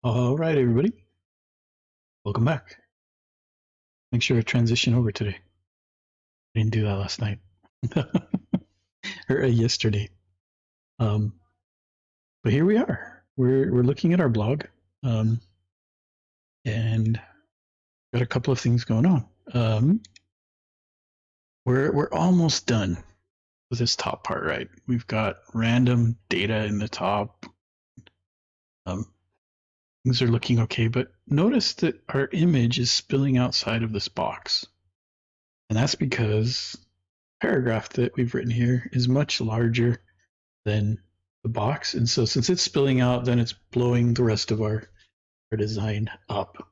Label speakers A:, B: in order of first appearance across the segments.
A: All right, everybody. Welcome back. Make sure to transition over today. I didn't do that last night or yesterday. Um, but here we are. We're looking at our blog, and got a couple of things going on. We're almost done with this top part, right? We've got random data in the top. Things are looking okay, but notice that our image is spilling outside of this box. And that's because the paragraph that we've written here is much larger than the box. And so since it's spilling out, then it's blowing the rest of our design up.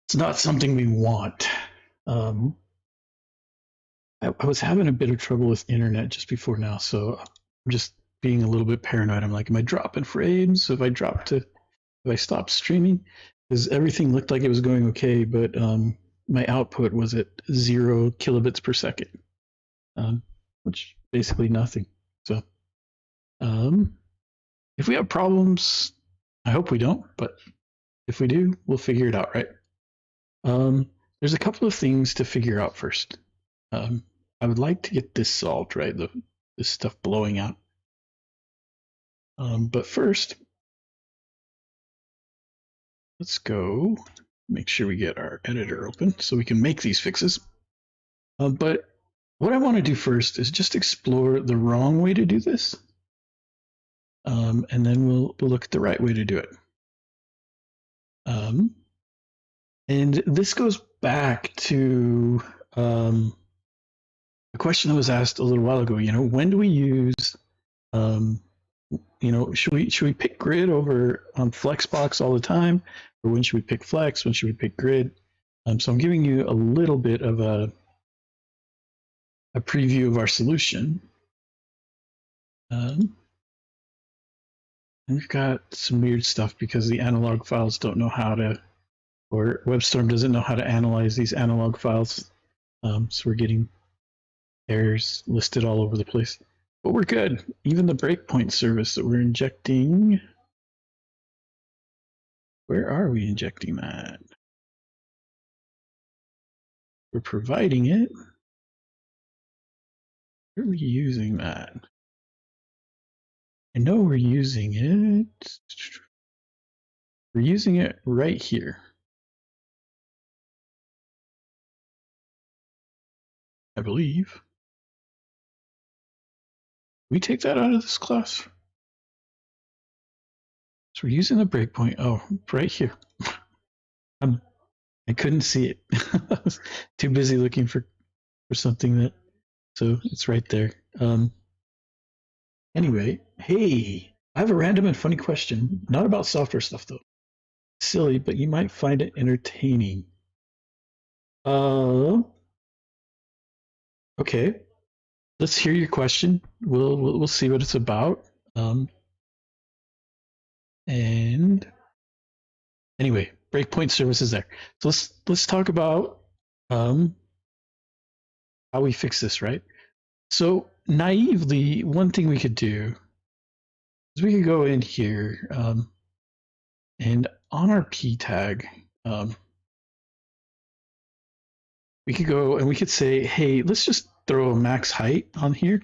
A: It's not something we want. I was having a bit of trouble with internet just before now, so I'm just being a little bit paranoid. I'm like, am I dropping frames? So if I stop streaming, because everything looked like it was going okay, but my output was at 0 kilobits per second, which basically nothing. So if we have problems, I hope we don't, but if we do, we'll figure it out, right? There's a couple of things to figure out first. I would like to get this solved, right? This stuff blowing out. But first, let's go make sure we get our editor open so we can make these fixes. But what I want to do first is just explore the wrong way to do this. And then we'll look at the right way to do it. And this goes back to a question that was asked a little while ago. When do we use, should we pick grid over Flexbox all the time, or when should we pick Flex? When should we pick grid? So I'm giving you a little bit of a preview of our solution. And we've got some weird stuff because the analog files don't know how to, or WebStorm doesn't know how to analyze these analog files. So we're getting errors listed all over the place. But we're good. Even the breakpoint service that we're injecting, where are we injecting that? We're providing it. Where are we using that? I know we're using it. We're using it right here. I believe. We take that out of this class. So we're using the breakpoint. Oh, right here. I couldn't see it. I was too busy looking for something that. So it's right there. Anyway, hey, I have a random and funny question. Not about software stuff though. Silly, but you might find it entertaining. Okay. Let's hear your question. We'll see what it's about. And anyway, breakpoint service is there. So let's talk about how we fix this, right? So naively, one thing we could do is we could go in here and on our p tag, we could go and we could say, hey, let's just throw a max height on here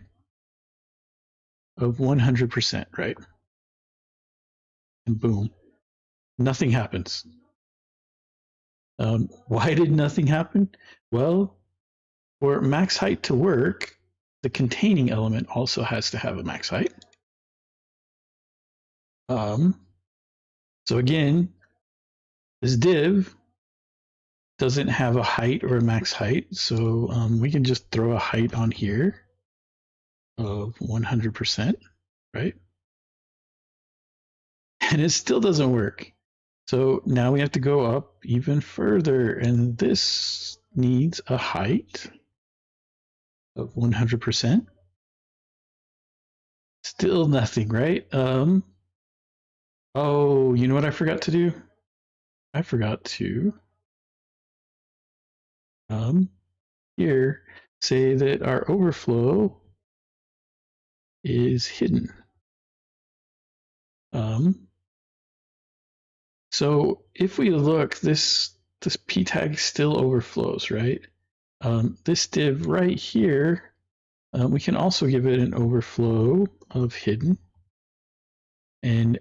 A: of 100%, right? And boom, nothing happens. Why did nothing happen? Well, for max height to work, the containing element also has to have a max height. So again, this div doesn't have a height or a max height, so we can just throw a height on here of 100%, right? And it still doesn't work. So now we have to go up even further, and this needs a height of 100%. Still nothing, right? Oh, you know what I forgot to do? I forgot to here say that our overflow is hidden. So if we look, this p tag still overflows, right? This div right here, we can also give it an overflow of hidden. And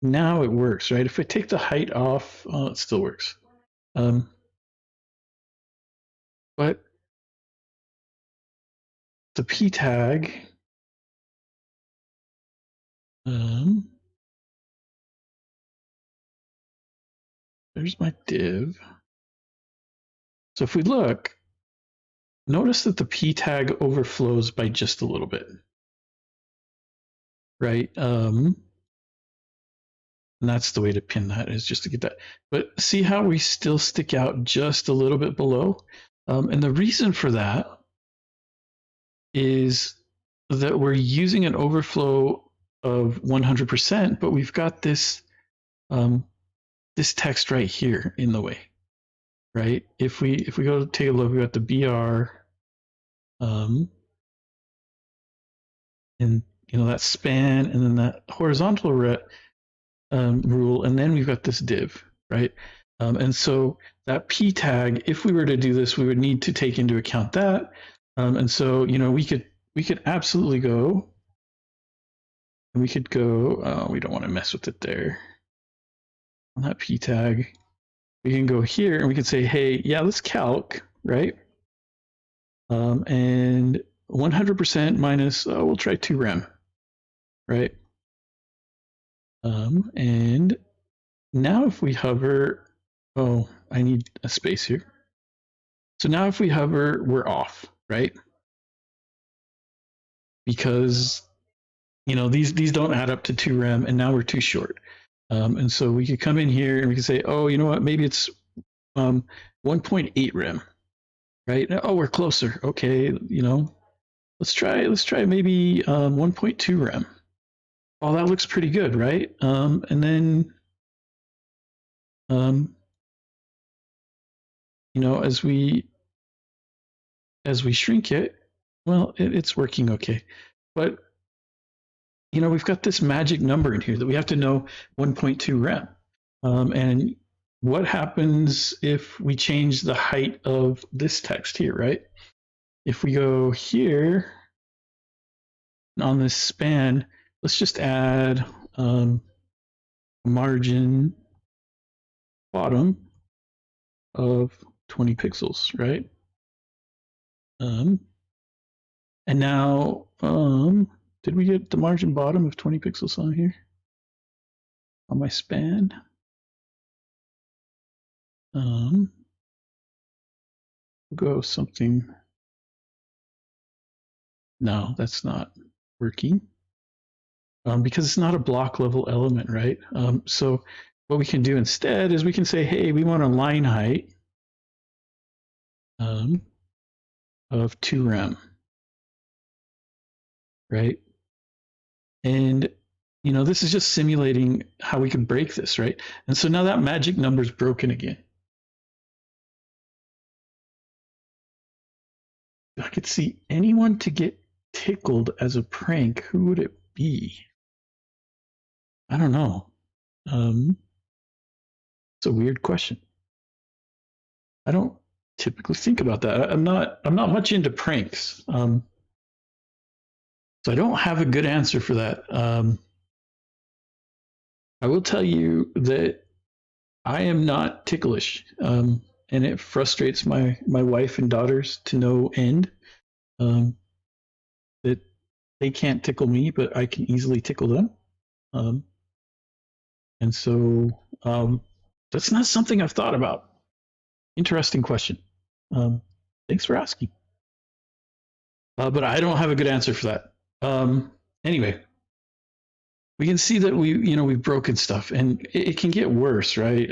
A: now it works, right? If I take the height off, it still works. But the p tag, there's my div. So if we look, notice that the p tag overflows by just a little bit, right? And that's the way to pin that, is just to get that. But see how we still stick out just a little bit below? And the reason for that is that we're using an overflow of 100%, but we've got this this text right here in the way, right? If we go take a look, we got the BR, and that span, and then that horizontal rule, and then we've got this div, right? And so that p tag, if we were to do this, we would need to take into account that. And so we could absolutely go, and we could go. We don't want to mess with it there. On that p tag, we can go here and we can say, hey, yeah, let's calc, right? And 100% minus, we'll try 2 rem, right? And now if we hover, I need a space here. So now if we hover, we're off, right? Because these don't add up to 2 rem, and now we're too short. And so we could come in here and we could say, oh, you know what? Maybe it's 1.8 rem, right? Oh, we're closer. Okay, let's try maybe 1.2 rem. Oh, that looks pretty good, right? And then as we shrink it, well, it's working okay. But we've got this magic number in here that we have to know 1.2 rem. And what happens if we change the height of this text here, right? If we go here on this span, let's just add margin bottom of 20 pixels, right? And now, did we get the margin bottom of 20 pixels on here? On my span? We'll go something. No, that's not working. Because it's not a block level element, right? So what we can do instead is we can say, hey, we want a line height of 2 rem, right? And this is just simulating how we can break this, right? And so now that magic number is broken again. If I could see anyone to get tickled as a prank, who would it be? I don't know. It's a weird question. I don't typically think about that. I'm not much into pranks. So I don't have a good answer for that. I will tell you that I am not ticklish, and it frustrates my wife and daughters to no end. That they can't tickle me, but I can easily tickle them. And so that's not something I've thought about. Interesting question. Thanks for asking. But I don't have a good answer for that. Anyway, we can see that we've broken stuff, and it can get worse, right?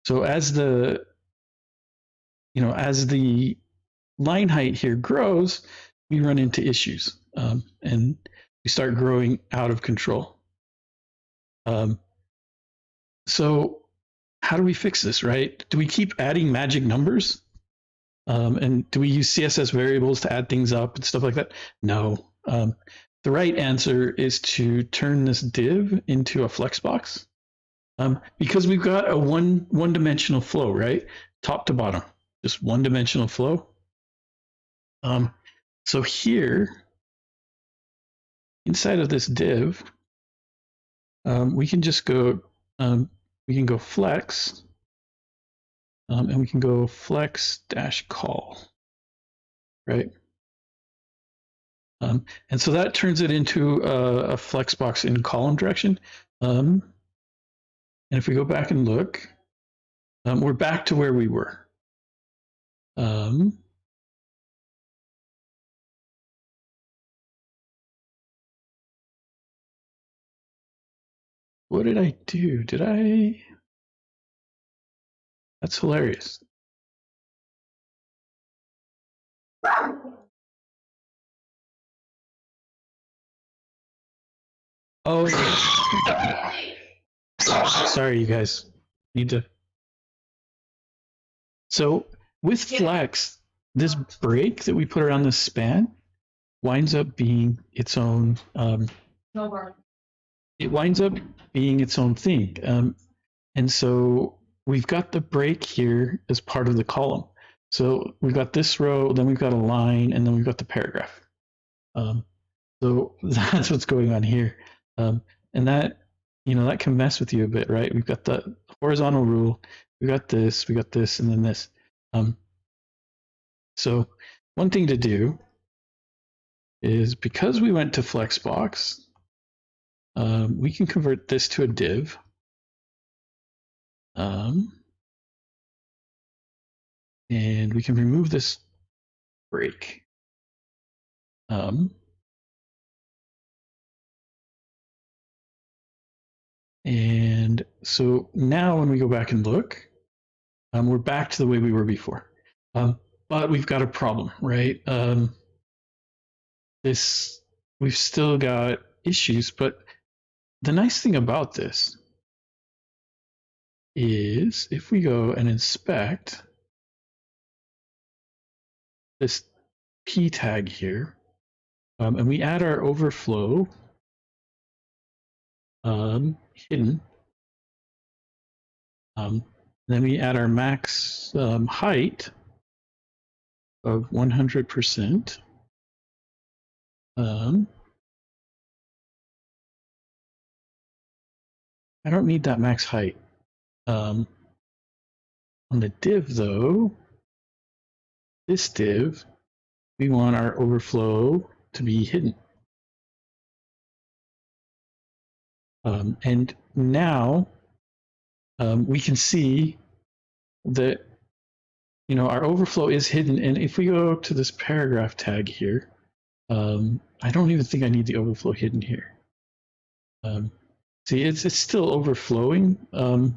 A: So as the line height here grows, we run into issues, and we start growing out of control. So how do we fix this, right? Do we keep adding magic numbers? And do we use CSS variables to add things up and stuff like that? No. The right answer is to turn this div into a flexbox. because we've got a one-dimensional flow, right? Top to bottom, just one-dimensional flow. So here, inside of this div, we can just go, we can go flex, and we can go flex dash call, right? And so that turns it into a flex box in column direction. And if we go back and look, we're back to where we were. What did I do? Did I? That's hilarious. Oh, sorry, you guys. Need to. So with flex, this break that we put around the span winds up being its own. It winds up being its own thing, and so we've got the break here as part of the column. So we've got this row, then we've got a line, and then we've got the paragraph. So that's what's going on here, and that that can mess with you a bit, right? We've got the horizontal rule, we got this, and then this. So one thing to do is, because we went to Flexbox, we can convert this to a div. And we can remove this break. And so now when we go back and look, we're back to the way we were before. But we've got a problem, right? We've still got issues, but the nice thing about this is if we go and inspect this p tag here, and we add our overflow hidden, then we add our max height of 100%. I don't need that max height. On the div though, this div, we want our overflow to be hidden. And now we can see that our overflow is hidden. And if we go to this paragraph tag here, I don't even think I need the overflow hidden here. See, it's still overflowing, but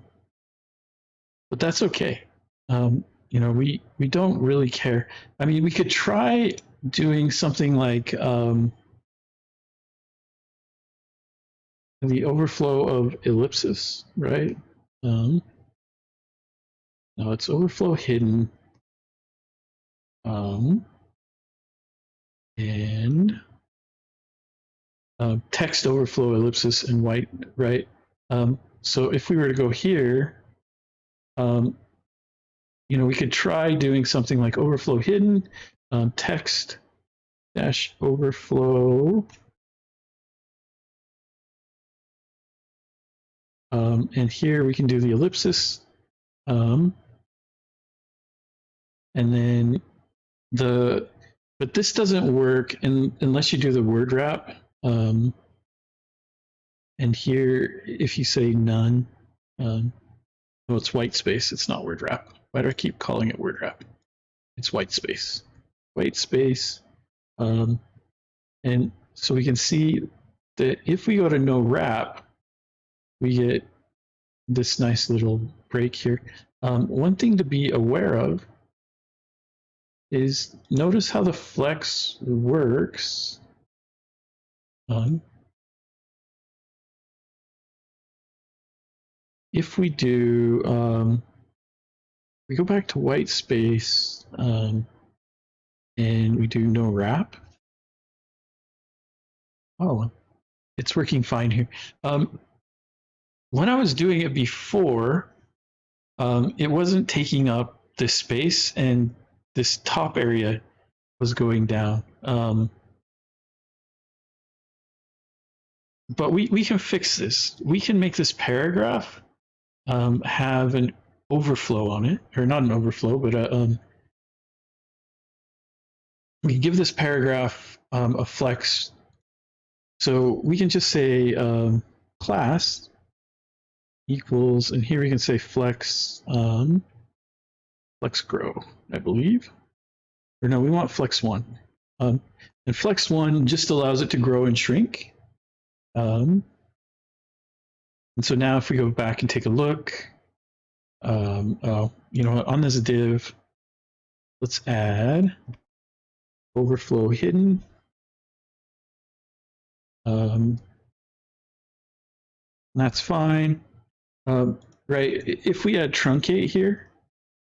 A: that's okay. We don't really care. I mean, we could try doing something like the overflow of ellipsis, right? Now it's overflow hidden, and text overflow ellipsis and white, right? So if we were to go here, we could try doing something like overflow hidden, text dash overflow, and here we can do the ellipsis, and then but this doesn't work unless you do the word wrap. And here, if you say none, well, it's white space, it's not word wrap. Why do I keep calling it word wrap? It's white space. White space. And so we can see that if we go to no wrap, we get this nice little break here. One thing to be aware of is notice how the flex works. If we do, we go back to white space, and we do no wrap. Oh, it's working fine here. when I was doing it before, it wasn't taking up this space, and this top area was going down. But we can fix this. We can make this paragraph have an overflow on it, or not an overflow, but we can give this paragraph a flex. So we can just say class equals, and here we can say flex flex grow, I believe. Or no, we want flex one. And flex one just allows it to grow and shrink. And so now if we go back and take a look, oh, you know what, on this div, let's add overflow hidden. That's fine. Right, if we add truncate here,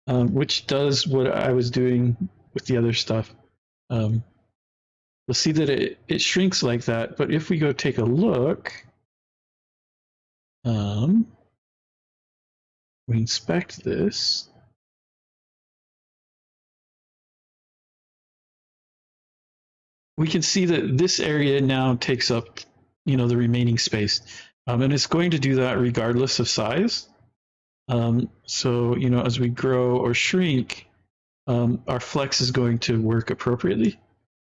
A: which does what I was doing with the other stuff, we'll see that it shrinks like that. But if we go take a look, we inspect this, we can see that this area now takes up, you know, the remaining space, and it's going to do that regardless of size. So, you know, as we grow or shrink, our flex is going to work appropriately.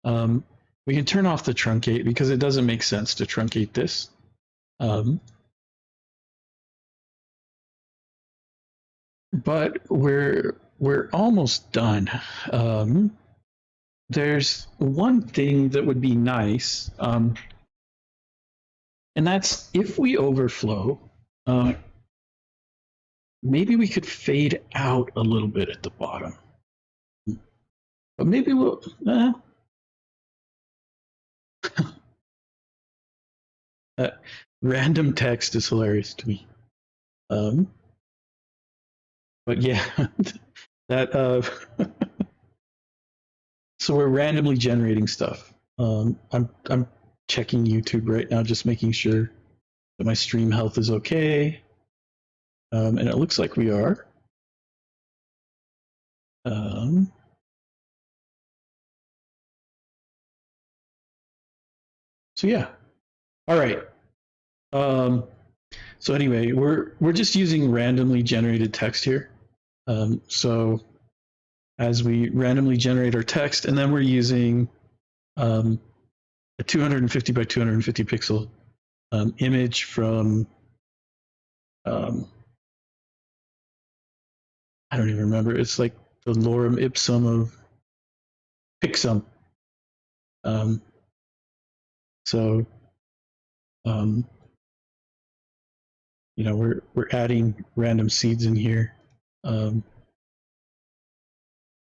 A: We can turn off the truncate because it doesn't make sense to truncate this. But we're almost done. There's one thing that would be nice, and that's if we overflow, maybe we could fade out a little bit at the bottom. But maybe we'll... random text is hilarious to me. But yeah, that... So we're randomly generating stuff. I'm checking YouTube right now, just making sure that my stream health is okay. And it looks like we are. So yeah. All right. So anyway, we're just using randomly generated text here. So as we randomly generate our text, and then we're using a 250 by 250 pixel image from, I don't even remember. It's like the lorem ipsum of Pixum. So, you know, we're adding random seeds in here.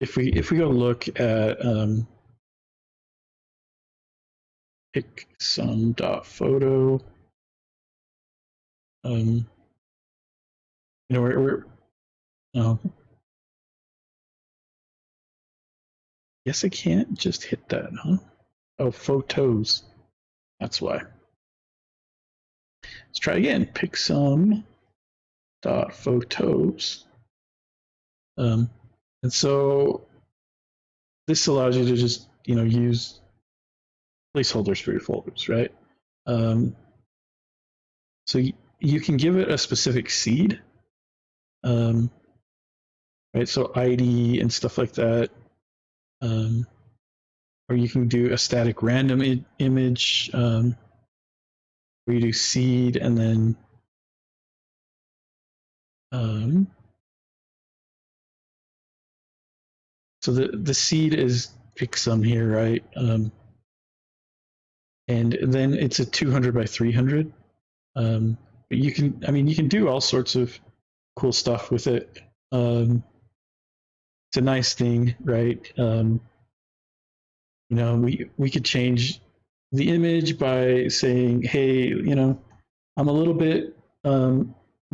A: If we go look at pixum.photo, you know, we're yes, I can't just hit that, huh? Oh, photos. That's why. Let's try again. Pixum.photos. And so this allows you to just, you know, use placeholders for your folders, right? So you can give it a specific seed, right? So ID and stuff like that. Or you can do a static random image, where you do seed and then so the seed is Pixum here, right? And then it's a 200 by 300. But you can, I mean, you can do all sorts of cool stuff with it. It's a nice thing, right? You know, we could change the image by saying, hey, you know, I'm a little bit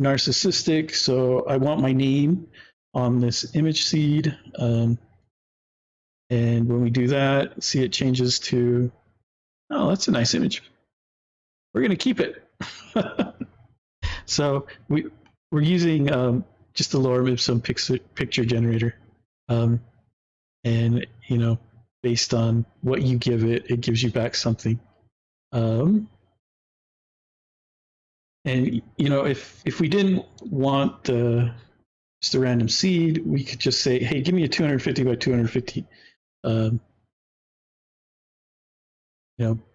A: narcissistic, so I want my name on this image seed. And when we do that, see it changes to, oh, that's a nice image. We're going to keep it. So we're using just the lorem ipsum picture generator, um, and based on what you give it, it gives you back something. And if we didn't want just a random seed, we could just say, hey, give me a 250 by 250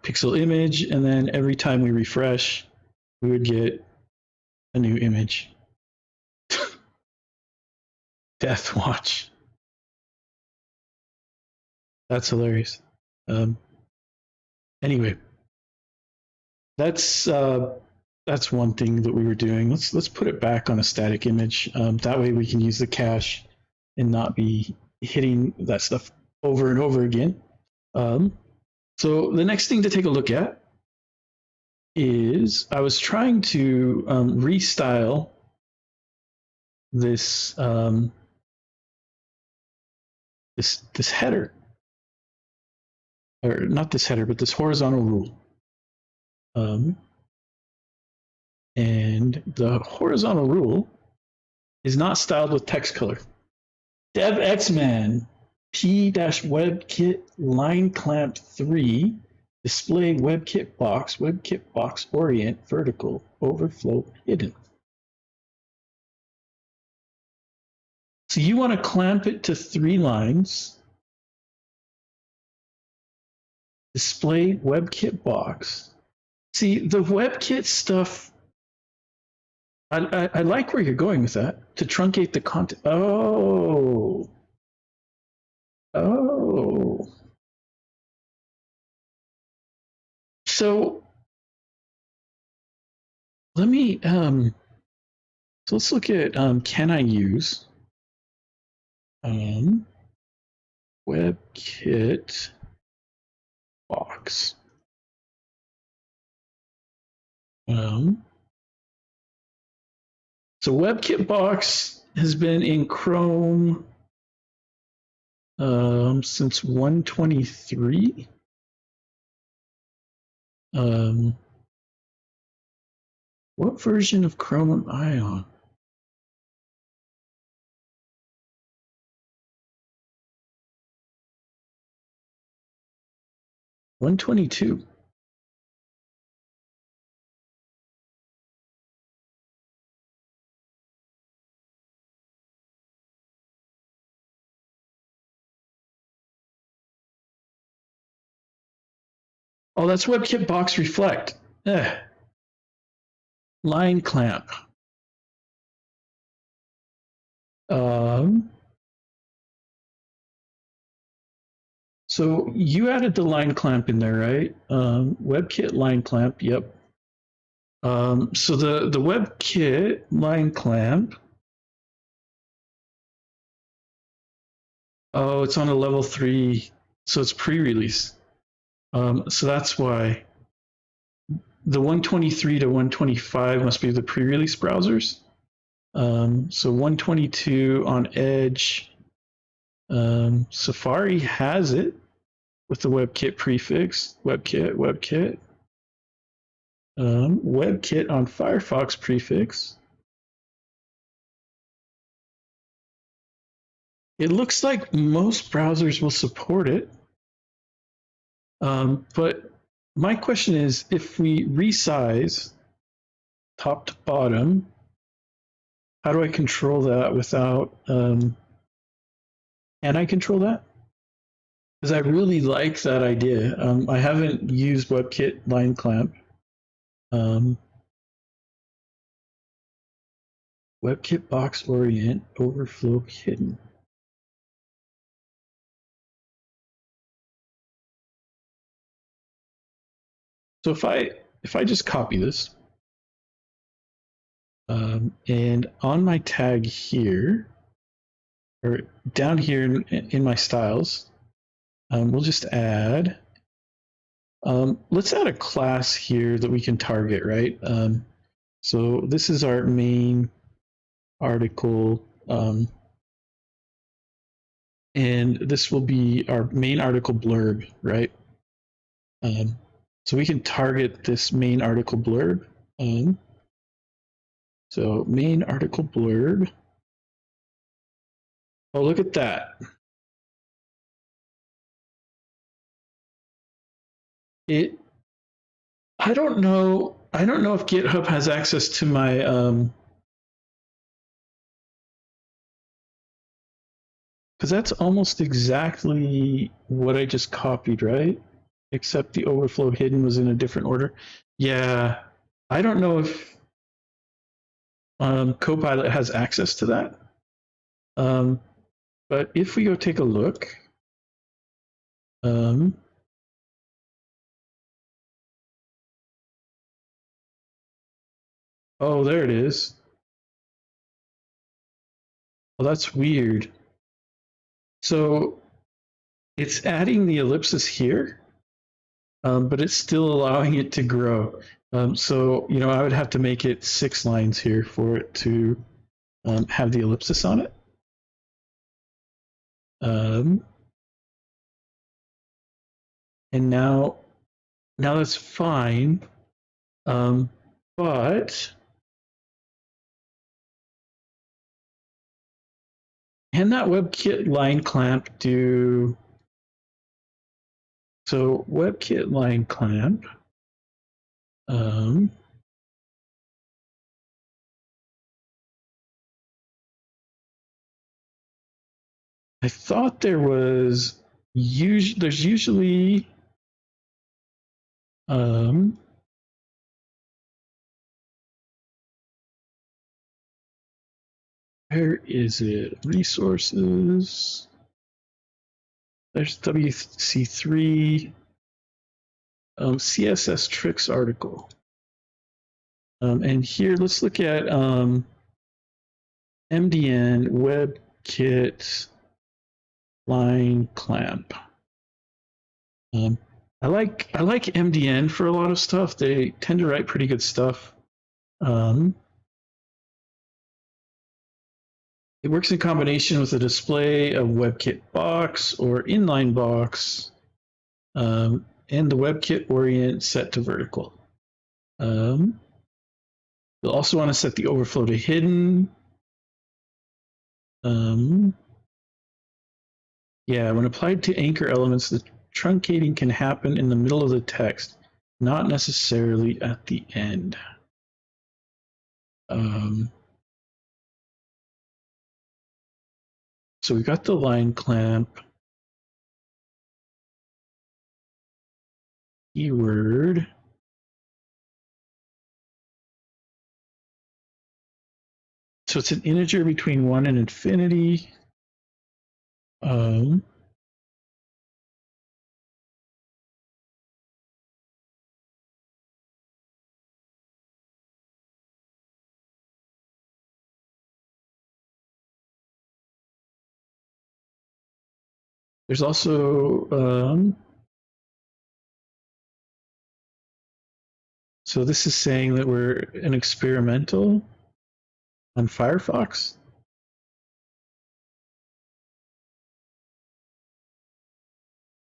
A: pixel image, and then every time we refresh, we would get a new image. Death Watch. That's hilarious. Anyway, that's one thing that we were doing. Let's put it back on a static image. That way we can use the cache and not be hitting that stuff over and over again. So the next thing to take a look at is I was trying to restyle this this header, or not this header, but this horizontal rule. And the horizontal rule is not styled with text color. Dev X-Man P-WebKit line clamp 3 display WebKit box orient vertical overflow hidden. So you want to clamp it to 3 lines. Display WebKit box. See, the WebKit stuff, I like where you're going with that, to truncate the content. Oh. So let me, so let's look at, can I use WebKit box? So WebKit box has been in Chrome since 123. What version of Chrome am I on? (122). Oh, that's WebKit box reflect. Line clamp. So you added the line clamp in there, right? WebKit line clamp, yep. So the WebKit line clamp, oh, it's on a level 3, so it's pre-release. So that's why the 123 to 125 must be the pre-release browsers. So 122 on Edge, Safari has it with the WebKit prefix, WebKit. WebKit on Firefox prefix. It looks like most browsers will support it. But my question is, if we resize top to bottom, how do I control that without, can I control that? Because I really like that idea. I haven't used WebKit line clamp. WebKit box orient overflow hidden. So if I just copy this, and on my tag here, or down here in my styles, we'll just add, let's add a class here that we can target, right? So this is our main article, and this will be our main article blurb, right? So we can target this main article blurb. So main article blurb. Oh, look at that. I don't know. I don't know if GitHub has access to my because that's almost exactly what I just copied, right? Except the overflow hidden was in a different order. Yeah, I don't know if Copilot has access to that. Um, but if we go take a look, um, oh, there it is. Well, that's weird. So it's adding the ellipsis here, but it's still allowing it to grow. So, you know, I would have to make it 6 lines here for it to have the ellipsis on it. And now that's fine. But can that WebKit line clamp do? So WebKit line clamp. I thought there was there's usually where is it? Resources. There's WC3 CSS tricks article. And here, let's look at MDN WebKit line clamp. I like MDN for a lot of stuff. They tend to write pretty good stuff. It works in combination with a display of WebKit box or inline box, and the WebKit orient set to vertical. You'll also want to set the overflow to hidden. Yeah, when applied to anchor elements, the truncating can happen in the middle of the text, not necessarily at the end. So we got the line clamp. Keyword. So it's an integer between 1 and infinity. There's also so this is saying that we're an experimental on Firefox.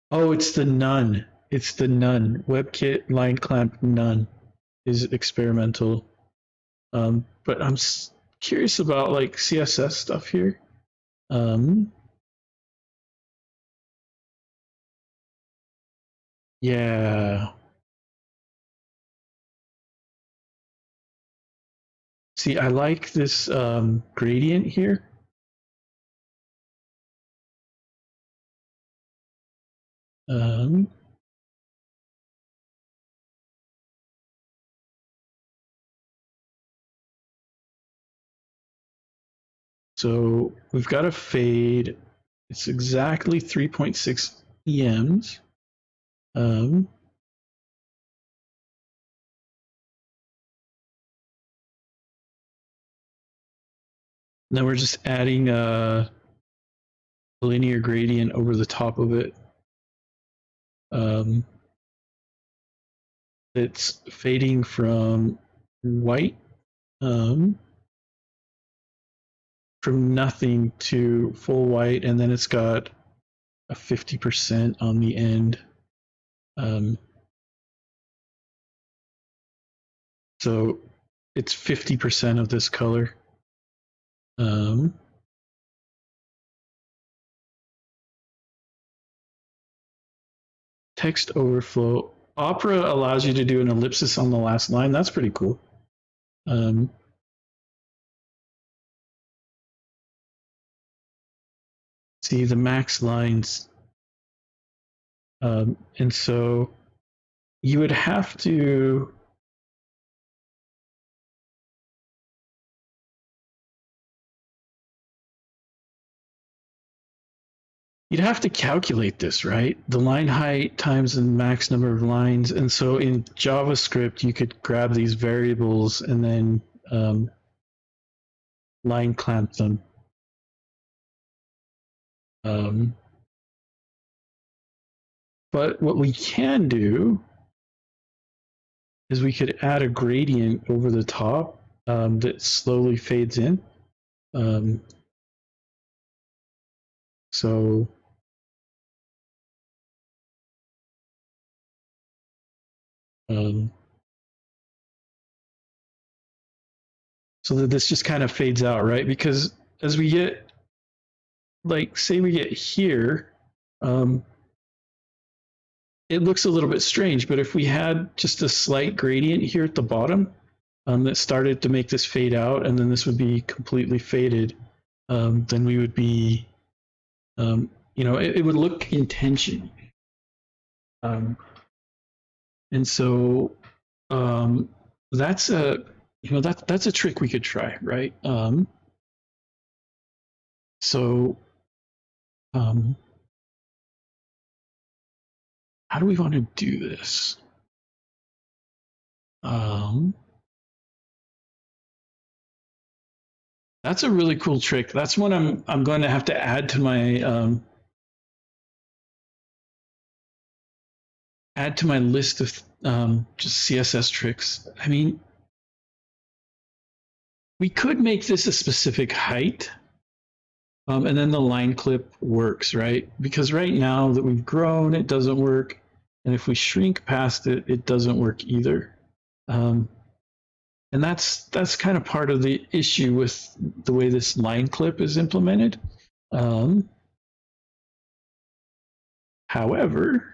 A: Oh, it's the none. It's the none. WebKit line clamp none is experimental. But I'm curious about like CSS stuff here. Yeah. See, I like this gradient here. So we've got a fade. It's exactly 3.6 EMs. Then we're just adding a linear gradient over the top of it. It's fading from white, from nothing to full white, and then it's got a 50% on the end. So it's 50% of this color. Text overflow. Opera allows you to do an ellipsis on the last line. That's pretty cool. See the max lines. And so you would have to calculate this, right? The line height times the max number of lines. And so in JavaScript, you could grab these variables and then line clamp them. But what we can do is we could add a gradient over the top that slowly fades in. So that this just kind of fades out, right? Because as we get, like, say we get here, it looks a little bit strange, but if we had just a slight gradient here at the bottom that started to make this fade out, and then this would be completely faded, then we would be, it would look intention. And so that's a trick we could try, right? How do we want to do this? That's a really cool trick. That's one I'm going to have to add to my list of just CSS tricks. I mean, we could make this a specific height, and then the line clip works, right? Because right now that we've grown, it doesn't work. And if we shrink past it, it doesn't work either. And that's kind of part of the issue with the way this line clip is implemented. However,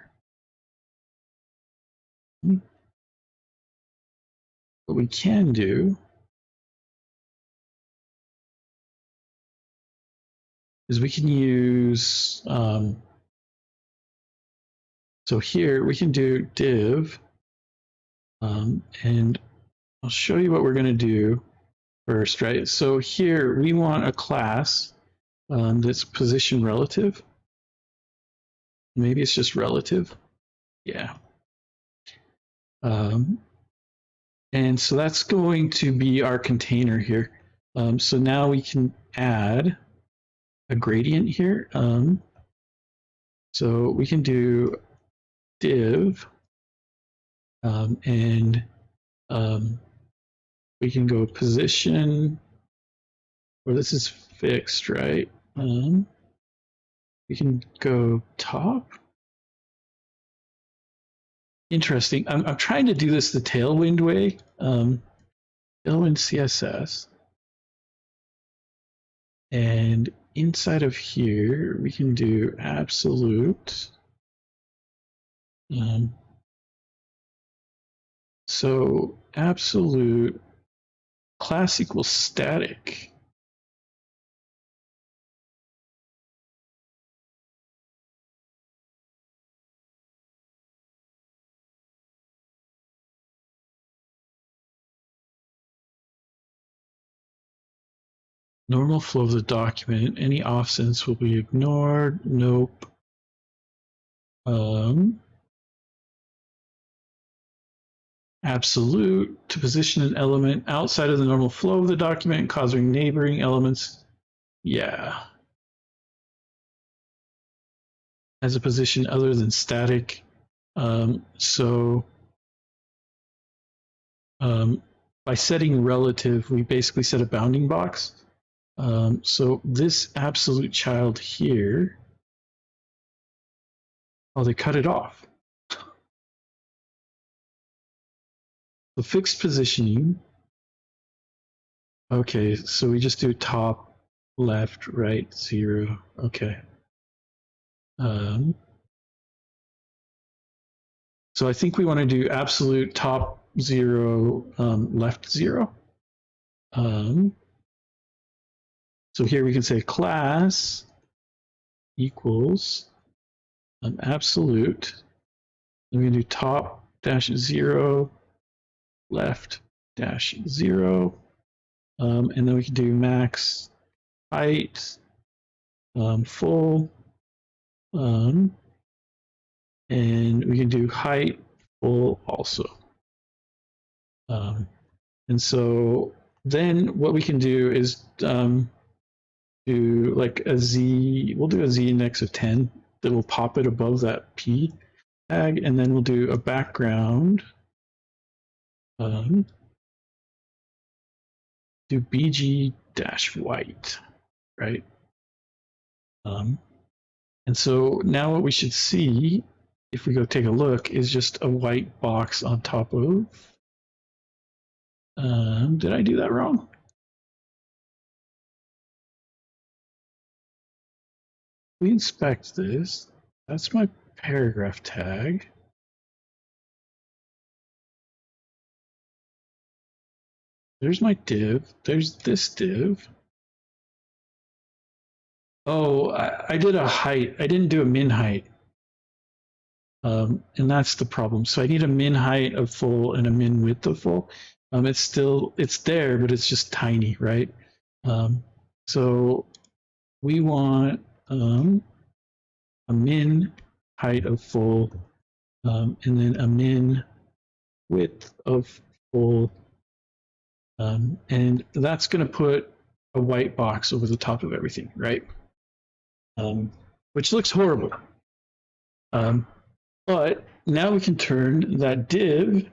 A: what we can do is we can use, so here we can do div, and I'll show you what we're going to do first, right? So here we want a class that's position relative. Maybe it's just relative. Yeah. And so that's going to be our container here. So now we can add a gradient here. So we can do div, and we can go position, or this is fixed, right? We can go top. Interesting. I'm trying to do this the Tailwind way. Tailwind CSS. And inside of here, we can do absolute. So absolute class equals static. Normal flow of the document. Any offsets will be ignored. Nope. Absolute to position an element outside of the normal flow of the document, causing neighboring elements. Yeah. As a position other than static. By setting relative, we basically set a bounding box. So this absolute child here, oh, they cut it off. The fixed positioning Okay, so we just do top, left, right, 0. Okay. So I think we want to do absolute top 0, left 0. So here we can say class equals absolute. We're going to do top dash 0, left dash 0. And then we can do max height full. And we can do height full also. And so then what we can do is do like a Z, we'll do a Z index of 10 that will pop it above that P tag, and then we'll do a background, do BG dash white, right? And so now what we should see, if we go take a look, is just a white box on top of, did I do that wrong? We inspect this, that's my paragraph tag. There's my div, there's this div. Oh, I did a height, I didn't do a min height. And that's the problem. So I need a min height of full and a min width of full. It's there, but it's just tiny, right? So we want a min height of full, and then a min width of full, and that's going to put a white box over the top of everything, right? Which looks horrible. But now we can turn that div.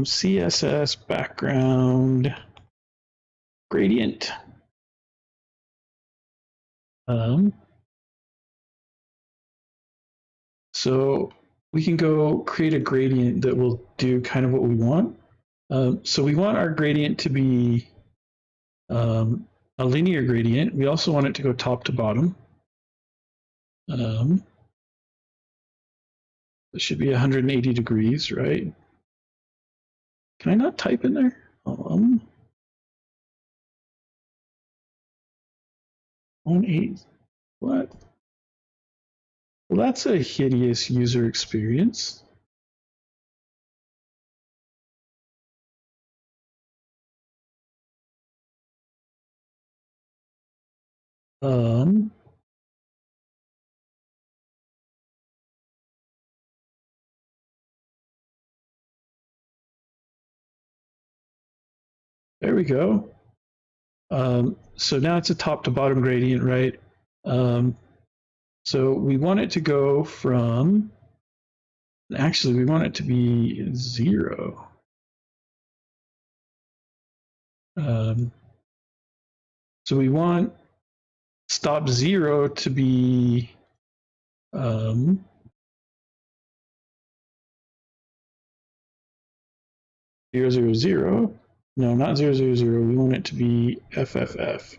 A: CSS background gradient. So we can go create a gradient that will do kind of what we want. So we want our gradient to be a linear gradient. We also want it to go top to bottom. It should be 180 degrees, right? Can I not type in there? 180. What? Well, that's a hideous user experience. There we go. So now it's a top to bottom gradient, right? So we want it to go from, actually we want it to be 0. So we want stop 0 to be 0, 0, 0. No, not 0, 0, 0. We want it to be FFF.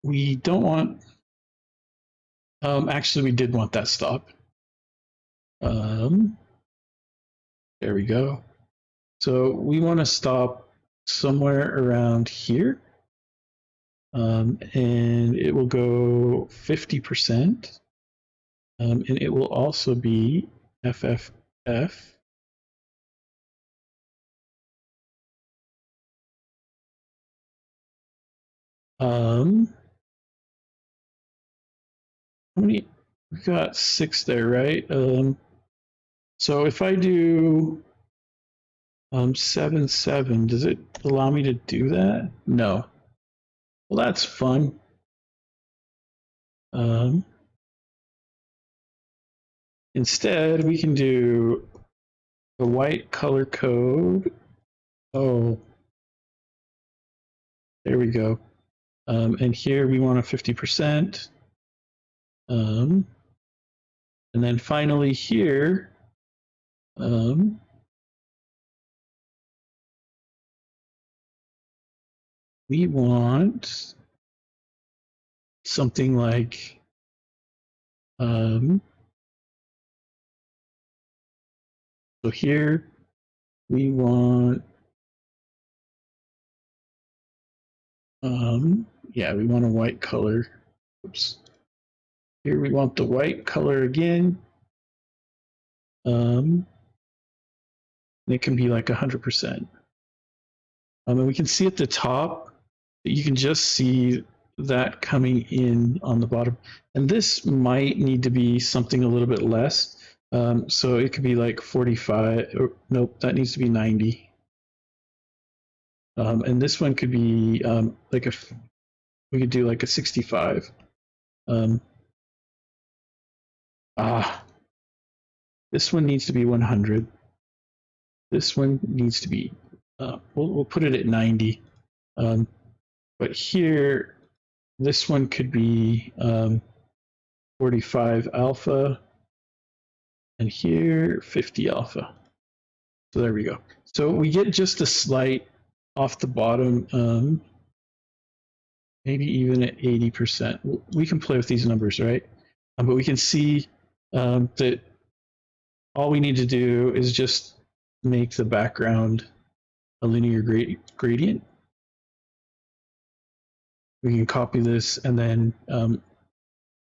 A: We don't want, actually we did want that stop. There we go. So we want to stop somewhere around here. And it will go 50%. And it will also be FFF. How many? We got 6 there, right? So if I do 7, 7, does it allow me to do that? No. Well, that's fun. Instead, we can do the white color code. Oh, there we go. And here we want a 50%. And then finally here, Um, we want something like so here we want yeah, we want a white color. Oops. Here we want the white color again. It can be like 100%. And we can see at the top, you can just see that coming in on the bottom. And this might need to be something a little bit less. So it could be like 45, or nope, that needs to be 90. And this one could be like we could do like a 65. This one needs to be 100. This one needs to be, we'll put it at 90. But here, this one could be 45 alpha, and here 50 alpha. So there we go. So we get just a slight off the bottom, maybe even at 80%. We can play with these numbers, right? But we can see that all we need to do is just make the background a linear gradient. We can copy this, and then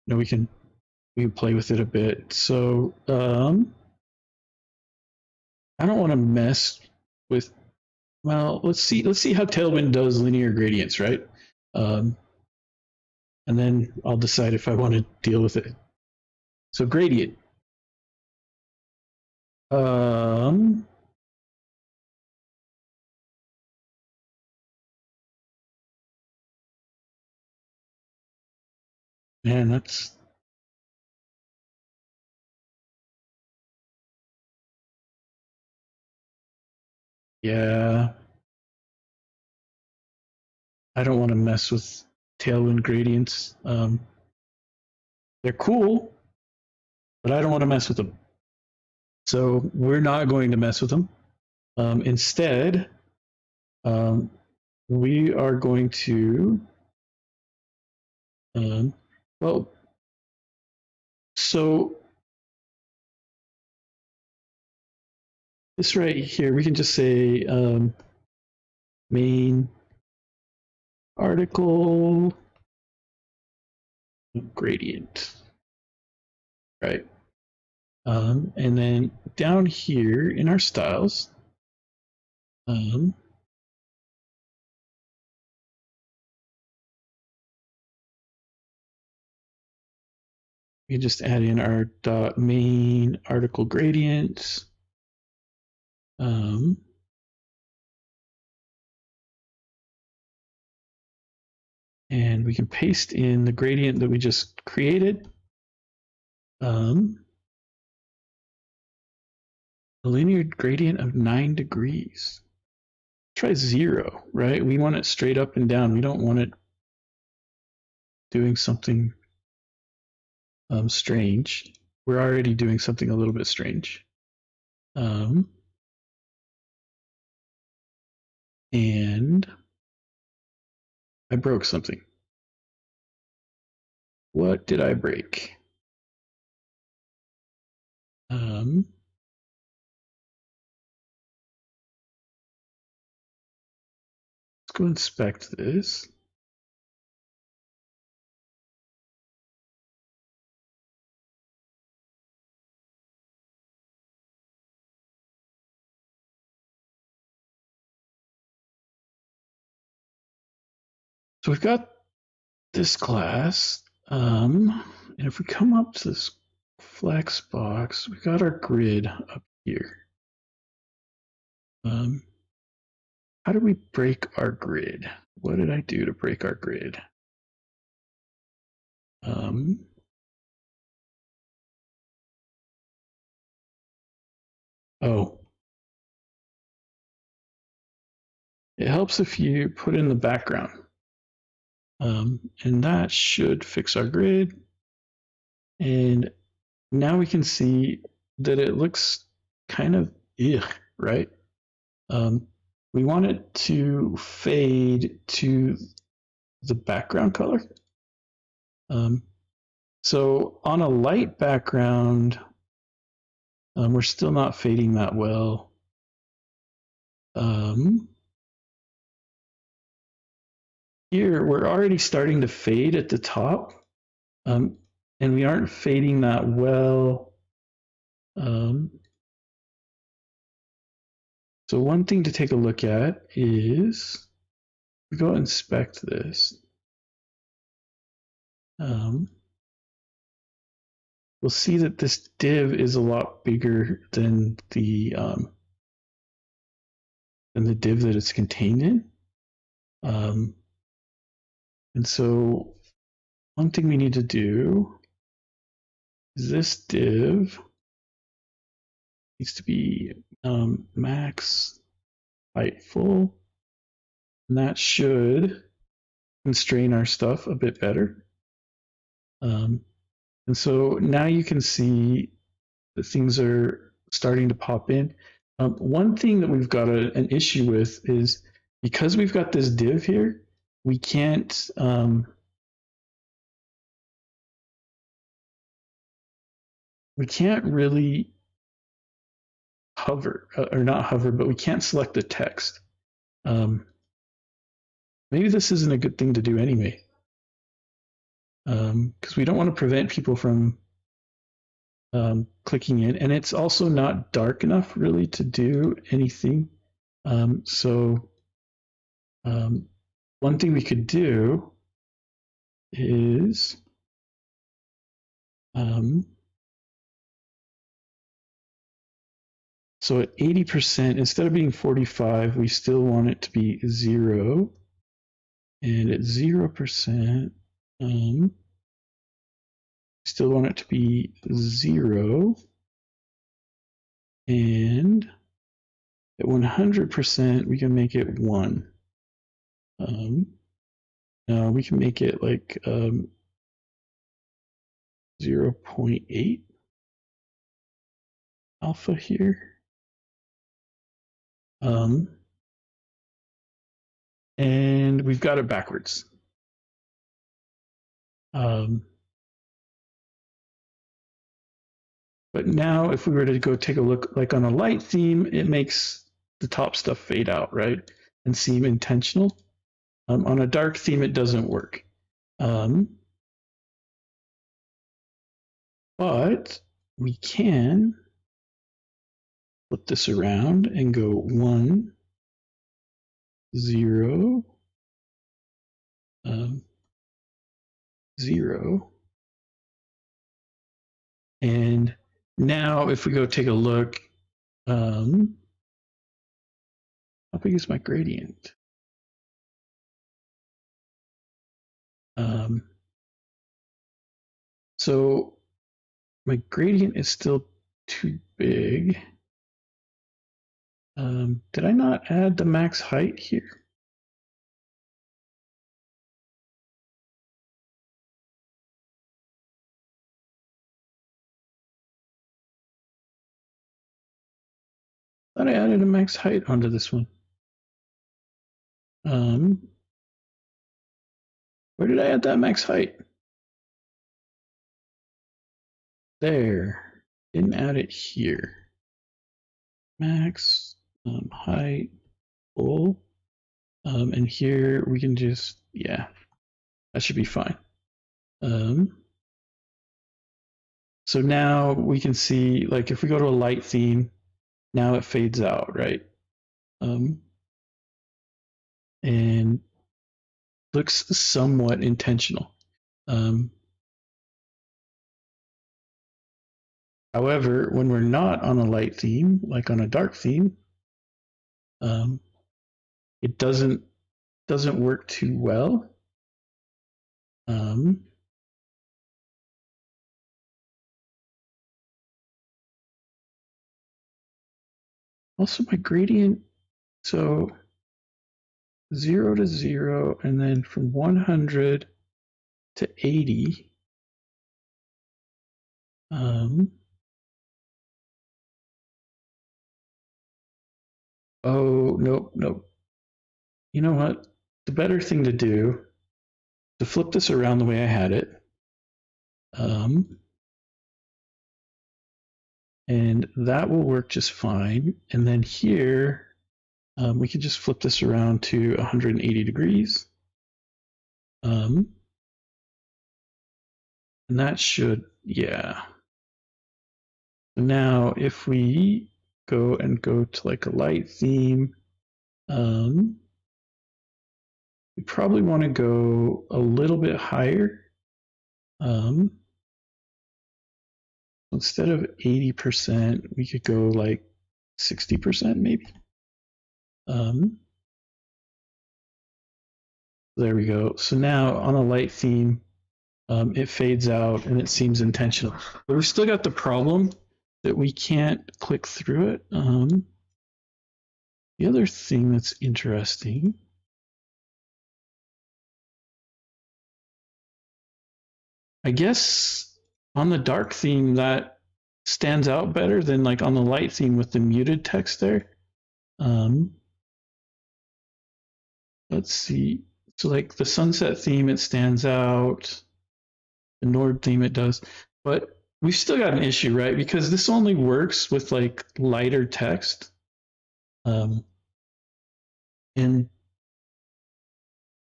A: we can play with it a bit. So I don't want to mess with. Well, let's see how Tailwind does linear gradients, right? And then I'll decide if I want to deal with it. So gradient. Man, that's yeah. I don't want to mess with Tailwind gradients. They're cool, but I don't want to mess with them. So we're not going to mess with them. Instead, we are going to, well, so this right here, we can just say main article gradient, right? And then down here in our styles, we just add in our dot main article gradient. And we can paste in the gradient that we just created. A linear gradient of 9 degrees. Try 0, right? We want it straight up and down. We don't want it doing something strange. We're already doing something a little bit strange. And I broke something. What did I break? Let's go inspect this. So we've got this class, and if we come up to this flex box, we got our grid up here. How do we break our grid? What did I do to break our grid? Oh, it helps if you put in the background. And that should fix our grid. And now we can see that it looks kind of right? We want it to fade to the background color. So on a light background, we're still not fading that well. Here, we're already starting to fade at the top, and we aren't fading that well. So one thing to take a look at is, we go inspect this. We'll see that this div is a lot bigger than the div that it's contained in. And so one thing we need to do is this div needs to be max height full, and that should constrain our stuff a bit better. And so now you can see that things are starting to pop in. One thing that we've got an issue with is, because we've got this div here, we can't really hover, or not hover, but we can't select the text. Maybe this isn't a good thing to do anyway, because we don't want to prevent people from clicking in, and it's also not dark enough really to do anything. So one thing we could do is so at 80%, instead of being 45, we still want it to be 0. And at 0%, still want it to be 0. And at 100%, we can make it 1. Now we can make it like 0.8 alpha here. And we've got it backwards. But now if we were to go take a look, like on a light theme, it makes the top stuff fade out, right? And seem intentional. On a dark theme, it doesn't work. But we can flip this around and go 1, 0, 0. And now if we go take a look, how big is my gradient? So my gradient is still too big. Did I not add the max height here? I thought I added a max height onto this one. Where did I add that max height? There. Didn't add it here. Max height full. And here we can just, yeah, that should be fine. So now we can see, like, if we go to a light theme, now it fades out, right? And looks somewhat intentional. However, when we're not on a light theme, like on a dark theme, it doesn't work too well. Also, my gradient, so 0 to 0, and then from 100 to 80. Oh, nope, nope. You know what? The better thing to do to flip this around the way I had it. And that will work just fine. And then here, we can just flip this around to 180 degrees. And that should, yeah. Now, if we go to like a light theme, we probably want to go a little bit higher. Instead of 80%, we could go like 60% maybe. There we go. So now on a light theme, it fades out and it seems intentional. But we've still got the problem that we can't click through it. The other thing that's interesting, I guess on the dark theme that stands out better than like on the light theme with the muted text there. Let's see. So like the sunset theme, it stands out. The Nord theme, it does. But we've still got an issue, right? Because this only works with like lighter text. And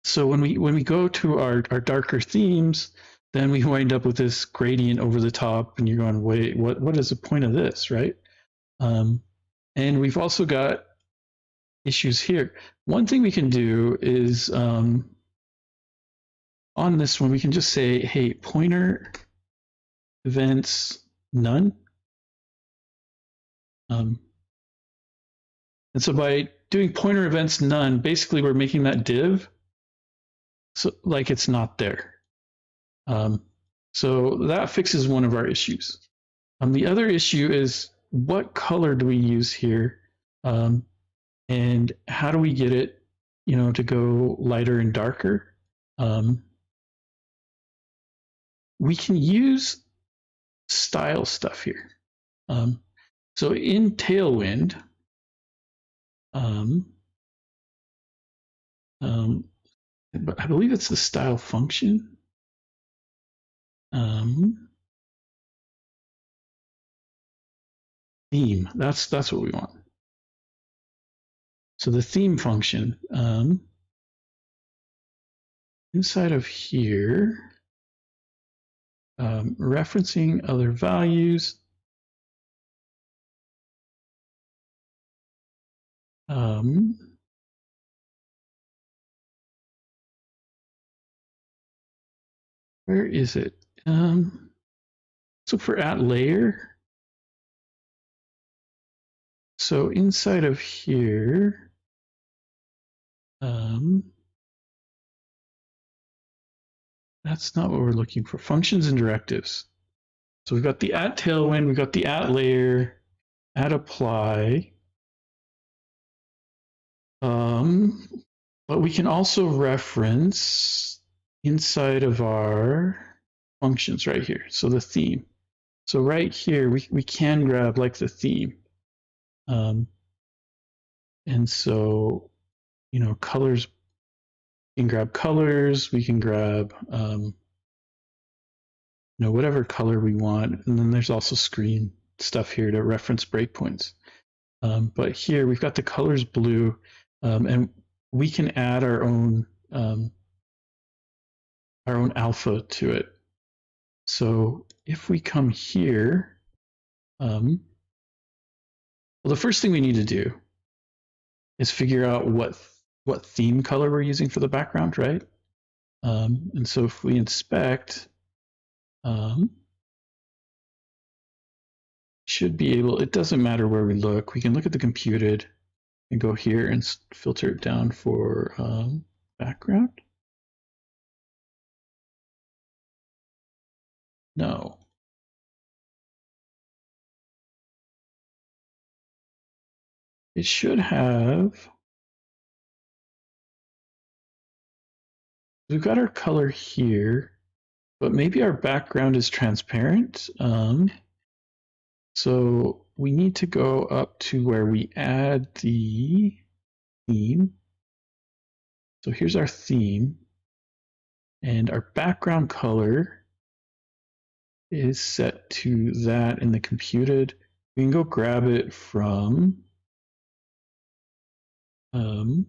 A: so when we go to our darker themes, then we wind up with this gradient over the top, and you're going, wait, what is the point of this, right? And we've also got issues here. One thing we can do is on this one, we can just say, hey, pointer events none. And so by doing pointer events none, basically we're making that div so like it's not there. So that fixes one of our issues. The other issue is what color do we use here, and how do we get it, to go lighter and darker? We can use style stuff here. So in Tailwind, but I believe it's the style function. Theme, that's what we want. So the theme function, inside of here, referencing other values, where is it? So for at layer, so inside of here, that's not what we're looking for. Functions and directives. So we've got the at tailwind, we've got the at layer, at apply. But we can also reference inside of our functions right here. So the theme. So right here, we can grab like the theme. And so, colors, we can grab colors, we can grab, whatever color we want. And then there's also screen stuff here to reference breakpoints. But here we've got the colors blue, and we can add our own alpha to it. So if we come here, well, the first thing we need to do is figure out what theme color we're using for the background, right? And so if we inspect, should be able, it doesn't matter where we look. We can look at the computed and go here and filter it down for background. No. It should have, we've got our color here, but maybe our background is transparent. So we need to go up to where we add the theme. So here's our theme, and our background color is set to that in the computed. We can go grab it from so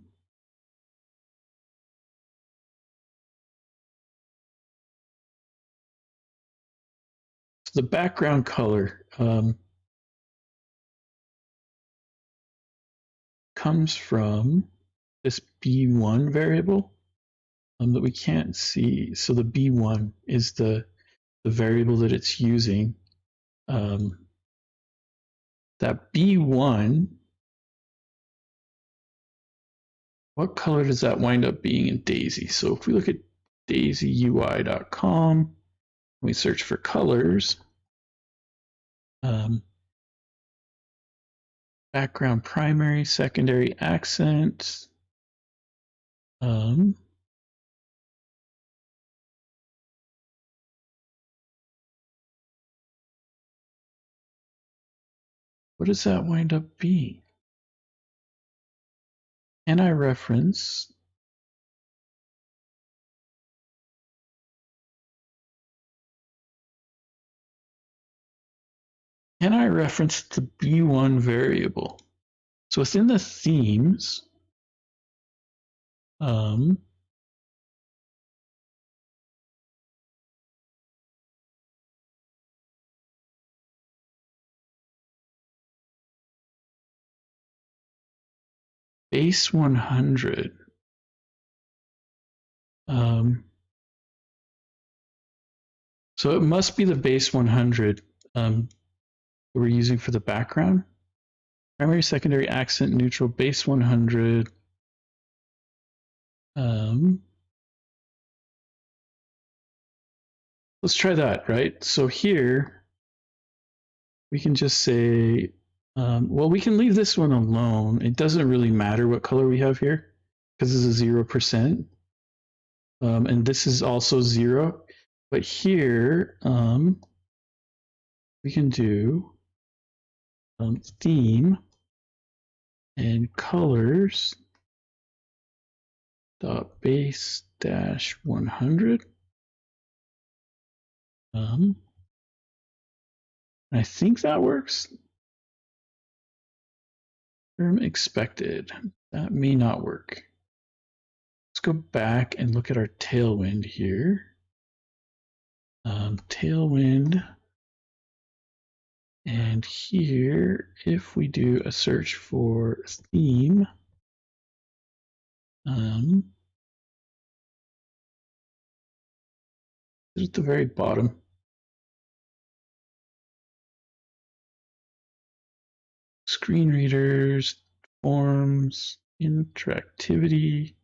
A: the background color comes from this B1 variable that we can't see. So the B1 is the variable that it's using. That B1, what color does that wind up being in Daisy? So if we look at daisyui.com, we search for colors, background primary, secondary accent, what does that wind up being? Can I reference the B1 variable? So within the themes, base 100. So it must be the base 100 that we're using for the background. Primary, secondary, accent, neutral, base 100. Let's try that, right? So here, we can just say, well, we can leave this one alone. It doesn't really matter what color we have here because this is 0%. And this is also 0. But here, we can do theme and colors dot base dash 100. I think that works. Term expected. That may not work. Let's go back and look at our tailwind here. Tailwind. And here, if we do a search for theme, at the very bottom. Screen readers, forms, interactivity.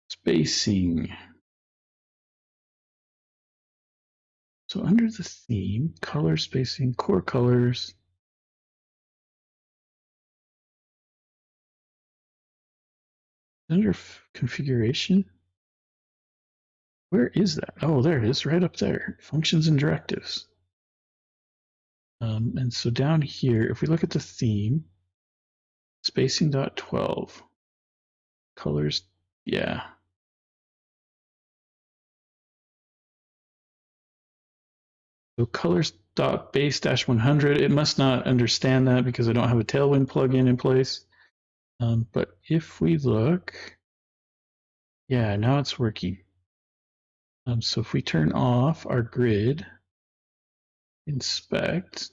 A: Spacing. So under the theme, color spacing, core colors. Under configuration. Where is that? Oh, there it is, right up there. Functions and directives. And so down here, if we look at the theme, spacing.12, colors, yeah. So colors.base-100, it must not understand that because I don't have a Tailwind plugin in place. But if we look, yeah, now it's working. So if we turn off our grid, inspect,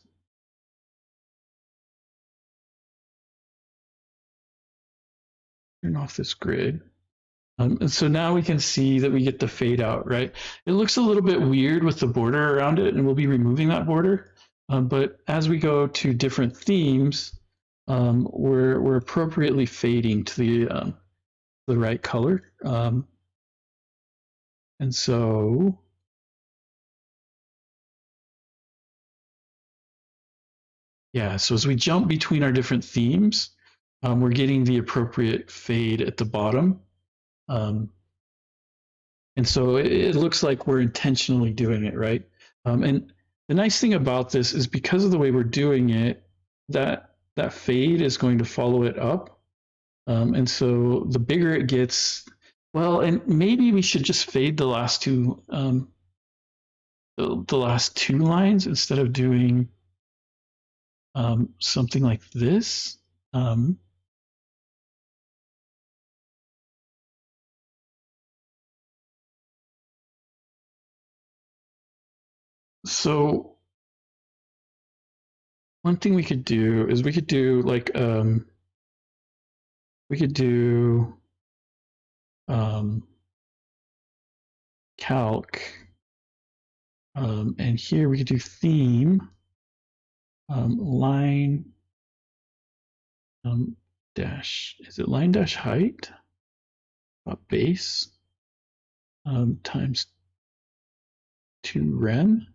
A: turn off this grid. And so now we can see that we get the fade out, right? It looks a little bit weird with the border around it, and we'll be removing that border. But as we go to different themes, we're appropriately fading to the right color. And so yeah, so as we jump between our different themes, we're getting the appropriate fade at the bottom. And so it looks like we're intentionally doing it, right? And the nice thing about this is because of the way we're doing it, that fade is going to follow it up. And so the bigger it gets, well, and maybe we should just fade the last two the last two lines instead of doing something like this. So one thing we could do is we could do like we could do calc, and here we could do theme line dash. Is it line dash height? Base times 2 rem.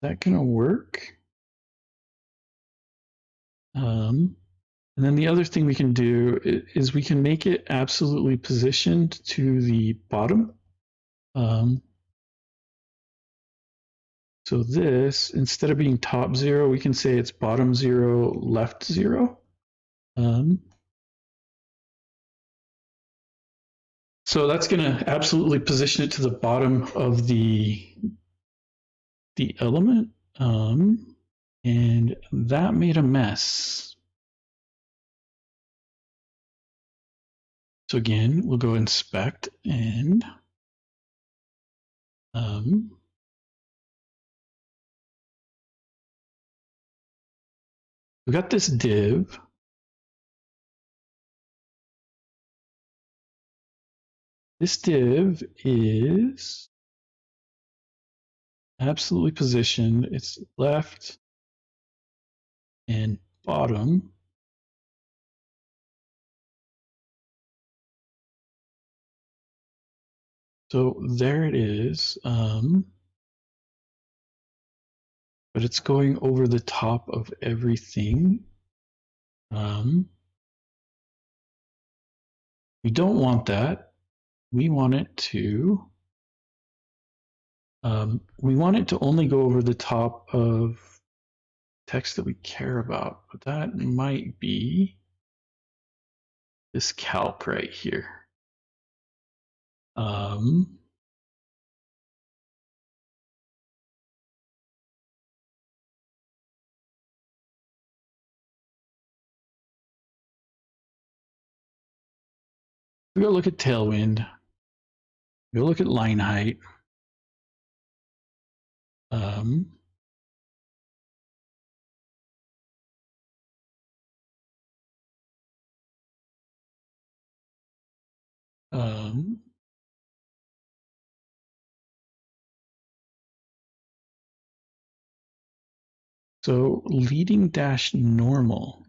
A: Is that gonna work? And then the other thing we can do is we can make it absolutely positioned to the bottom. So this, instead of being top 0, we can say it's bottom 0, left 0. So that's going to absolutely position it to the bottom of the element. And that made a mess. So again, we'll go inspect and we got this div. This div is absolutely positioned. It's left and bottom. So there it is. But it's going over the top of everything. We don't want that. We want it to only go over the top of text that we care about, but that might be this calc right here. We go look at tailwind. We go look at line height. So leading dash normal.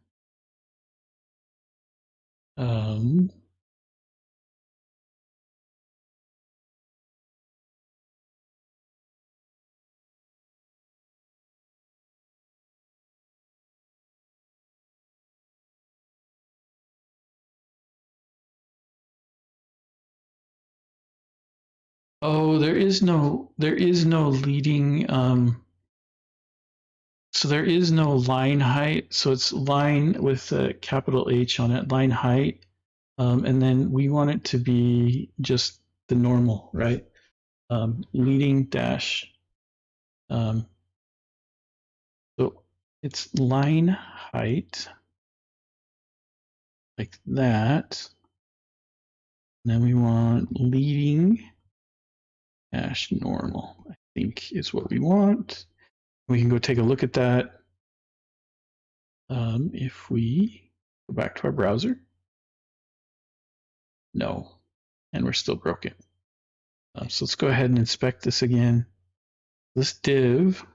A: Oh, there is no leading. So there is no line height. So it's line with a capital H on it, line height. And then we want it to be just the normal, right? Leading dash. So it's line height like that. And then we want leading dash normal, I think is what we want. We can go take a look at that. If we go back to our browser. No, and we're still broken. So let's go ahead and inspect this again. This div,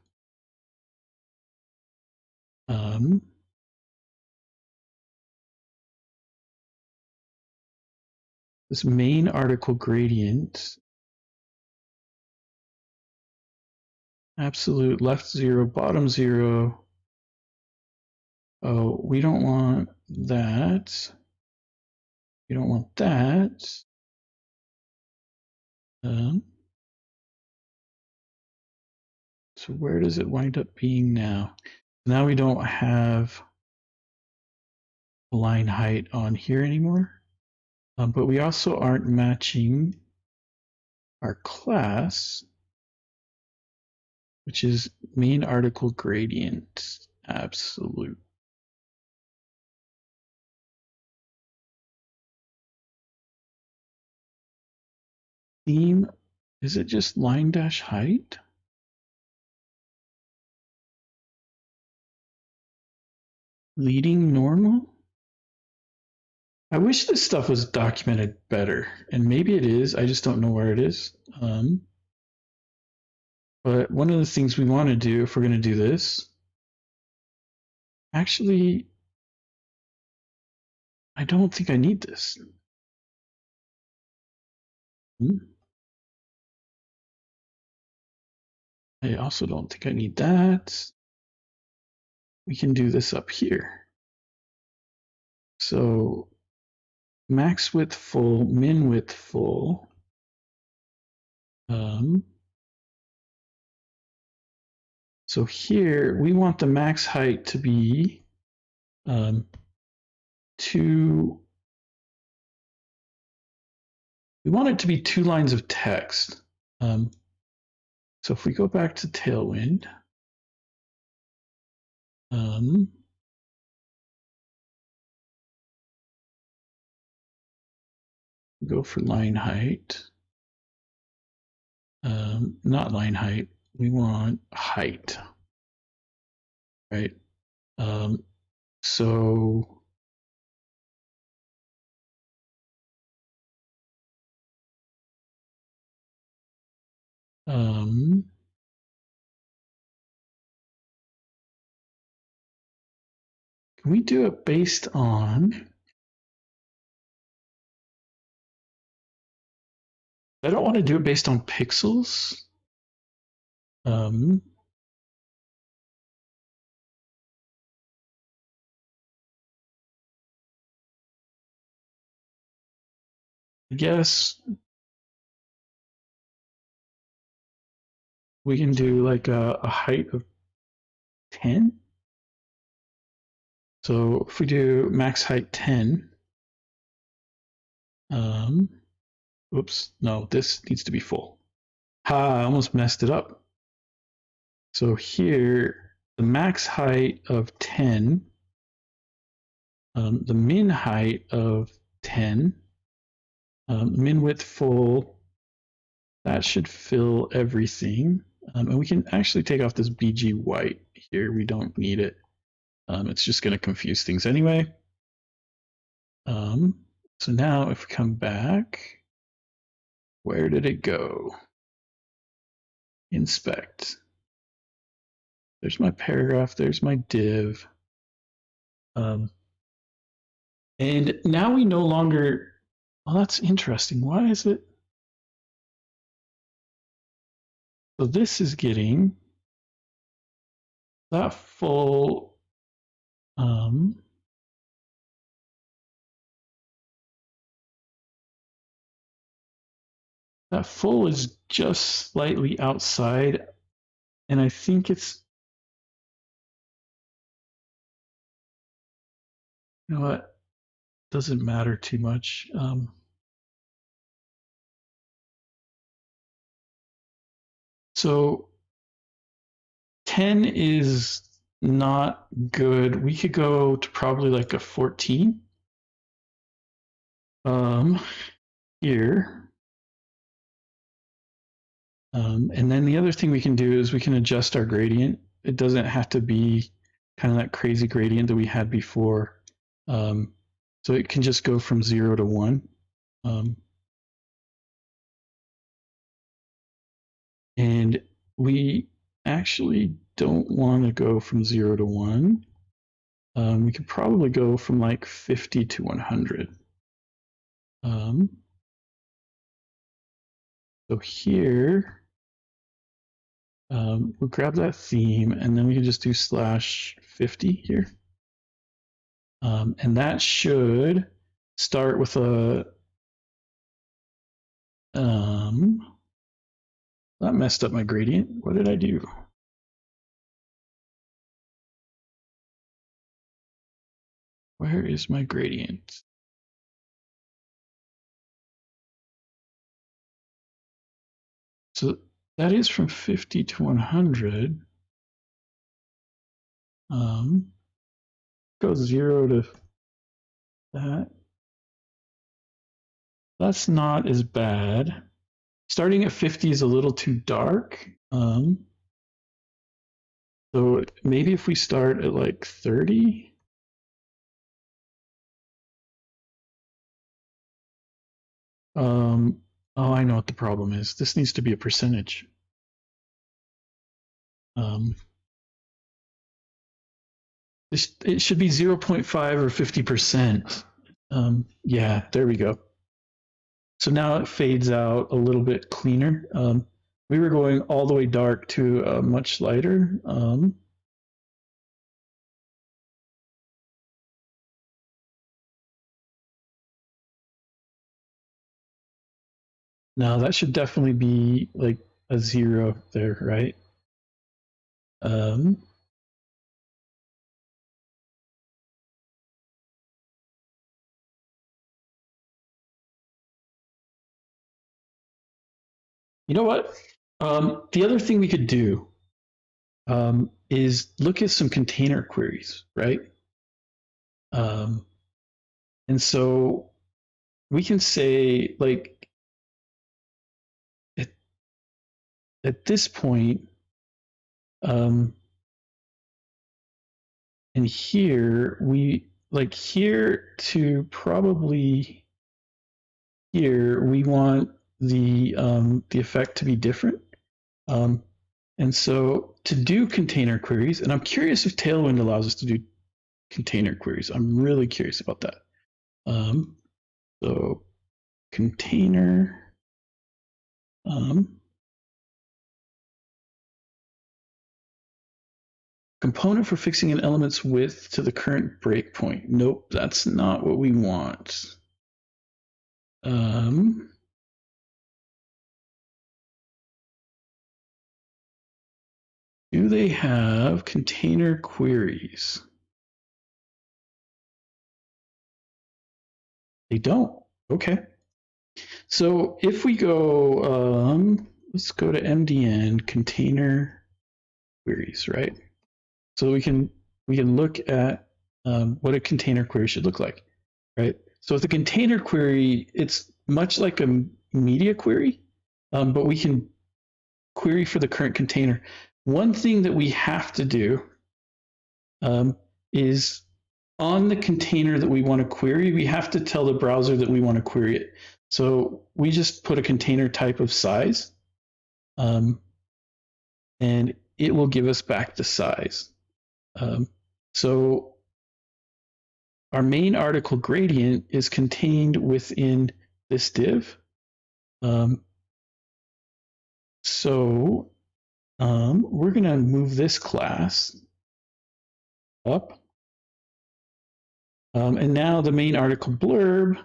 A: this main article gradient, absolute left 0, bottom 0. Oh, we don't want that. We don't want that. So where does it wind up being now? Now we don't have line height on here anymore, but we also aren't matching our class, which is main article gradient absolute. Theme, is it just line dash height? Leading normal? I wish this stuff was documented better, and maybe it is. I just don't know where it is. But one of the things we want to do if we're going to do this, actually, I don't think I need this. I also don't think I need that. We can do this up here. So max width full, min width full. So here we want the max height to be 2. We want it to be 2 lines of text. So if we go back to Tailwind, go for line height. Not line height. We want height, right? So can we do it based on? I don't want to do it based on pixels. I guess we can do like a height of 10. So if we do max height 10, oops, no, this needs to be full. Ha, I almost messed it up. So here, the max height of 10, the min height of 10, min width full, that should fill everything. And we can actually take off this BG white here. We don't need it. It's just going to confuse things anyway. So now if we come back, where did it go? Inspect. There's my paragraph. There's my div. And now we no longer, well, that's interesting. Why is it? So this is getting that full, that full is just slightly outside. And I think it's, you know what, doesn't matter too much. So 10 is not good. We could go to probably like a 14. Here. And then the other thing we can do is we can adjust our gradient. It doesn't have to be kind of that crazy gradient that we had before. So it can just go from 0 to 1. And we actually don't want to go from 0 to 1. We could probably go from like 50 to 100. So here, we'll grab that theme and then we can just do /50 here. And that should start with a That messed up my gradient. What did I do? Where is my gradient? So that is from 50 to 100. Go 0 to that. That's not as bad. Starting at 50 is a little too dark. So maybe if we start at like 30. Oh, I know what the problem is. This needs to be a percentage. It should be 0.5 or 50%. Yeah, there we go. So now it fades out a little bit cleaner. We were going all the way dark to much lighter. Now that should definitely be like a 0 there, right? You know what? The other thing we could do is look at some container queries, right? And so we can say, like, at this point, and here we like here to probably here we want the effect to be different. And so to do container queries, and I'm curious if Tailwind allows us to do container queries. I'm really curious about that. So container, component for fixing an element's width to the current breakpoint. Nope, that's not what we want. Do they have container queries? They don't. Okay. So if we go, let's go to MDN container queries, right? So we can look at what a container query should look like, right? So with a container query, it's much like a media query, but we can query for the current container. One thing that we have to do is on the container that we want to query, we have to tell the browser that we want to query it. So we just put a container type of size, and it will give us back the size. So our main article gradient is contained within this div. So we're going to move this class up. And now the main article blurb,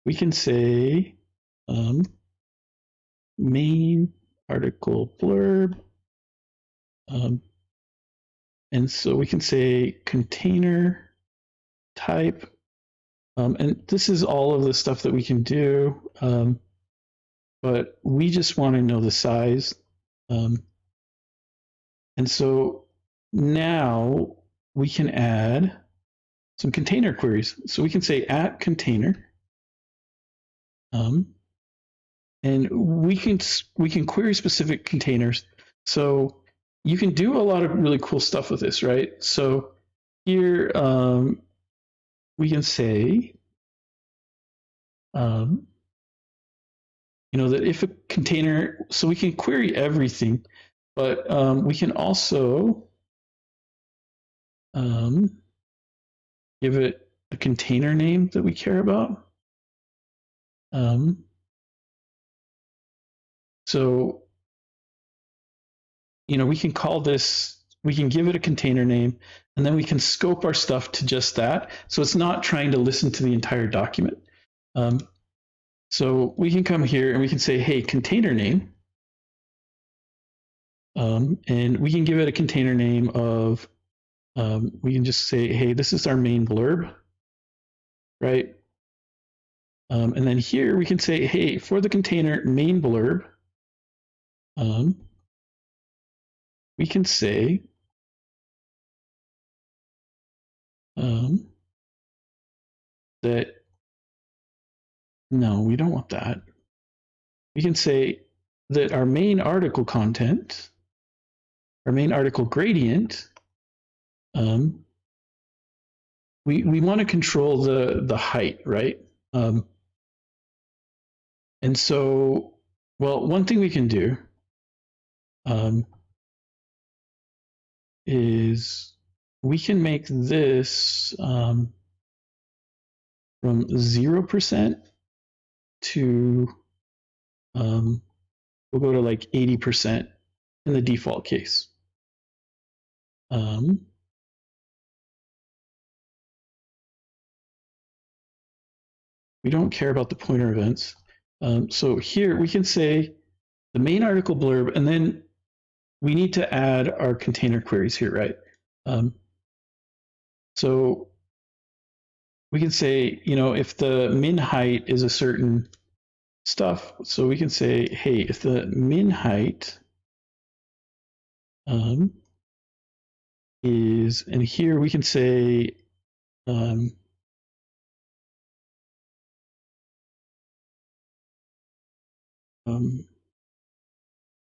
A: we can say main article blurb. And so we can say container type. And this is all of the stuff that we can do. But we just want to know the size. And so now we can add some container queries. So we can say at container. And we can query specific containers. So you can do a lot of really cool stuff with this, right? So here we can say, that if a container, so we can query everything, but we can also give it a container name that we care about. So, we can call this, we can give it a container name, and then we can scope our stuff to just that. So it's not trying to listen to the entire document. So we can come here and we can say, hey, container name. And we can give it a container name of, we can just say, hey, this is our main blurb, right? And then here we can say, hey, for the container main blurb, we can say that, no, we don't want that. We can say that our main article content, our main article gradient, we want to control the height, right? And so, well, one thing we can do is we can make this from 0% to, we'll go to like 80% in the default case. We don't care about the pointer events. So here we can say the main article blurb, and then we need to add our container queries here, right? So we can say, if the min height is a certain stuff, so we can say, hey, if the min height is, and here we can say,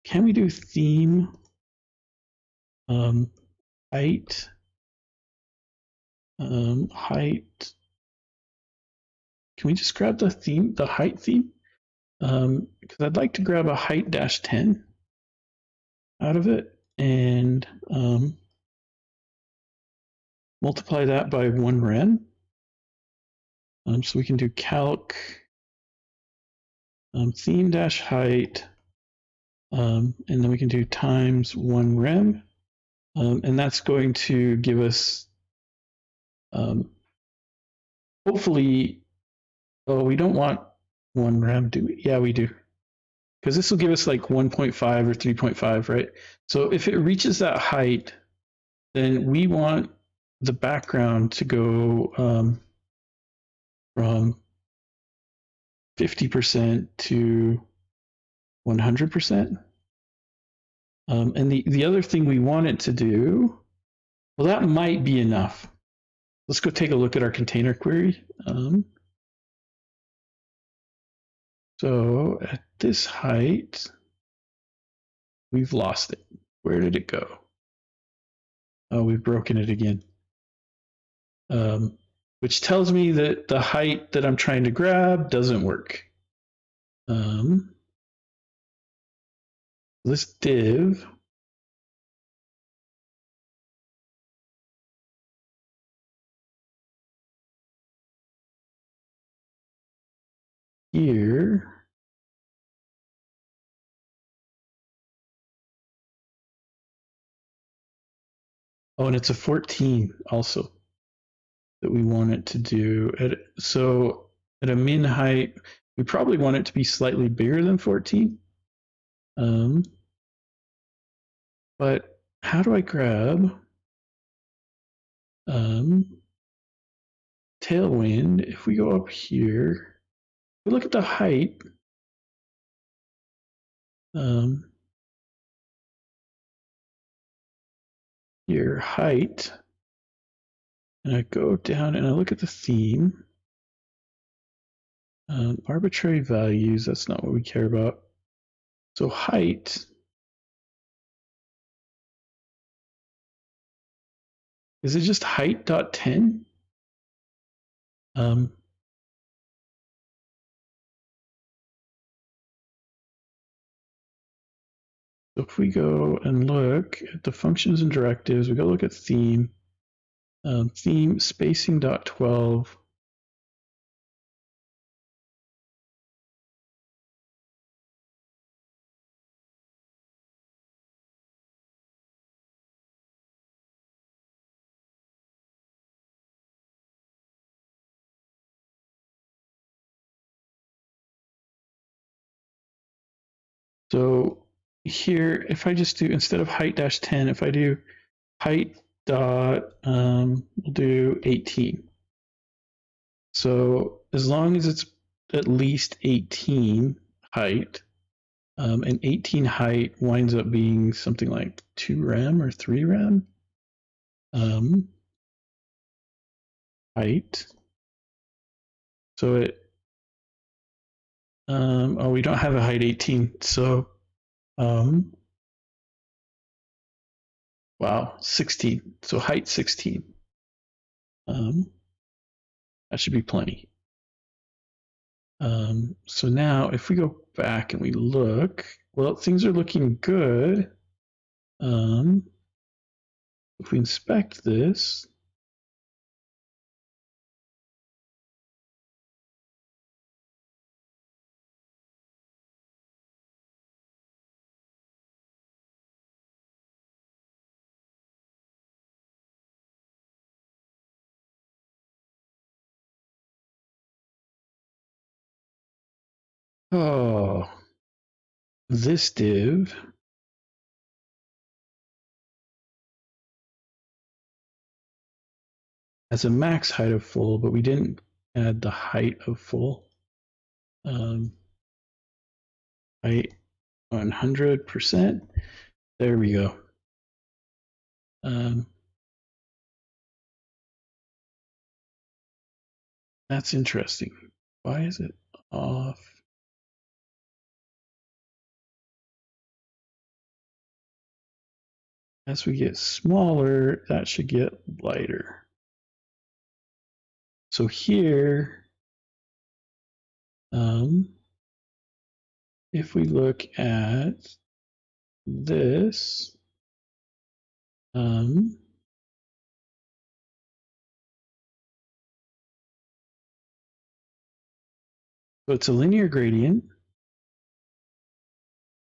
A: can we do theme height, height? Can we just grab the theme, the height theme? Because I'd like to grab a height -10 out of it and multiply that by 1 rem. So we can do calc theme-height, and then we can do times 1 rem, and that's going to give us hopefully, oh, we don't want 1 rem, do we? Yeah, we do. Because this will give us like 1.5 or 3.5, right? So if it reaches that height, then we want the background to go from 50% to 100%. And the other thing we want it to do, well, that might be enough. Let's go take a look at our container query. So at this height, we've lost it. Where did it go? Oh, we've broken it again. Which tells me that the height that I'm trying to grab doesn't work. This div here, oh, and it's a 14 also that we want it to do. So at a min height, we probably want it to be slightly bigger than 14. But how do I grab tailwind? If we go up here, we look at the height. Here, height, and I go down and I look at the theme. Arbitrary values, that's not what we care about. So height is it just height.10? So if we go and look at the functions and directives, we go look at theme, theme spacing.12. So here, if I just do, instead of height dash 10, if I do height dot, we'll do 18. So as long as it's at least 18 height, and 18 height winds up being something like 2 rem or 3 rem. Height. So it, oh, we don't have a height 18. So, wow, 16. So height 16. That should be plenty. So now if we go back and we look, well, things are looking good. If we inspect this, oh, this div has a max height of full, but we didn't add the height of full. Height 100%. There we go. That's interesting. Why is it off? As we get smaller, that should get lighter. So here, if we look at this, so it's a linear gradient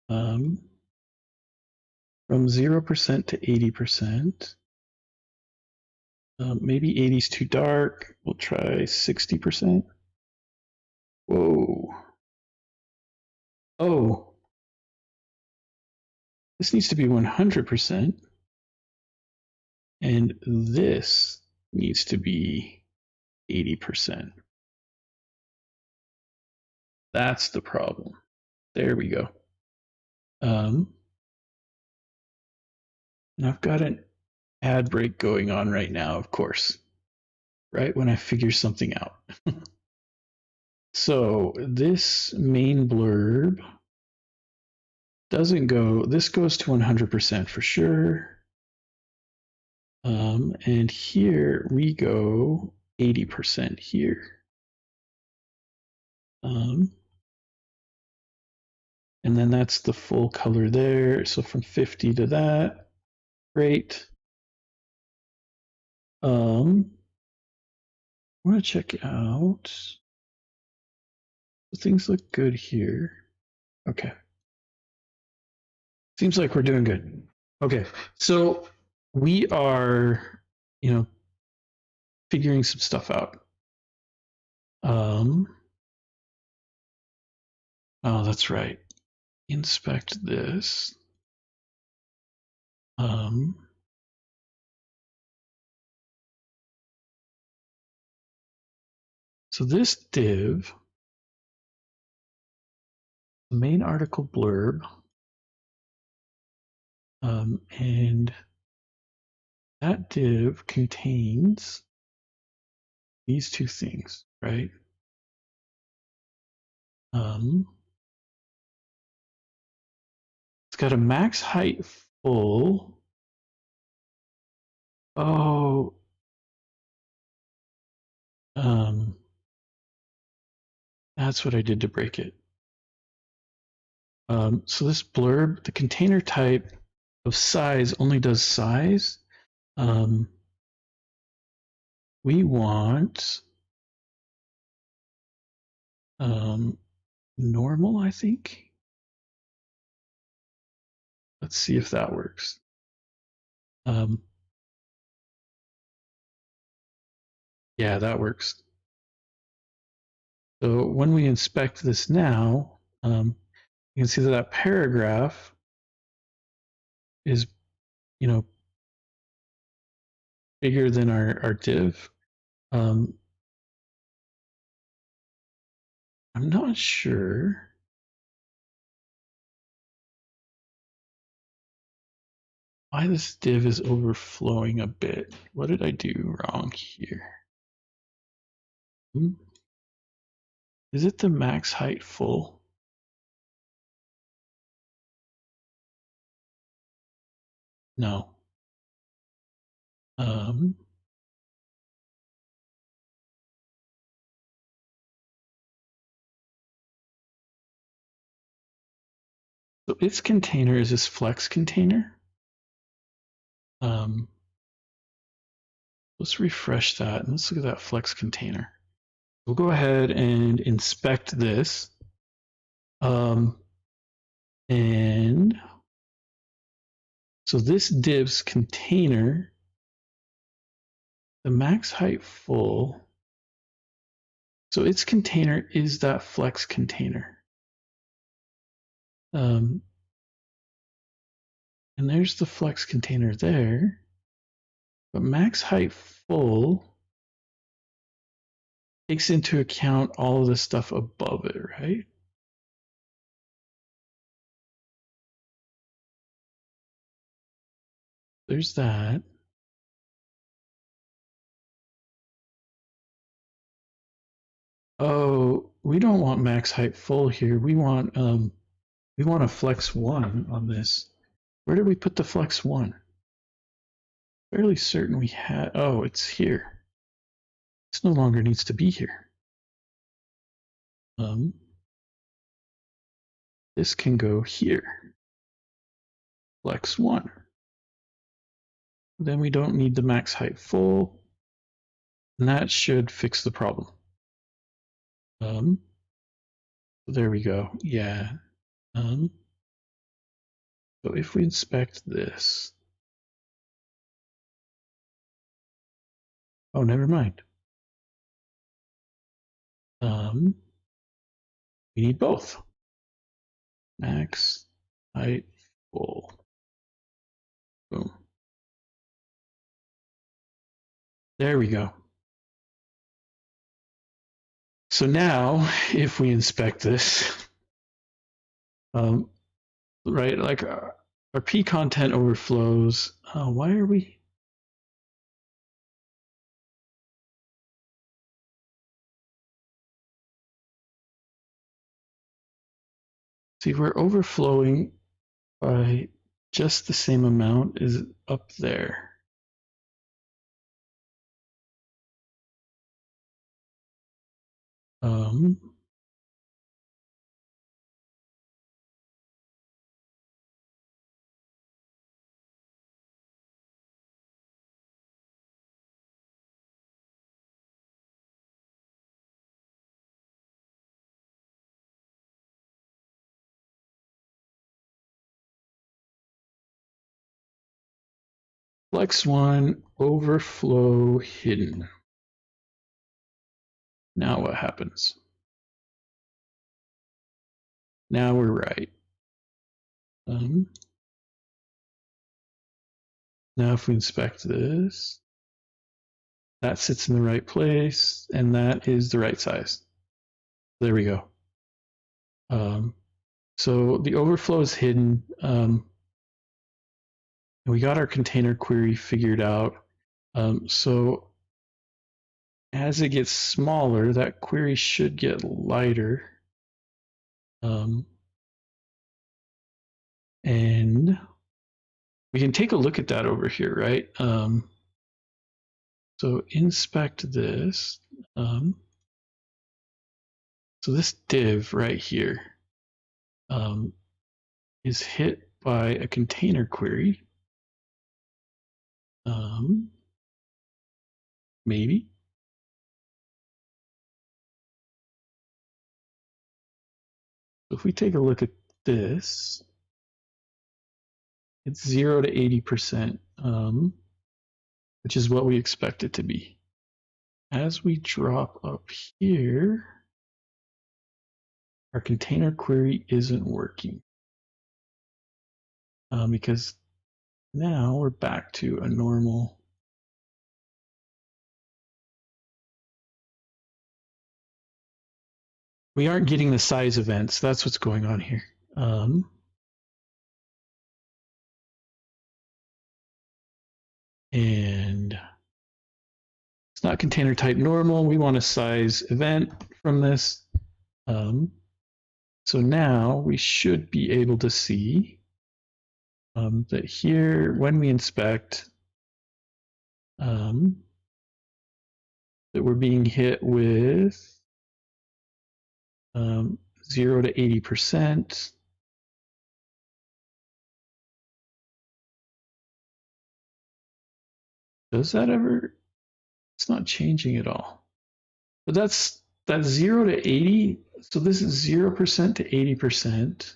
A: from 0% to 80%. Maybe 80 is too dark. We'll try 60%. Whoa. Oh, this needs to be 100%. And this needs to be 80%. That's the problem. There we go. And I've got an ad break going on right now, of course, right when I figure something out. So this main blurb doesn't go, this goes to 100% for sure. And here we go 80% here. And then that's the full color there. So from 50 to that, great. I want to check out. Things look good here. Okay. Seems like we're doing good. Okay. So we are, figuring some stuff out. Oh, that's right. Inspect this. So this div, the main article blurb, and that div contains these two things, right? It's got a max height full. Oh, that's what I did to break it. So this blurb, the container type of size only does size. We want normal, I think. Let's see if that works. Yeah, that works. So when we inspect this now, you can see that paragraph is, you know, bigger than our div. I'm not sure. Why this div is overflowing a bit. What did I do wrong here? Is it the max height full? No. So its container is this flex container. Let's refresh that and let's look at that flex container. We'll go ahead and inspect this. And so this div's container, the max height full, so its container is that flex container. And there's the flex container there. But max height full takes into account all of the stuff above it, right? There's that. Oh, we don't want max height full here. We want a flex 1 on this. Where did we put the flex 1? Fairly certain we had. Oh, it's here. This no longer needs to be here. This can go here. Flex 1. Then we don't need the max height full. And that should fix the problem. There we go. Yeah. So if we inspect this. Oh, never mind. We need both. Max height full. Boom. There we go. So now, if we inspect this, right, like our P content overflows. Why are we? See, we're overflowing by just the same amount as up there. Flex 1, overflow hidden. Now what happens? Now we're right. Now if we inspect this, that sits in the right place, and that is the right size. There we go. So the overflow is hidden. We got our container query figured out. So as it gets smaller, that query should get lighter. And we can take a look at that over here, right? So inspect this. So this div right here is hit by a container query. Maybe. So if we take a look at this, it's 0 to 80%, which is what we expect it to be. As we drop up here, our container query isn't working because Now we're back to a normal. We aren't getting the size events. That's what's going on here. And it's not container type normal. We want a size event from this. So now we should be able to see that here, when we inspect, that we're being hit with 0 to 80%. Does that ever? It's not changing at all. But that's 0 to 80. So this is 0% to 80%.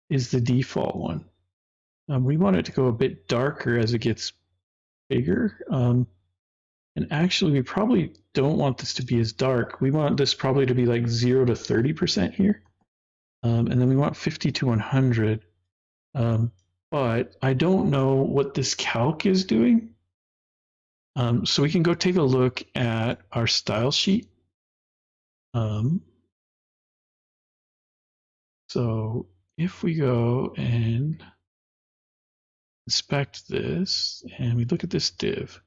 A: Is the default one. We want it to go a bit darker as it gets bigger. And actually, we probably don't want this to be as dark. We want this probably to be like 0 to 30% here. And then we want 50 to 100. But I don't know what this calc is doing. So we can go take a look at our style sheet. So if we go and inspect this and we look at this div,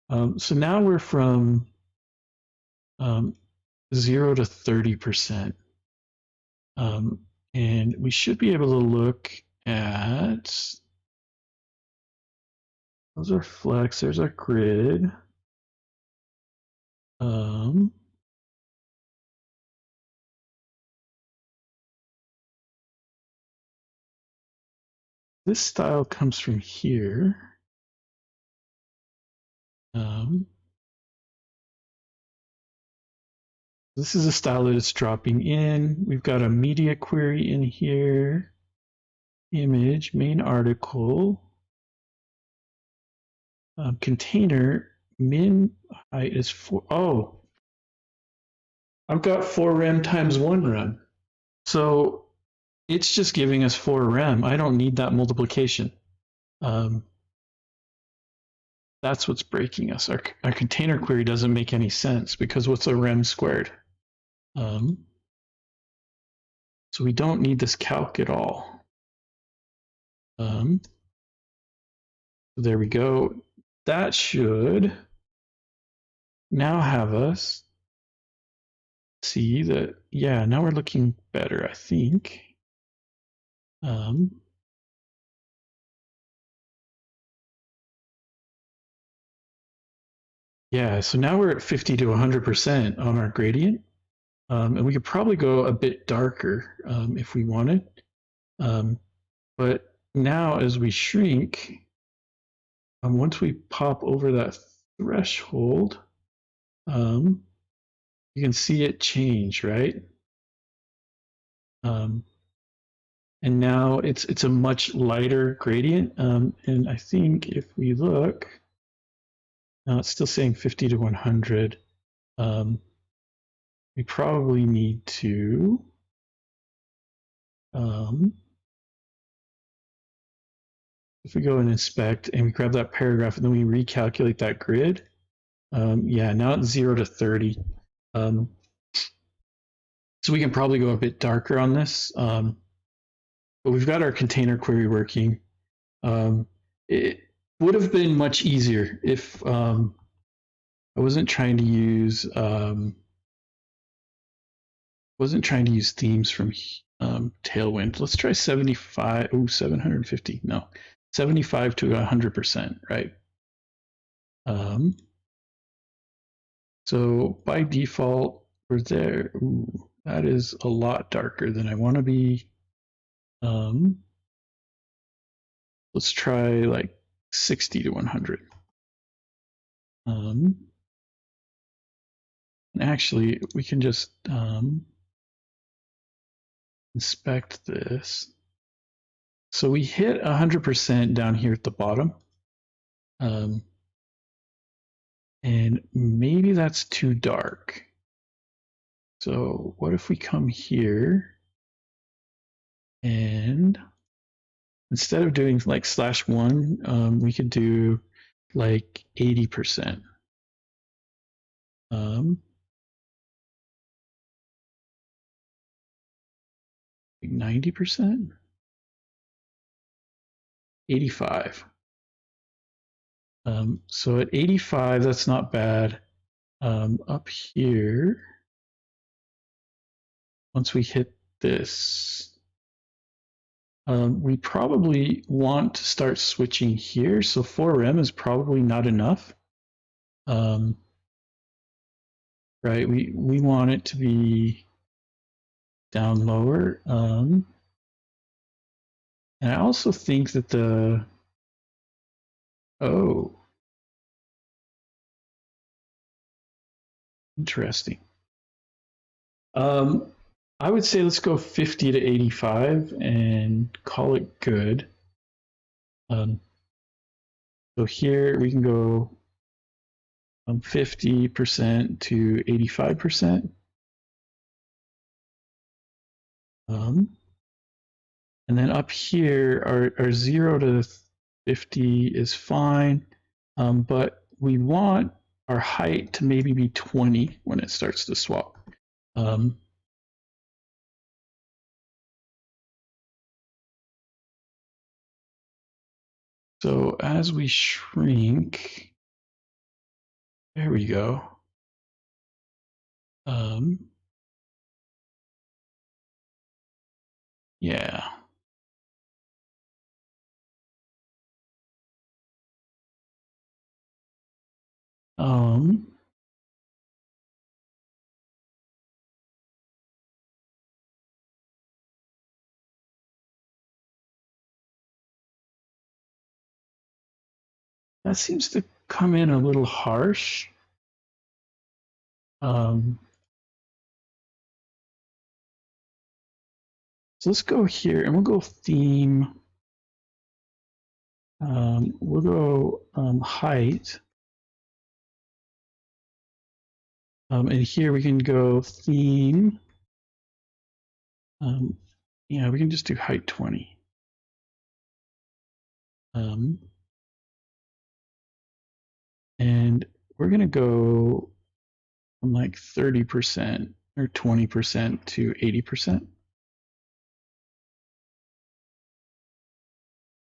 A: so now we're from 0 to 30%. And we should be able to look at, those are flex, there's our grid. This style comes from here. This is a style that it's dropping in. We've got a media query in here, image, main article, container, min height is 4. Oh, I've got 4 rem times 1 rem. So it's just giving us 4 rem. I don't need that multiplication. That's what's breaking us. Our container query doesn't make any sense because what's a rem squared? So we don't need this calc at all. So there we go. That should now have us see that, yeah, now we're looking better, I think. Yeah, so now we're at 50 to 100% on our gradient. And we could probably go a bit darker if we wanted. But now as we shrink, once we pop over that threshold, you can see it change, right? And now it's a much lighter gradient. And I think if we look, now it's still saying 50 to 100. We probably need to if we go and inspect and we grab that paragraph and then we recalculate that grid, yeah, now it's 0 to 30. So we can probably go a bit darker on this, but we've got our container query working. It would have been much easier if I wasn't trying to use themes from Tailwind. Let's try 75. Oh, 750. No, 75 to 100%, right? So by default, we're there. Ooh, that is a lot darker than I want to be. Let's try like 60 to 100. And actually, we can just inspect this. So we hit 100% down here at the bottom. And maybe that's too dark. So what if we come here And instead of doing like /1, we could do like 80%. 90%, 85. So at 85, that's not bad. Up here, once we hit this, we probably want to start switching here. So 4rem is probably not enough. Right, we want it to be down lower. And I also think that oh, interesting. I would say let's go 50 to 85 and call it good. So here we can go 50% to 85%. And then up here, our 0 to 50 is fine, but we want our height to maybe be 20 when it starts to swap. So as we shrink, there we go. Yeah. That seems to come in a little harsh. So let's go here and we'll go theme. We'll go height. And here we can go theme. Yeah, we can just do height 20. And we're going to go from like 30% or 20% to 80%.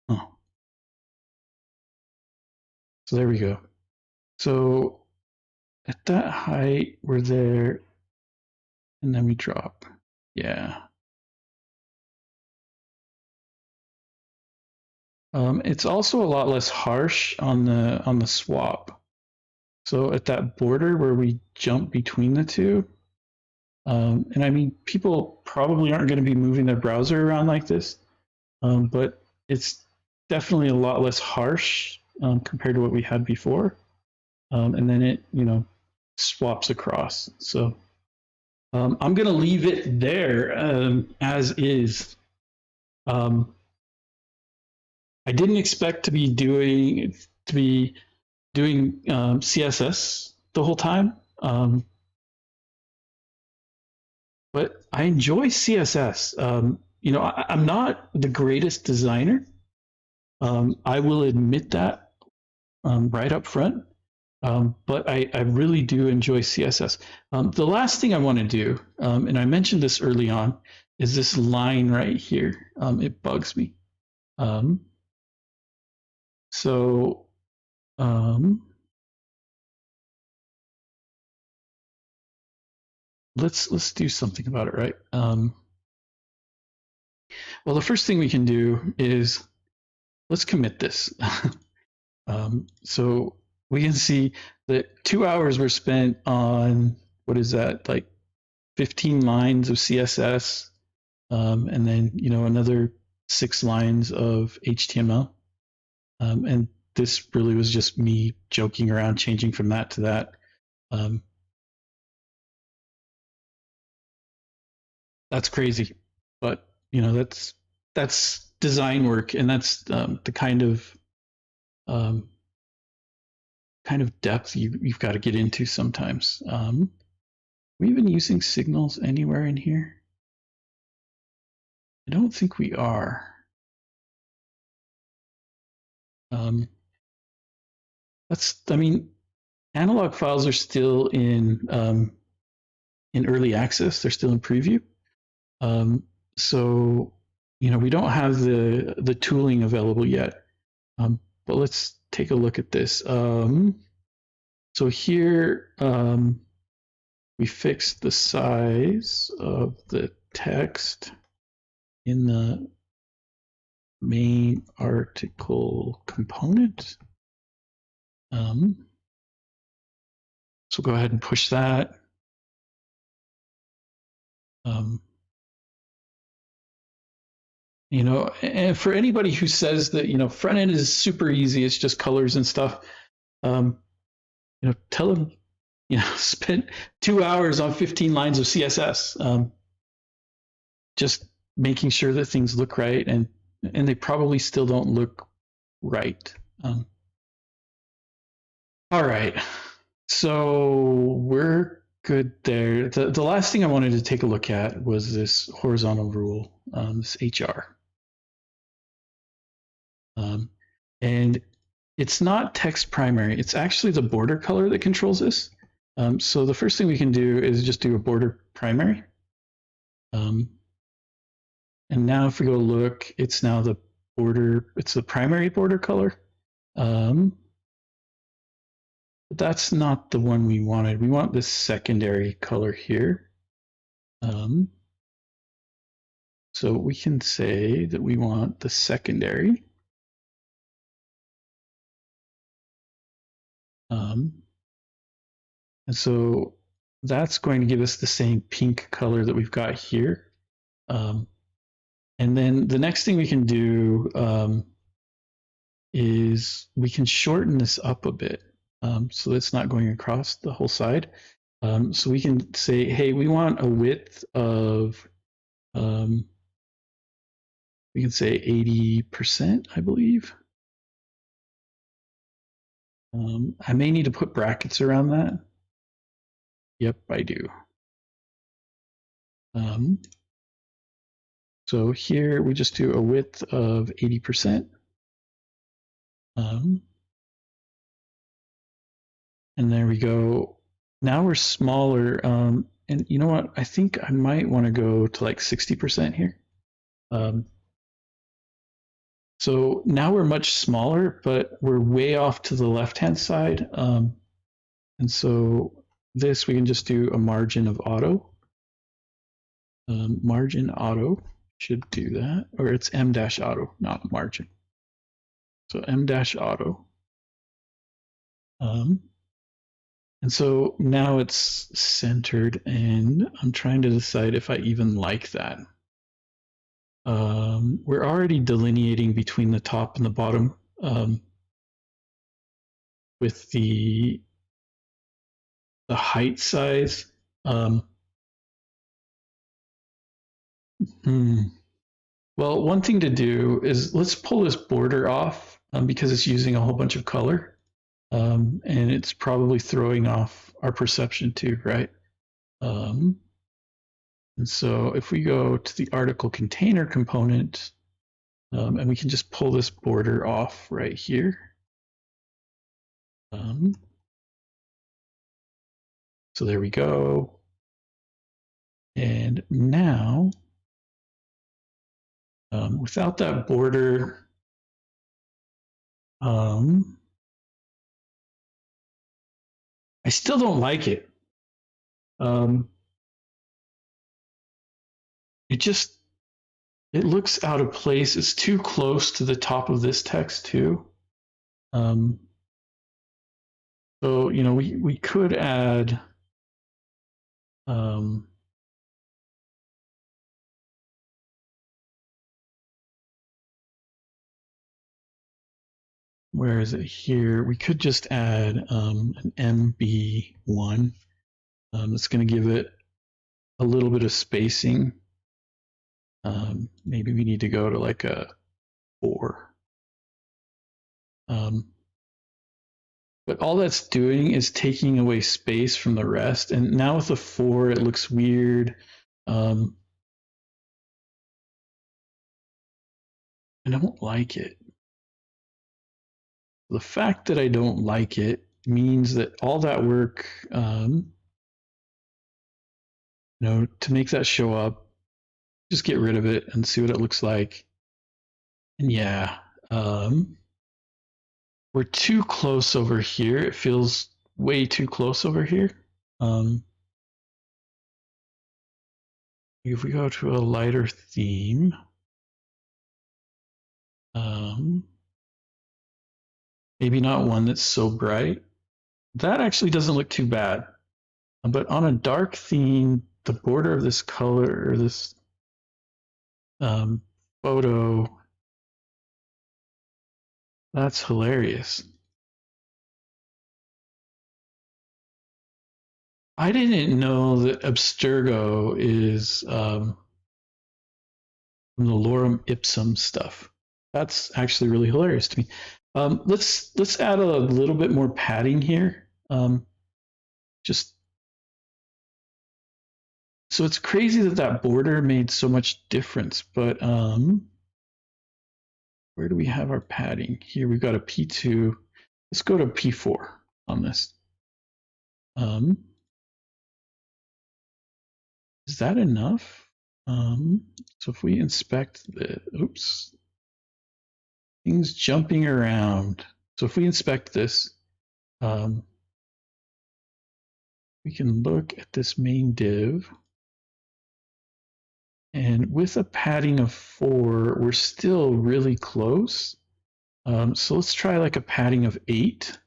A: Oh. So there we go. So at that height, we're there, and then we drop. Yeah. It's also a lot less harsh on the swap. So at that border where we jump between the two, and I mean, people probably aren't going to be moving their browser around like this, but it's definitely a lot less harsh compared to what we had before. And then it, swaps across. So I'm going to leave it there as is. I didn't expect to be doing CSS the whole time, but I enjoy CSS. I'm not the greatest designer. I will admit that right up front. But I really do enjoy CSS. The last thing I want to do, and I mentioned this early on, is this line right here. It bugs me. So let's do something about it, right? Well, the first thing we can do is let's commit this. So we can see that 2 hours were spent on, what is that, like 15 lines of CSS, and then another 6 lines of HTML, and this really was just me joking around, changing from that to that. That's crazy, but that's design work, and that's the kind of depth you've got to get into sometimes. We even using signals anywhere in here? I don't think we are. I mean, analog files are still in early access. They're still in preview. Um, so, we don't have the tooling available yet. But let's take a look at this. So here, we fixed the size of the text in the main article component. So go ahead and push that. And for anybody who says that, front end is super easy, it's just colors and stuff, tell them, spend 2 hours on 15 lines of CSS, just making sure that things look right, and they probably still don't look right. All right, so we're good there. The last thing I wanted to take a look at was this horizontal rule, this HR. And it's not text primary. It's actually the border color that controls this. So the first thing we can do is just do a border primary. And now if we go look, it's now the border, it's the primary border color. But that's not the one we wanted. We want this secondary color here. So we can say that we want the secondary. And so that's going to give us the same pink color that we've got here. And then the next thing we can do is we can shorten this up a bit. So that's not going across the whole side. So we can say, hey, we want a width of, we can say 80%, I believe. I may need to put brackets around that. Yep, I do. So here we just do a width of 80%. And there we go. Now we're smaller. And you know what? I think I might want to go to like 60% here. So now we're much smaller, but we're way off to the left-hand side. And so this, we can just do a margin of auto. Margin auto should do that, or it's m-auto, not margin. So m-auto. And so now it's centered, and I'm trying to decide if I even like that. We're already delineating between the top and the bottom with the height size. Well, one thing to do is let's pull this border off because it's using a whole bunch of color. And it's probably throwing off our perception too, right? And so if we go to the article container component, and we can just pull this border off right here. So there we go. And now, without that border, I still don't like it. It looks out of place. It's too close to the top of this text too. So, we could add, where is it here? We could just add an MB1. It's going to give it a little bit of spacing. Maybe we need to go to like a 4. But all that's doing is taking away space from the rest. And now with the 4, it looks weird. I don't like it. The fact that I don't like it means that all that work, to make that show up, just get rid of it and see what it looks like. And yeah, we're too close over here. It feels way too close over here. If we go to a lighter theme, maybe not one that's so bright. That actually doesn't look too bad. But on a dark theme, the border of this color or this photo, that's hilarious. I didn't know that Abstergo is from the Lorem Ipsum stuff. That's actually really hilarious to me. Let's add a little bit more padding here. Just so it's crazy that that border made so much difference, but where do we have our padding? Here we've got a P2. Let's go to P4 on this. Is that enough? So if we inspect the, oops, things jumping around. So if we inspect this, we can look at this main div. And with a padding of 4, we're still really close. So let's try like a padding of 8.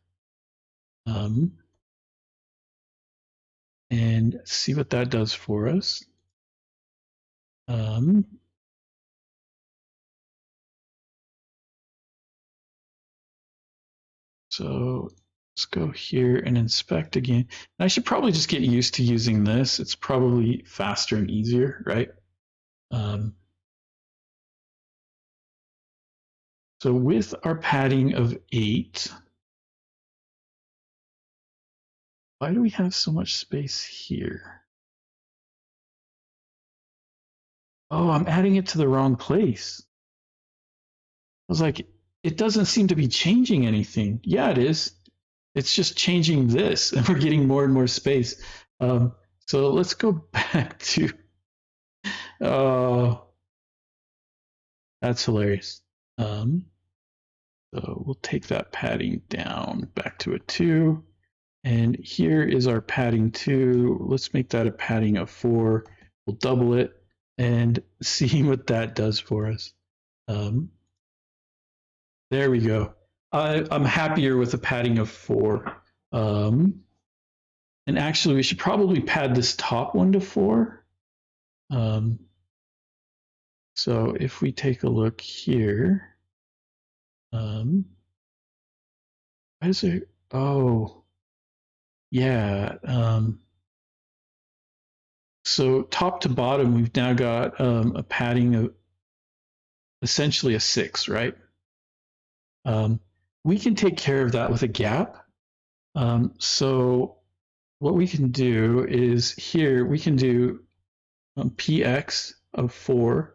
A: And see what that does for us. So let's go here and inspect again. And I should probably just get used to using this. It's probably faster and easier, right? So with our padding of 8, why do we have so much space here? Oh, I'm adding it to the wrong place. I was like, it doesn't seem to be changing anything. Yeah, it is. It's just changing this, and we're getting more and more space. So let's go back to, oh, that's hilarious. So we'll take that padding down back to a 2. And here is our padding 2. Let's make that a padding of 4. We'll double it and see what that does for us. There we go. I'm happier with a padding of 4. And actually, we should probably pad this top one to 4. So if we take a look here, why is there, oh, yeah. So top to bottom, we've now got a padding of essentially a 6, right? We can take care of that with a gap. So what we can do is here, we can do px of 4.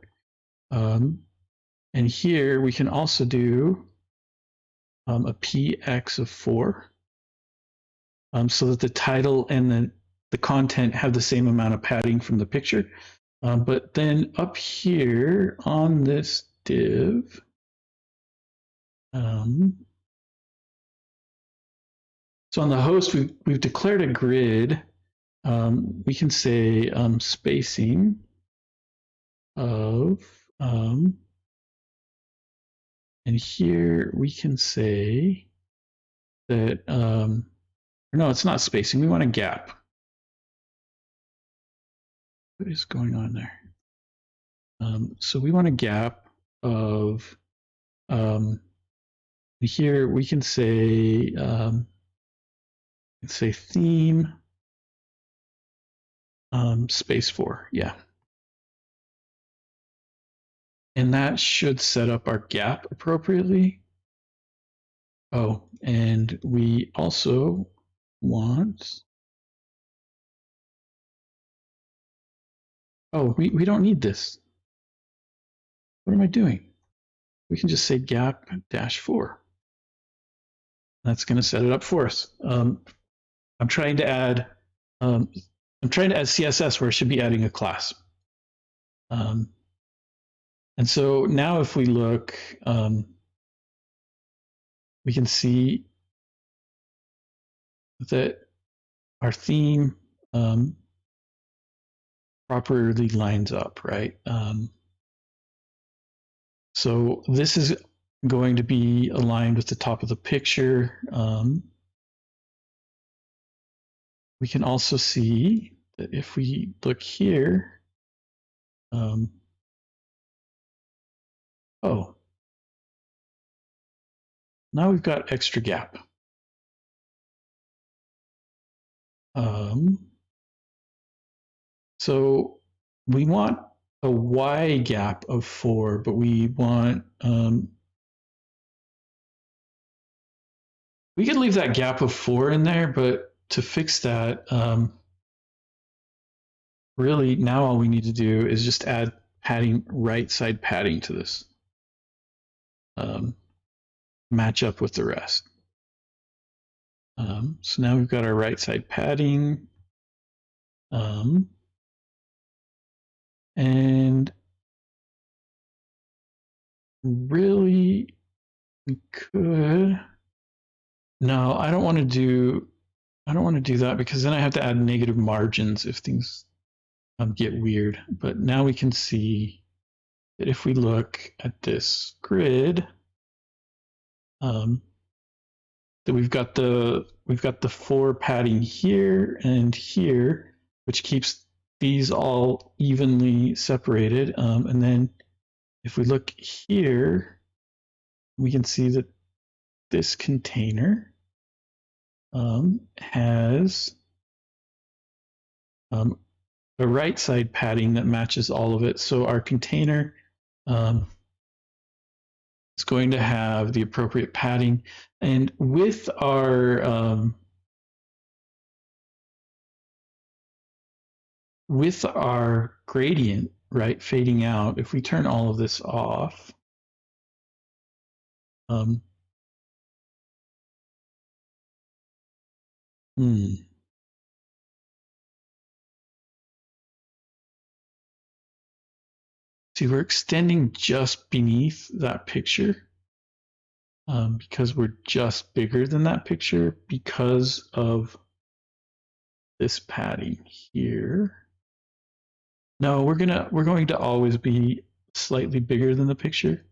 A: And here we can also do a px of 4. So that the title and the content have the same amount of padding from the picture. But then up here on this div, so on the host, we've declared a grid. We can say spacing of, and here we can say that, no, it's not spacing. We want a gap. What is going on there? So we want a gap of, here we can say, theme space 4, yeah. And that should set up our gap appropriately. Oh, and we also want, oh, we don't need this. What am I doing? we can just say gap dash 4. That's going to set it up for us. I'm trying to add CSS where it should be adding a class. And so now if we look, we can see that our theme properly lines up, right? So this is going to be aligned with the top of the picture. We can also see that if we look here, oh, now we've got extra gap. So we want a Y gap of 4, but we want, we could leave that gap of 4 in there, but to fix that, really now all we need to do is just add padding, right side padding to this. Match up with the rest. So now we've got our right side padding. And really, we could. No, I don't want to do that because then I have to add negative margins if things get weird. But now we can see that if we look at this grid, that we've got the 4 padding here and here, which keeps these all evenly separated. And then if we look here, we can see that this container has a right side padding that matches all of it. So our container is going to have the appropriate padding. And with our gradient, right, fading out, if we turn all of this off, see, we're extending just beneath that picture because we're just bigger than that picture because of this padding here. No, we're going to always be slightly bigger than the picture.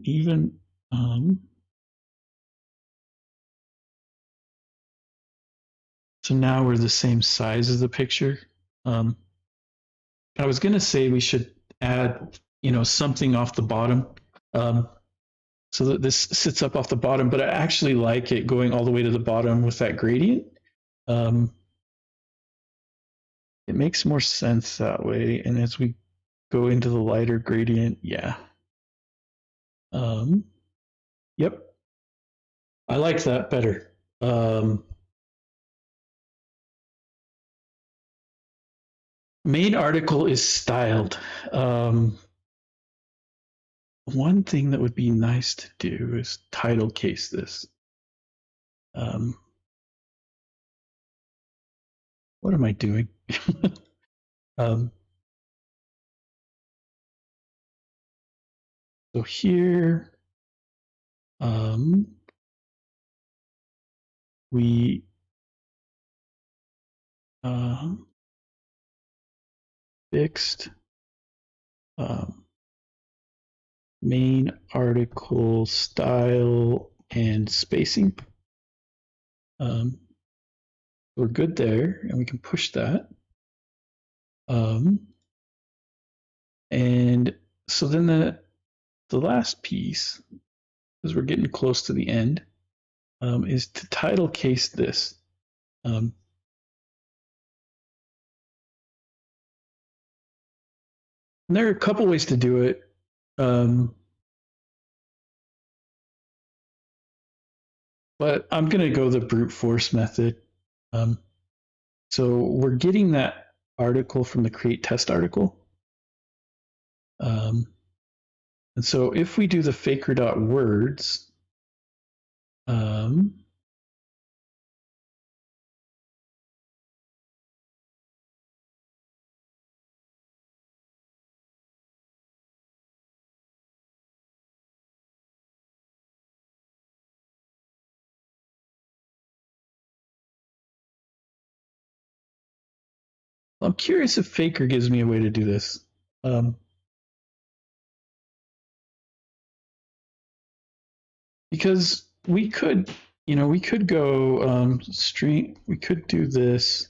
A: Even so now we're the same size as the picture. I was going to say we should add, something off the bottom so that this sits up off the bottom, but I actually like it going all the way to the bottom with that gradient. It makes more sense that way. And as we go into the lighter gradient, yeah. Yep. I like that better. Main article is styled. One thing that would be nice to do is title case this. What am I doing? So here, we fixed main article style and spacing. We're good there, and we can push that. And so then the last piece, because we're getting close to the end, is to title case this. And there are a couple ways to do it. But I'm going to go the brute force method. So we're getting that article from the create test article. And so if we do the faker.words, I'm curious if faker gives me a way to do this. Because we could, we could go string, we could do this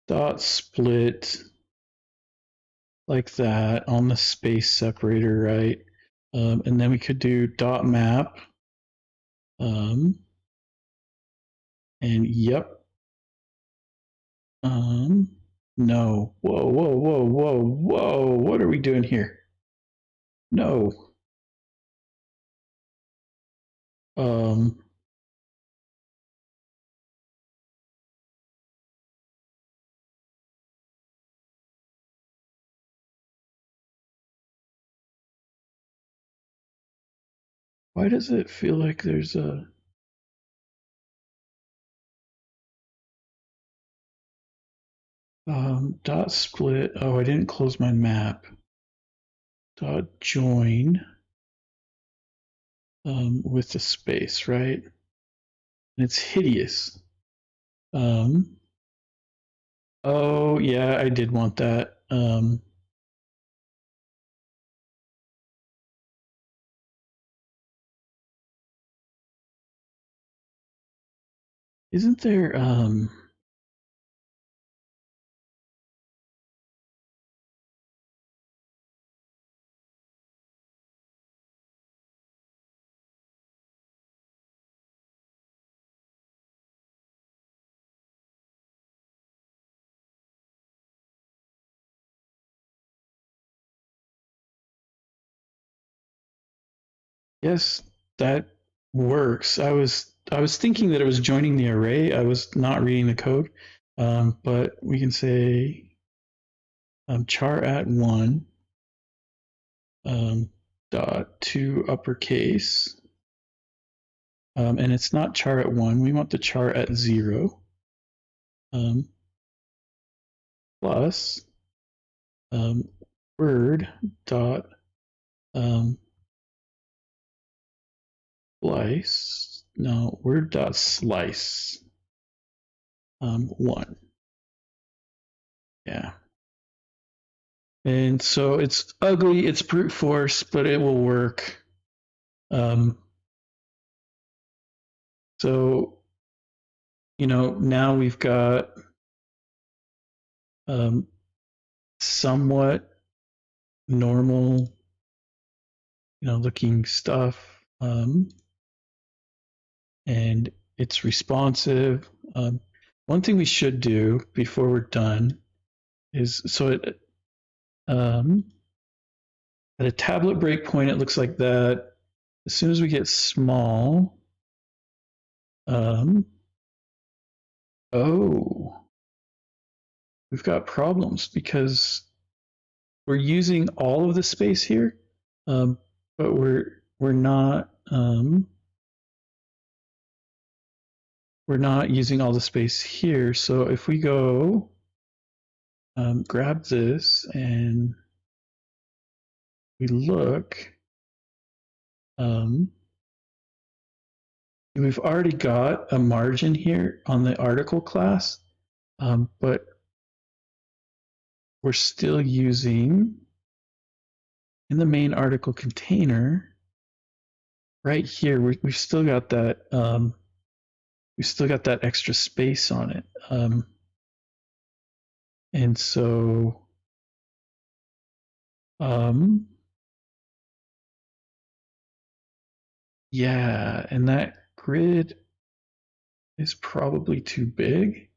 A: dot split like that on the space separator, right? And then we could do dot map. And yep. No. Whoa, whoa, whoa, whoa, whoa. What are we doing here? No. Why does it feel like there's a dot split? Oh, I didn't close my map. Dot join with the space, right? And it's hideous. Oh yeah, I did want that. Isn't there yes, that works. I was thinking that it was joining the array. I was not reading the code. But we can say char at one dot to uppercase. And it's not char at one. We want the char at 0. Plus word dot slice. No, word dot slice 1. Yeah. And so it's ugly, it's brute force, but it will work. So, now we've got somewhat normal, looking stuff. And it's responsive. One thing we should do before we're done is at a tablet breakpoint, it looks like that. As soon as we get small, oh, we've got problems because we're using all of the space here, but we're not using all the space here. So if we go grab this and we look, we've already got a margin here on the article class, but we're still using in the main article container right here. We've still got that. We've still got that extra space on it, and so yeah, and that grid is probably too big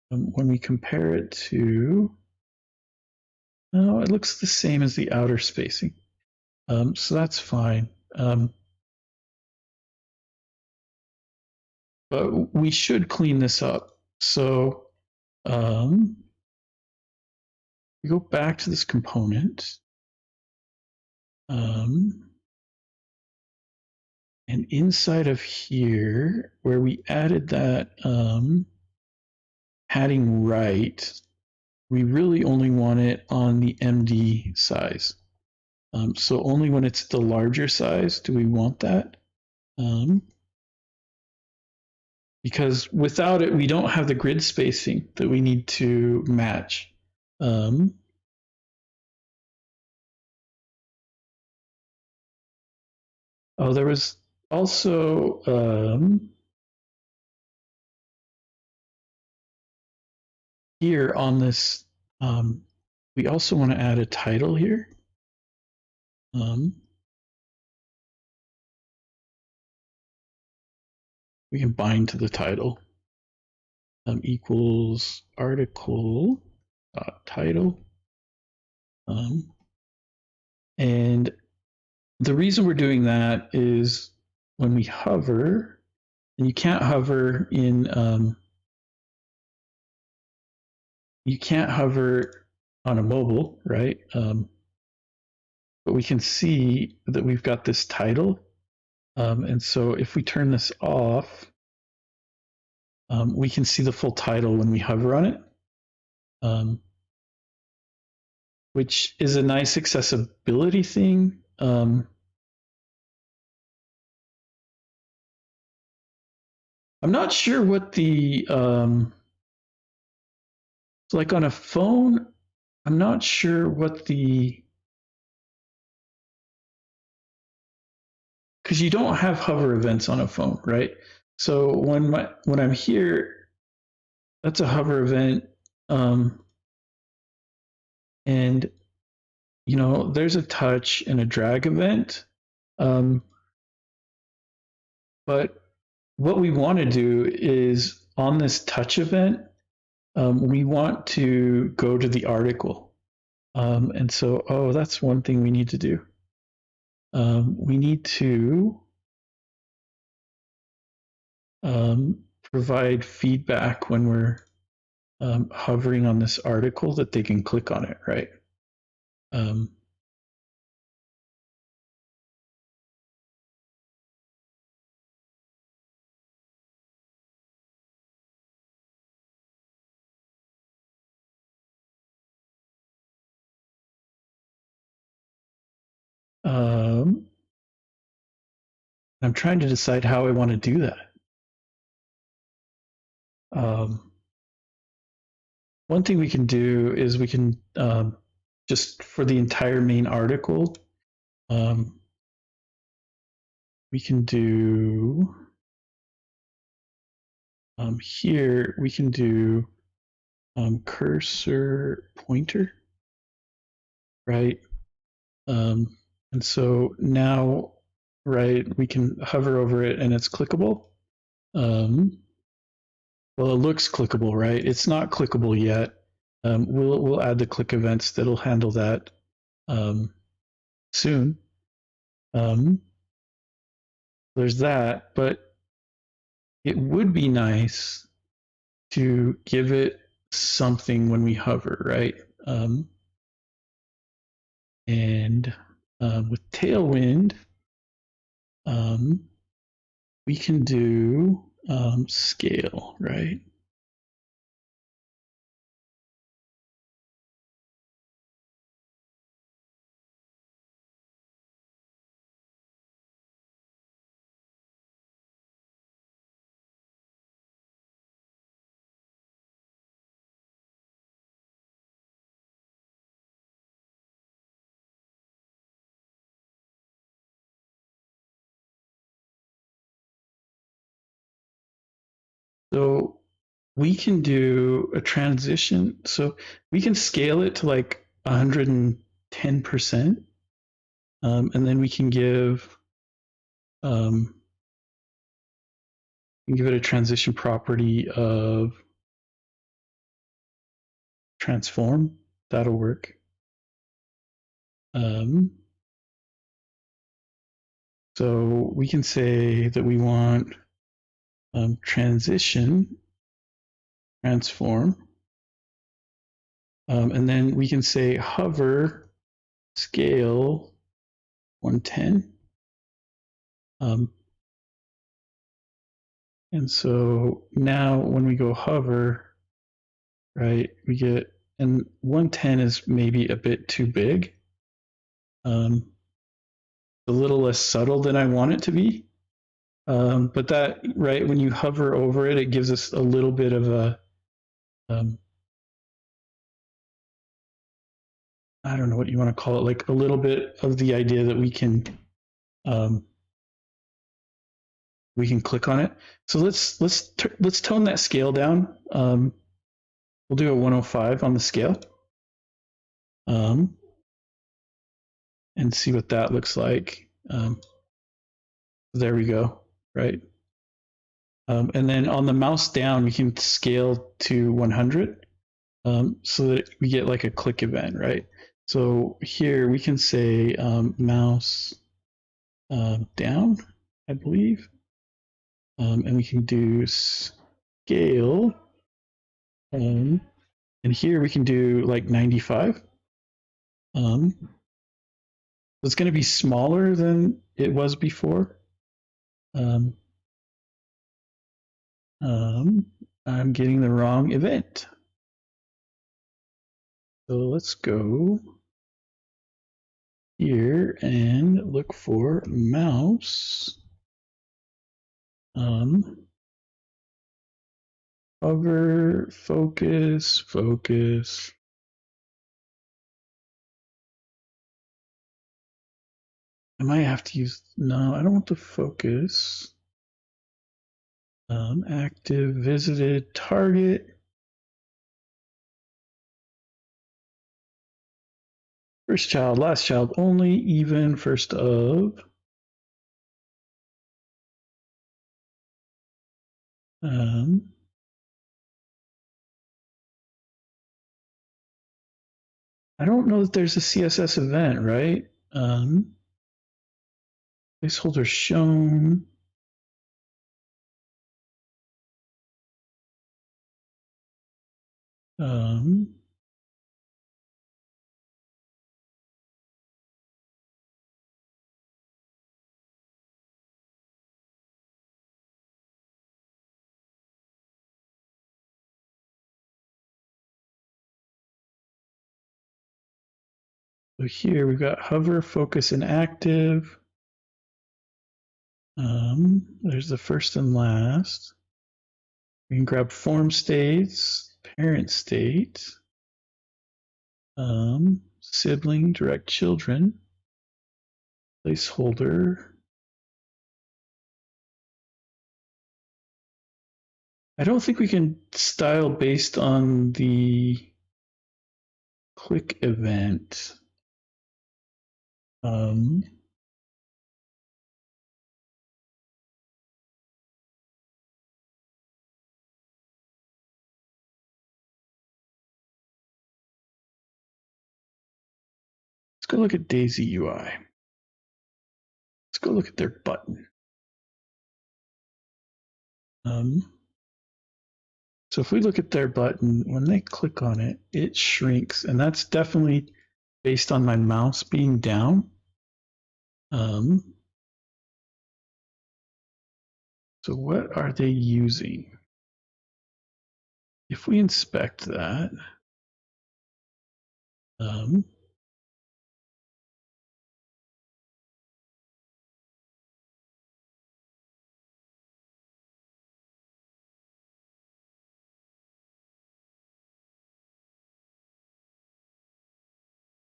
A: when we compare it to. No, it looks the same as the outer spacing, so that's fine. But we should clean this up. So we go back to this component. And inside of here, where we added that padding right, we really only want it on the MD size. So only when it's the larger size do we want that. Because without it, we don't have the grid spacing that we need to match. Oh, there was also here on this, we also want to add a title here. We can bind to the title. Equals article title. And the reason we're doing that is when we hover, and you can't hover in you can't hover on a mobile, right? But we can see that we've got this title. And so if we turn this off, we can see the full title when we hover on it, which is a nice accessibility thing. I'm not sure what the, like on a phone, I'm not sure what the, because you don't have hover events on a phone, right? So when I'm here, that's a hover event, and you know there's a touch and a drag event, but what we want to do is on this touch event, we want to go to the article, and so that's one thing we need to do. We need to provide feedback when we're hovering on this article that they can click on it, right? I'm trying to decide how I want to do that. One thing we can do is we can just for the entire main article, we can do here, we can do cursor pointer, right? And so now, right, we can hover over it and it's clickable. Well, it looks clickable, right? It's not clickable yet. We'll add the click events that'll handle that soon. There's that, but it would be nice to give it something when we hover, right? And with Tailwind, we can do scale, right? So we can do a transition. So we can scale it to like 110%. And then we can give it a transition property of transform. That'll work. So we can say that we want transition transform And then we can say hover scale 110. And so now when we go hover, right, we get, and 110 is maybe a bit too big. A little less subtle than I want it to be. But that, right, when you hover over it, it gives us a little bit of a, I don't know what you want to call it, like a little bit of the idea that we can click on it. So let's tone that scale down. We'll do a 105 on the scale, and see what that looks like. There we go, right? And then on the mouse down, we can scale to 100, so that we get like a click event, right? So here we can say mouse down, I believe, and we can do scale, and here we can do like 95. It's going to be smaller than it was before. I'm getting the wrong event. So let's go here and look for mouse. Hover, focus. I might have to use, no, I don't want the focus. Active, visited, target. First child, last child only, even, first of. I don't know that there's a CSS event, right? Placeholder shown. So here we've got hover, focus, and active. There's the first and last. We can grab form states, parent state, sibling, direct children, placeholder. I don't think we can style based on the click event. Let's go look at Daisy UI. Let's go look at their button. So if we look at their button, when they click on it, it shrinks, and that's definitely based on my mouse being down. So what are they using? If we inspect that,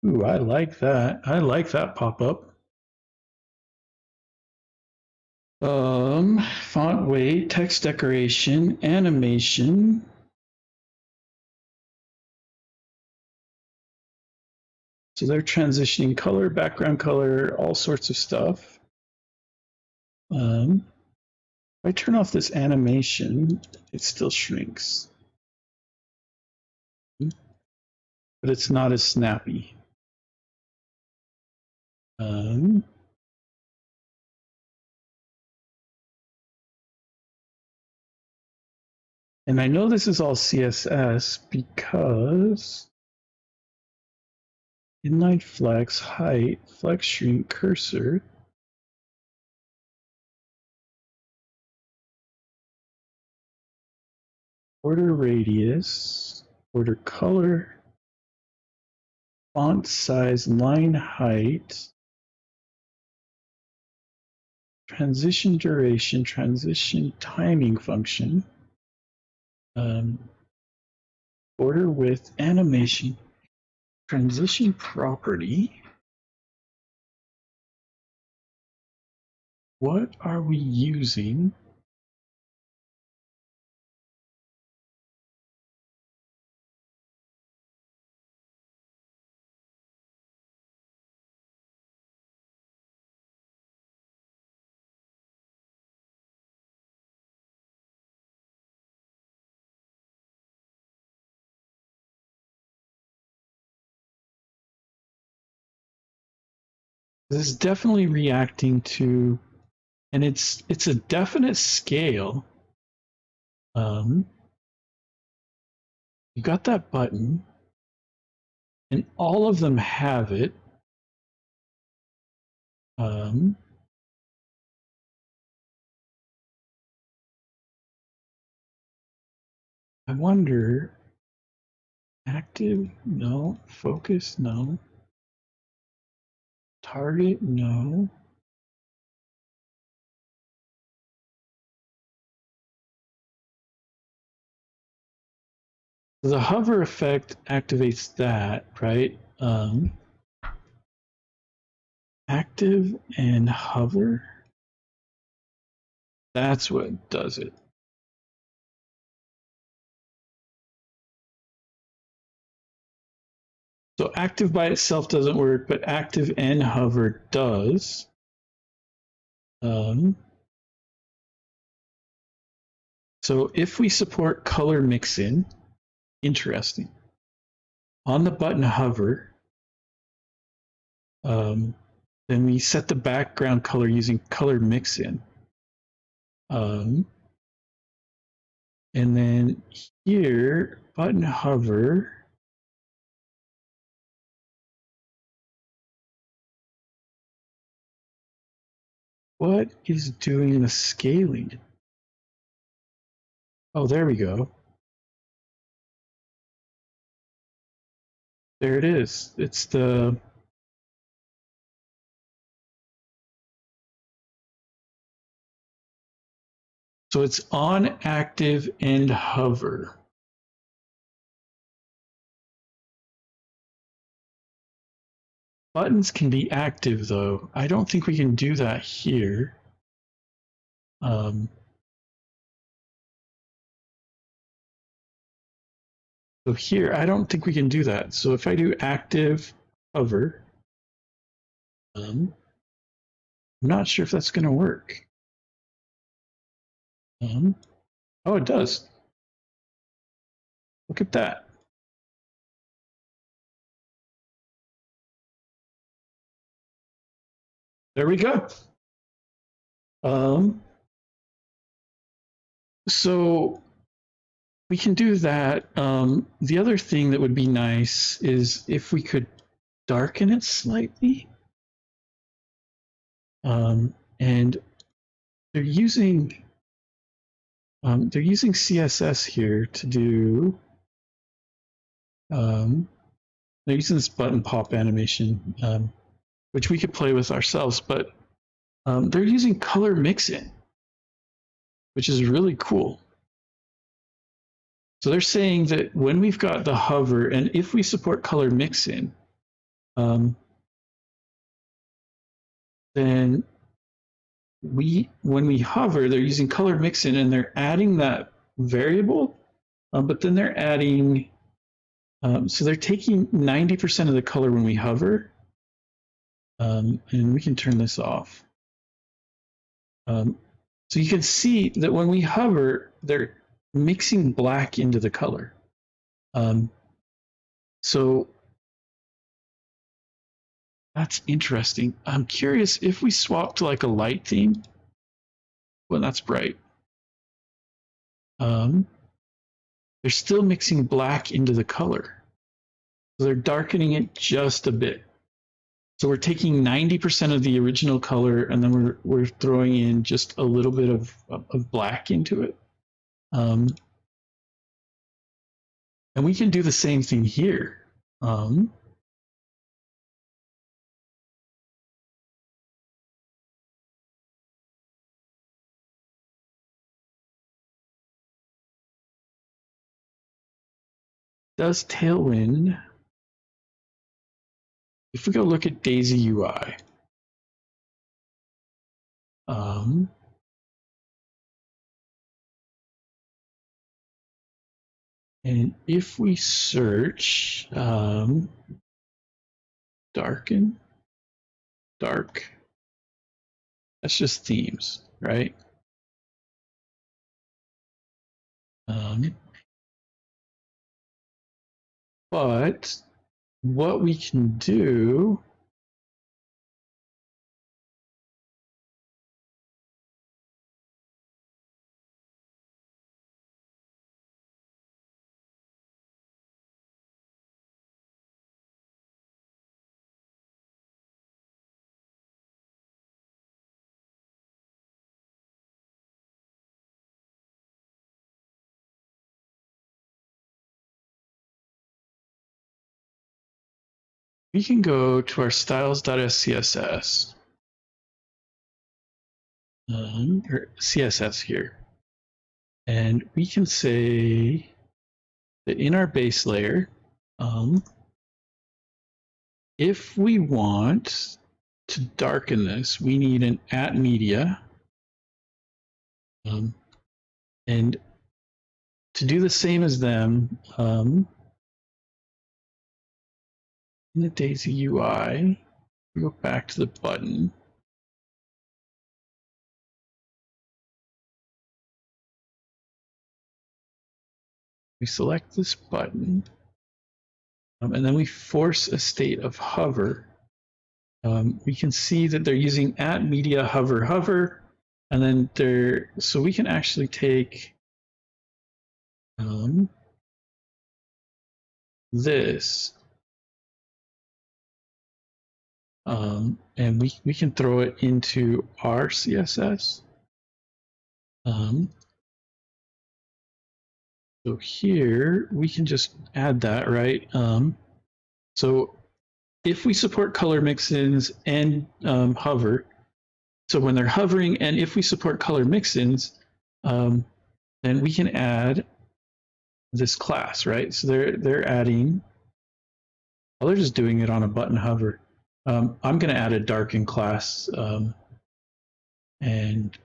A: ooh, I like that. I like that pop-up. Font weight, text decoration, animation. So they're transitioning color, background color, all sorts of stuff. If I turn off this animation, it still shrinks. But it's not as snappy. And I know this is all CSS because inline flex, height, flex, shrink, cursor. Border radius, border color, font size, line height, transition duration, transition timing function, border width, animation, transition property. What are we using? This is definitely reacting to, and it's a definite scale. You got that button, and all of them have it. I wonder, active, no. Focus, no. Target, no. The hover effect activates that, right? Active and hover. That's what does it. So active by itself doesn't work, but active and hover does. So if we support color mix-in, interesting. On the button hover, then we set the background color using color mix-in. And then here, button hover, what is doing the scaling? Oh, there we go. There it is. It's the so it's on active and hover. Buttons can be active though. I don't think we can do that here. So here, I don't think we can do that. So if I do active hover, I'm not sure if that's going to work. Oh, it does. Look at that. There we go. So we can do that. The other thing that would be nice is if we could darken it slightly. And they're using CSS here to do. They're using this button pop animation, which we could play with ourselves, but they're using color mix-in, which is really cool. So they're saying that when we've got the hover, and if we support color mix-in, then when we hover, they're using color mix-in and they're adding that variable, but then they're adding, so they're taking 90% of the color when we hover, and we can turn this off. So you can see that when we hover, they're mixing black into the color. So that's interesting. I'm curious if we swap to like a light theme. Well, that's bright. They're still mixing black into the color. So they're darkening it just a bit. So we're taking 90% of the original color, and then we're throwing in just a little bit of black into it. And we can do the same thing here. Does Tailwind, if we go look at Daisy UI, and if we search darken, dark, that's just themes, right? But what we can do we can go to our styles.scss or CSS here, and we can say that in our base layer, if we want to darken this, we need an @media, and to do the same as them, in the Daisy UI, we go back to the button. We select this button, and then we force a state of hover. We can see that they're using @media hover hover, and then so we can actually take this, and we can throw it into our CSS. So here we can just add that, right? So if we support color mix-ins and hover, so when they're hovering, and if we support color mix-ins, then we can add this class, right? So they're adding, well, they're just doing it on a button hover. I'm going to add a darken class, and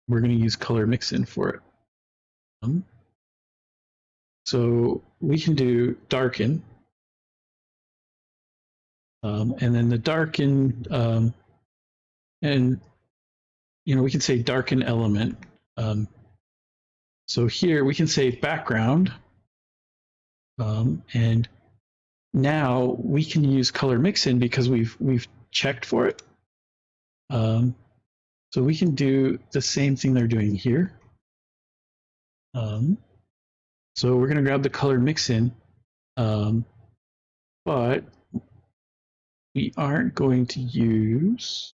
A: we're going to use color mix-in for it. So we can do darken, and then the darken, and we can say darken element. So here we can say background, and now we can use color mix-in because we've checked for it. So we can do the same thing they're doing here. So we're going to grab the color mix-in, but we aren't going to use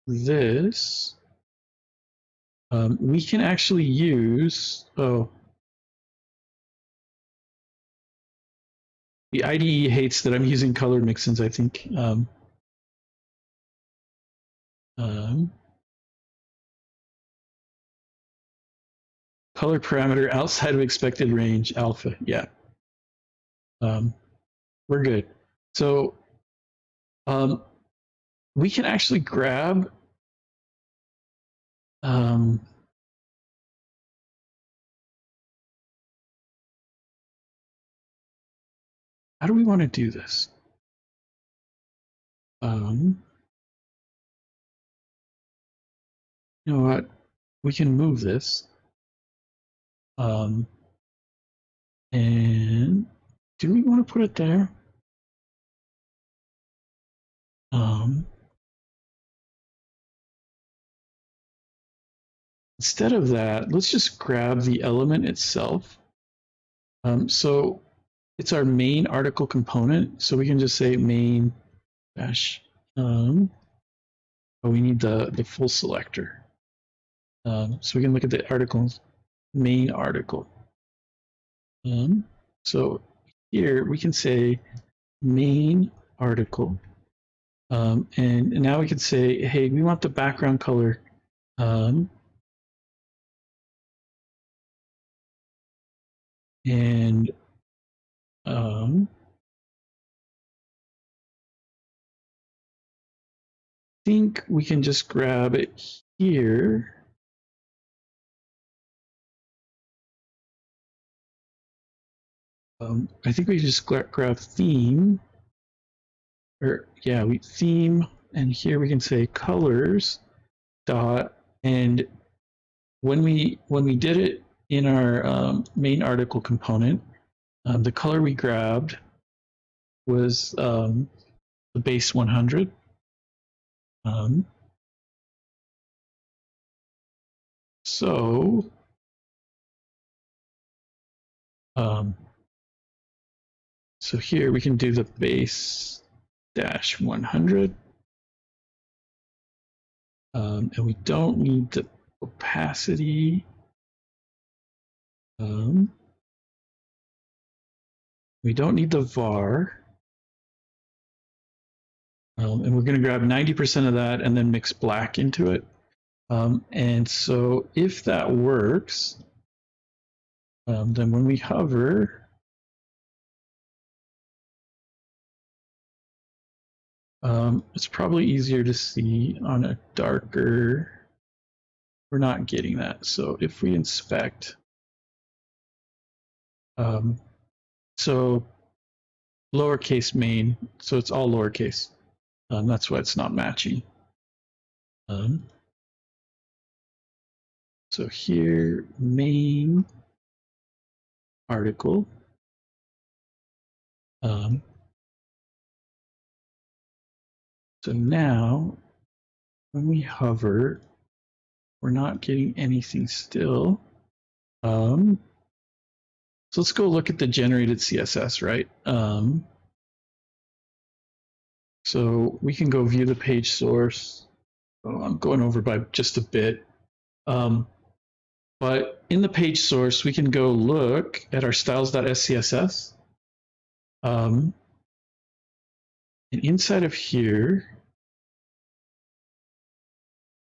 A: this. We can actually use, the IDE hates that I'm using color mix-ins, I think. Color parameter outside of expected range, alpha, yeah. We're good. So we can actually grab how do we want to do this? You know what? We can move this. And do we want to put it there? Instead of that, let's just grab the element itself. So it's our main article component. So we can just say main dash, but we need the full selector. So we can look at the articles, main article. So here we can say main article. And now we can say, hey, we want the background color. And I think we can just grab it here. I think we just grab theme, or yeah, we theme, and here we can say colors dot, and when we did it in our main article component, the color we grabbed was the base 100. So so here we can do the base dash 100. And we don't need the opacity. We don't need the var. And we're going to grab 90% of that and then mix black into it. And so if that works, then when we hover, it's probably easier to see on a darker. We're not getting that. So if we inspect, so lowercase main, so it's all lowercase. That's why it's not matching. So here, main article. So now, when we hover, we're not getting anything still. So let's go look at the generated CSS, right? So we can go view the page source. Oh, I'm going over by just a bit. But in the page source, we can go look at our styles.scss. And inside of here,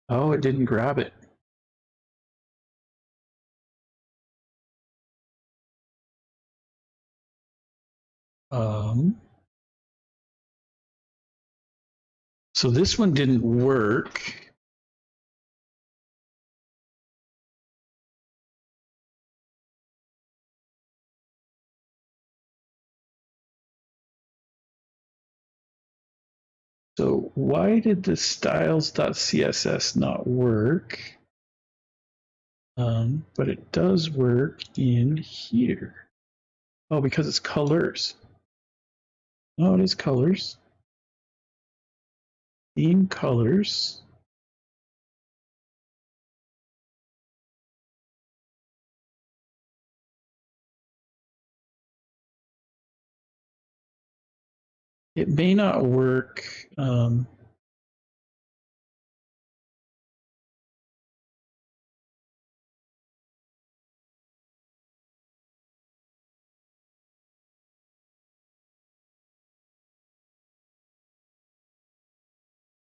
A: oh, it didn't grab it. So this one didn't work. So why did the styles.css not work? But it does work in here. Oh, because it's colors. Oh, it is colors. Theme colors. It may not work.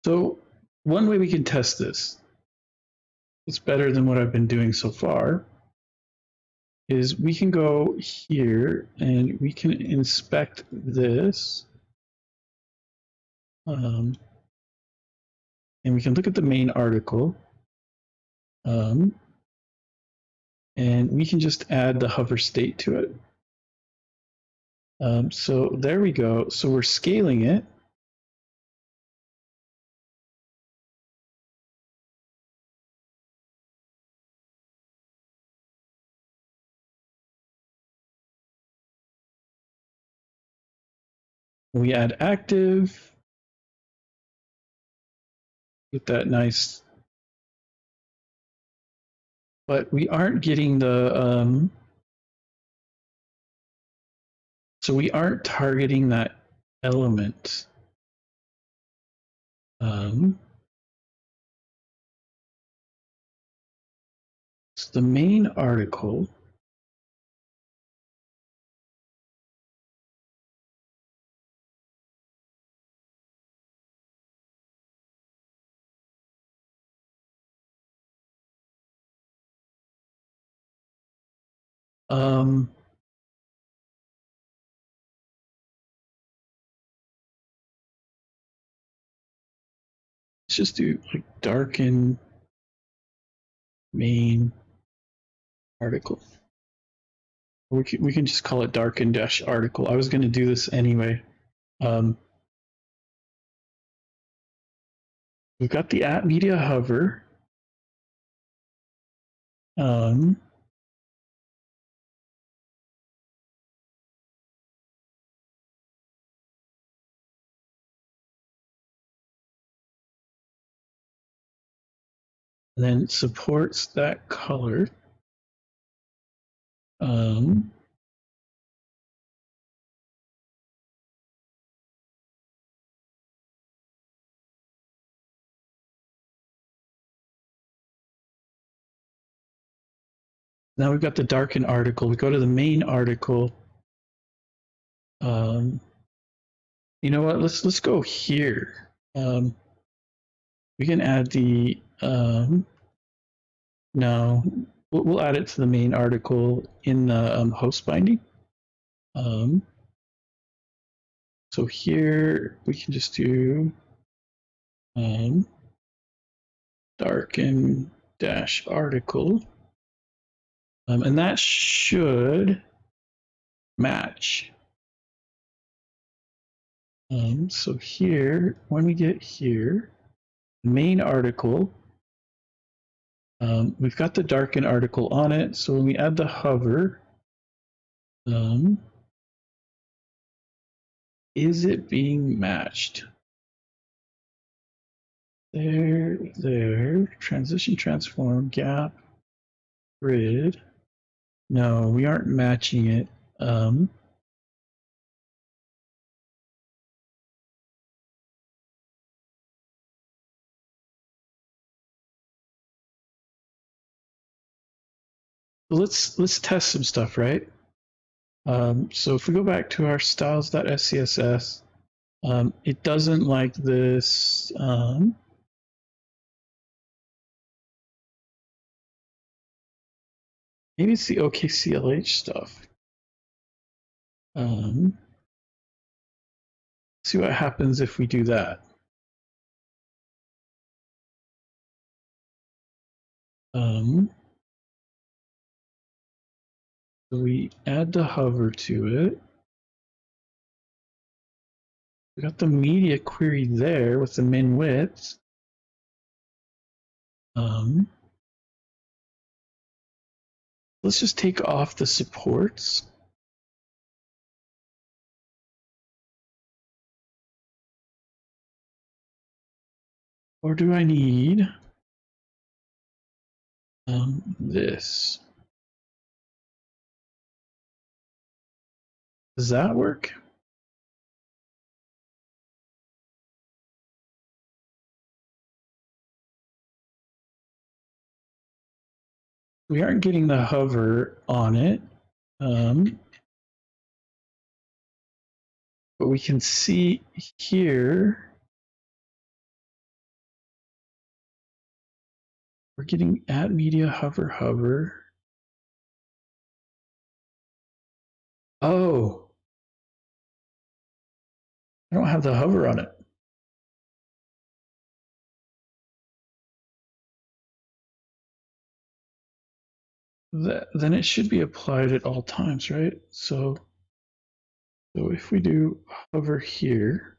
A: So one way we can test this, it's better than what I've been doing so far, is we can go here and we can inspect this. And we can look at the main article. And we can just add the hover state to it. So there we go. So we're scaling it. We add active with that nice, but we aren't getting the So we aren't targeting that element. It's the main article. Let's just do like darken main article. We can just call it darken dash article. I was going to do this anyway. We've got the at media hover. And then it supports that color. Now we've got the darken article. We go to the main article. You know what? Let's go here. We can add the no. We'll add it to the main article in the host binding. So here we can just do darken dash article, and that should match. So here, when we get here, the main article, we've got the darken article on it. So when we add the hover, is it being matched? There, transition, transform, gap, grid. No, we aren't matching it. Let's test some stuff, right? So if we go back to our styles.scss, it doesn't like this. Maybe it's the OKCLH stuff. See what happens if we do that. So we add the hover to it. We got the media query there with the min width. Let's just take off the supports. Or do I need this? Does that work? We aren't getting the hover on it. But we can see here, we're getting at media hover hover. Oh, I don't have the hover on it. Then it should be applied at all times, right? So if we do hover here,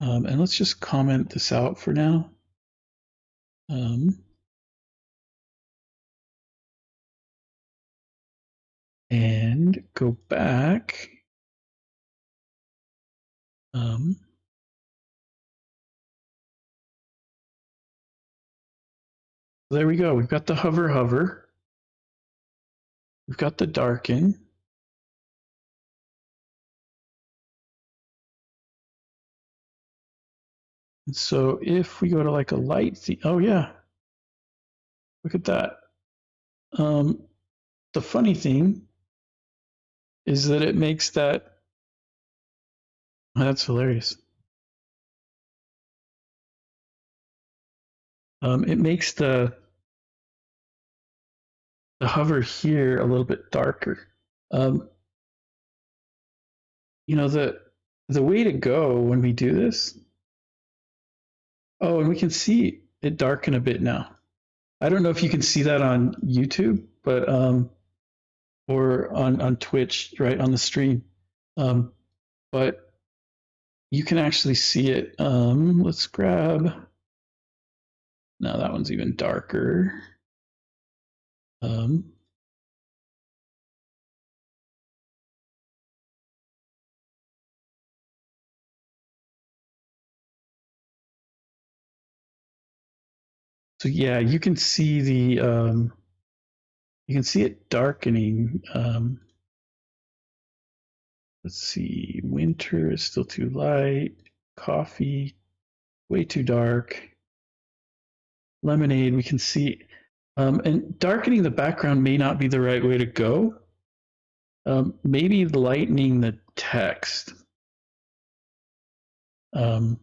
A: and let's just comment this out for now. And go back. There we go. We've got the hover hover. We've got the darken. And so if we go to like a light theme, oh yeah, look at that. The funny thing is that it makes that, that's hilarious. It makes the hover here a little bit darker. Um, you know, the way to go when we do this, oh, and we can see it darken a bit now. I don't know if you can see that on YouTube, but or on Twitch, right on the stream. But you can actually see it. Let's grab. Now that one's even darker. Um, so yeah, you can see you can see it darkening. Let's see, winter is still too light. Coffee, way too dark. Lemonade, we can see. And darkening the background may not be the right way to go. Maybe lightening the text. By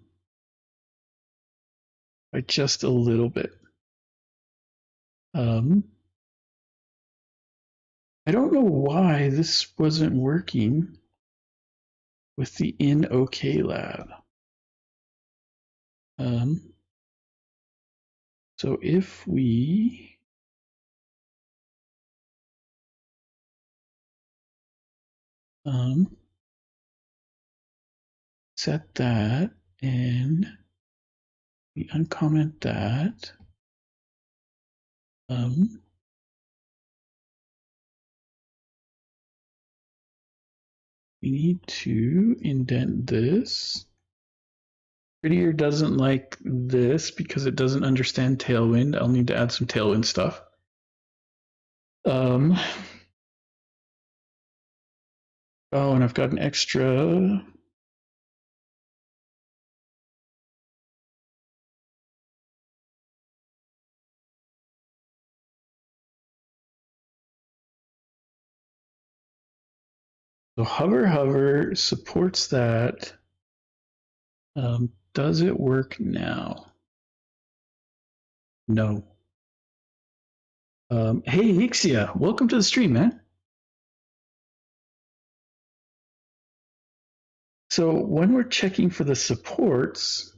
A: just a little bit. I don't know why this wasn't working with the in OK lab. So if we set that and we uncomment that, we need to indent this. Prettier doesn't like this because it doesn't understand Tailwind. I'll need to add some Tailwind stuff. Oh, and I've got an extra. So hover supports that. Does it work now? No. Hey, Nixia, welcome to the stream, man. So when we're checking for the supports,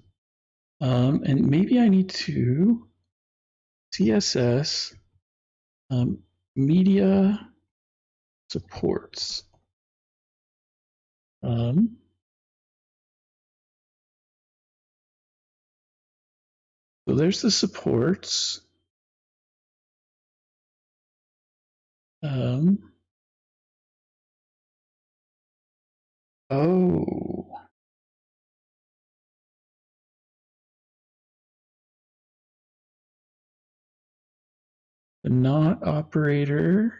A: and maybe I need to CSS media supports. So there's the supports. Oh. The not operator,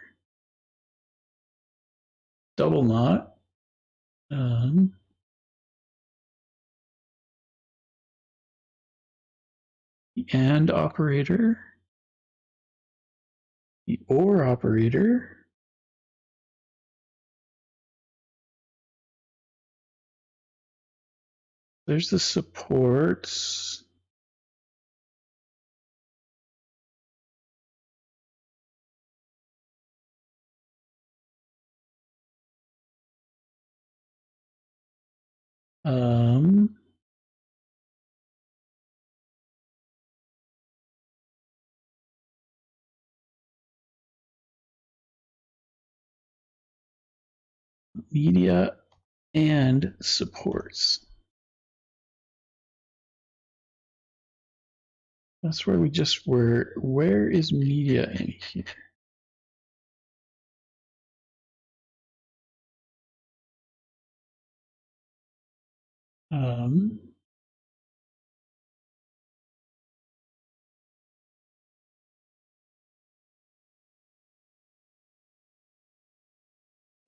A: double not. The and operator, the or operator. There's the supports. Media and supports. That's where we just were. Where is media in here?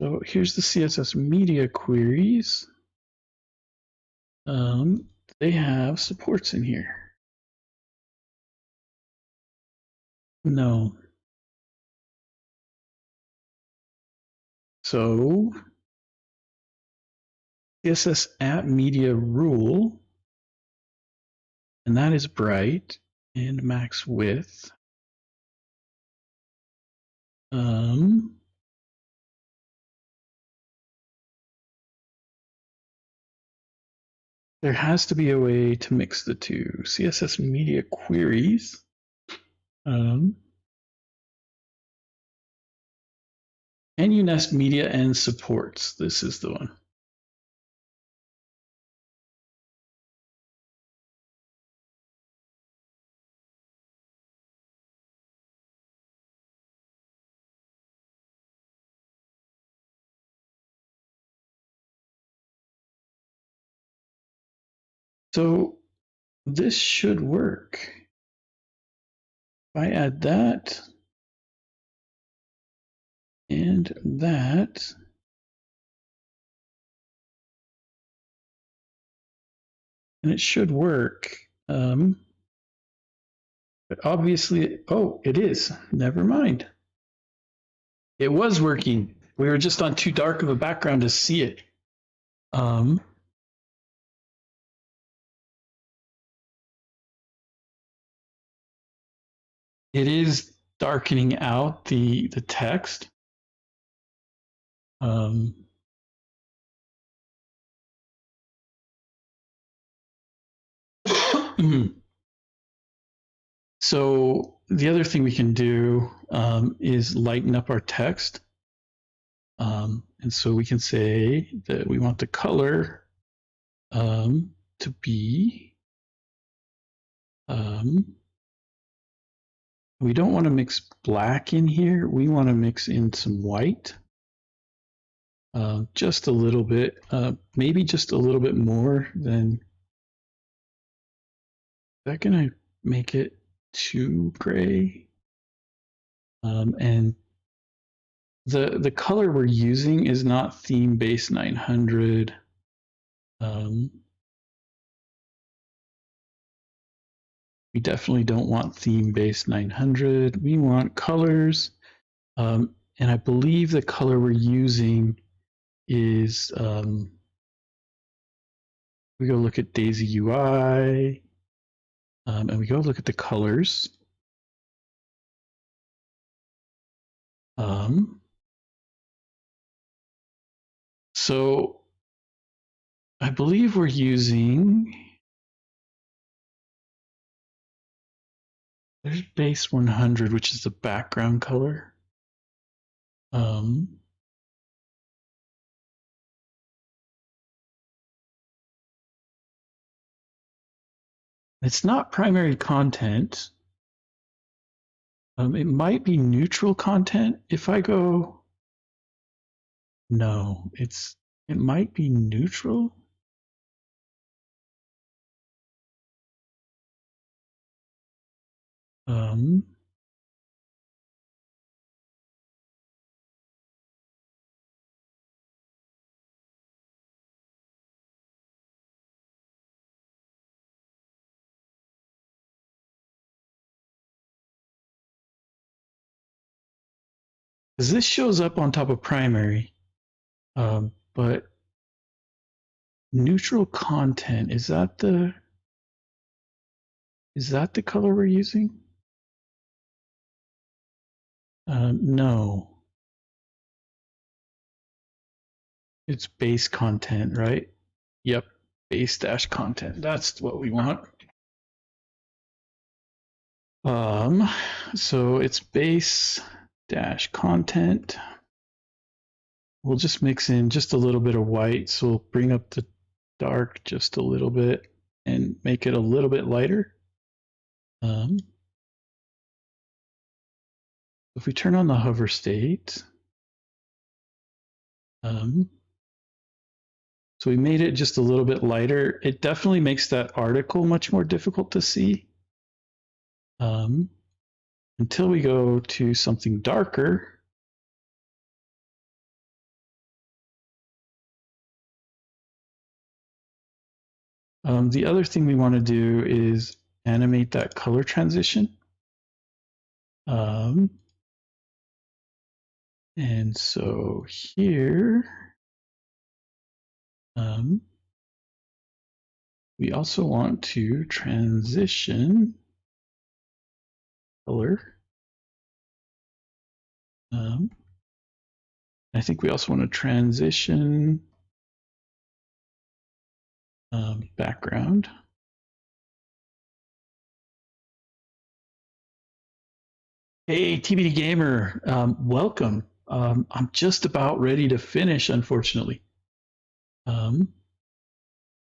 A: So here's the CSS media queries. they have supports in here? No. So CSS app media rule, and that is bright and max width. There has to be a way to mix the two. CSS media queries. Can you nest media and supports? This is the one. So this should work. If I add that and that, and it should work. But obviously, oh, it is. Never mind. It was working. We were just on too dark of a background to see it. It is darkening out the text. So the other thing we can do is lighten up our text. And so we can say that we want the color to be, we don't want to mix black in here. We want to mix in some white. Just a little bit, maybe just a little bit more than, is that gonna make it too gray? And the color we're using is not theme base 900. We definitely don't want theme base 900. We want colors. And I believe the color we're using is, we go look at Daisy UI, and we go look at the colors. So I believe we're using, there's base 100, which is the background color. It's not primary content. It might be neutral content. If I go, no, it might be neutral. Because this shows up on top of primary, but neutral content, is that the color we're using? No. It's base content, right? Yep, base dash content. That's what we want. So it's base dash content. We'll just mix in just a little bit of white. So we'll bring up the dark just a little bit and make it a little bit lighter. If we turn on the hover state, so we made it just a little bit lighter. It definitely makes that article much more difficult to see. Until we go to something darker. The other thing we want to do is animate that color transition. And so here, we also want to transition color. I think we also want to transition background. Hey, TBD Gamer, welcome. I'm just about ready to finish, unfortunately.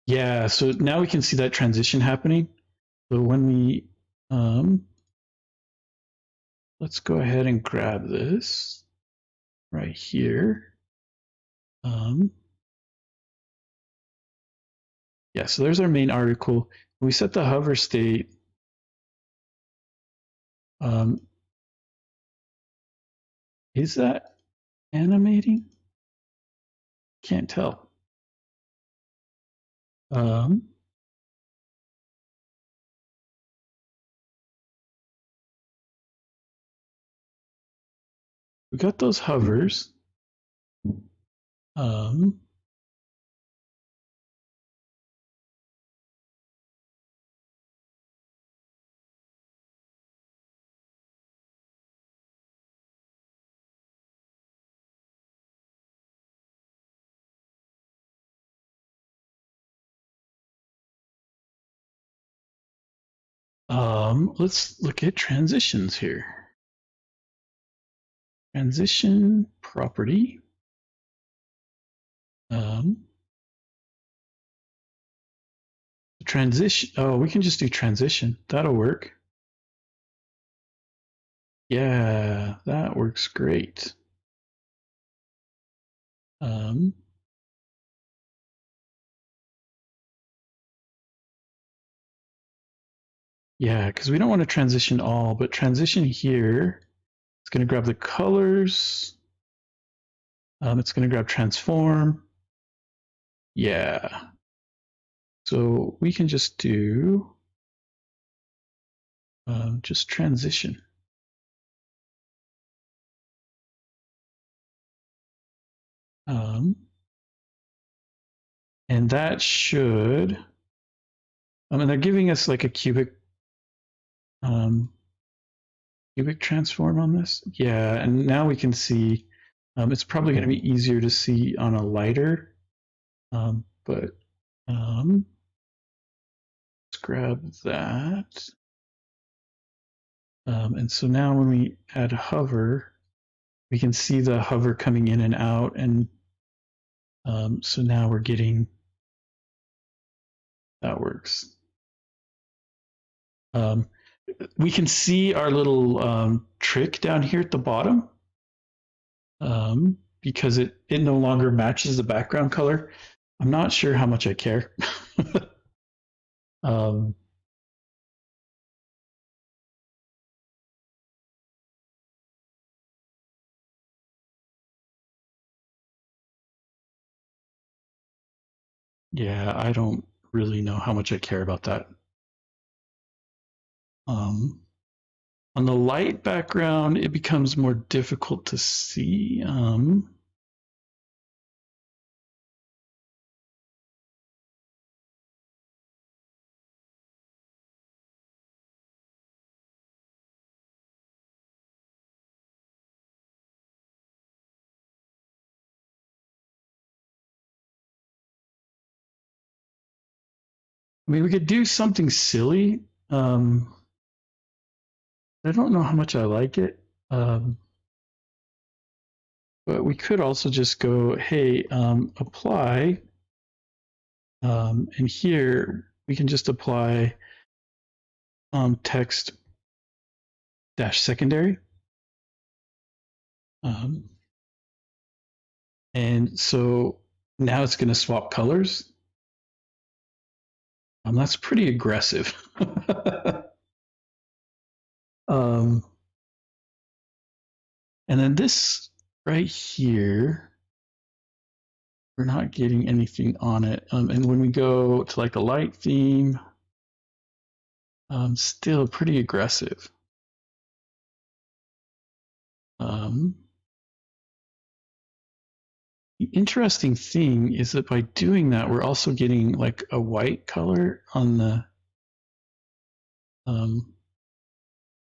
A: Yeah, so now we can see that transition happening. So when we, let's go ahead and grab this right here. Yeah, so there's our main article. When we set the hover state. Is that animating? Can't tell. We got those hovers. Let's look at transitions here. Transition property. Transition. Oh, we can just do transition. That'll work. Yeah, that works great. Yeah, because we don't want to transition all, but transition here. It's going to grab the colors. It's going to grab transform. Yeah. So we can just do just transition. And that should, and they're giving us like a cubic transform on this. Yeah, and now we can see it's probably going to be easier to see on a lighter, but let's grab that. And so now when we add hover, we can see the hover coming in and out. And so now we're getting, that works. We can see our little trick down here at the bottom because it no longer matches the background color. I'm not sure how much I care. Yeah, I don't really know how much I care about that. On the light background, it becomes more difficult to see. I mean, we could do something silly. I don't know how much I like it. But we could also just go, hey, apply. And here we can just apply text dash secondary. And so now it's going to swap colors. That's pretty aggressive. And then this right here, we're not getting anything on it. And when we go to like a light theme, still pretty aggressive. The interesting thing is that by doing that, we're also getting like a white color on the,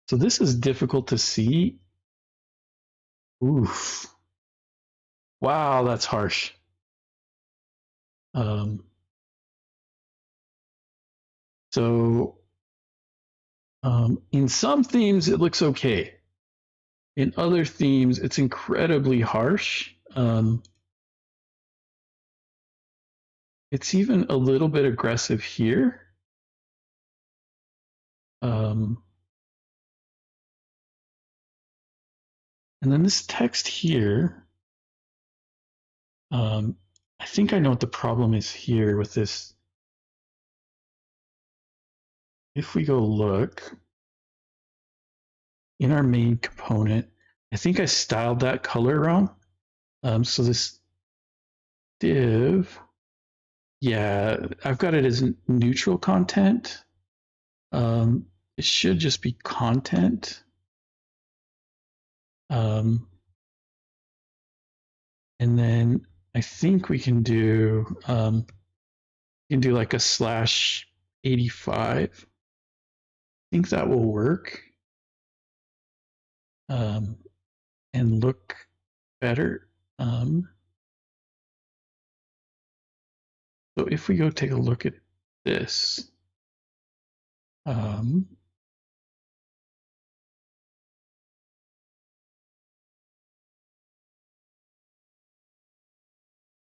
A: so this is difficult to see. Oof. Wow, that's harsh. So in some themes, it looks okay. In other themes, it's incredibly harsh. It's even a little bit aggressive here. And then this text here, I think I know what the problem is here with this. If we go look in our main component, I think I styled that color wrong. So this div, yeah, I've got it as neutral content. It should just be content. And then I think we can do like a /85. I think that will work and look better. So if we go take a look at this, so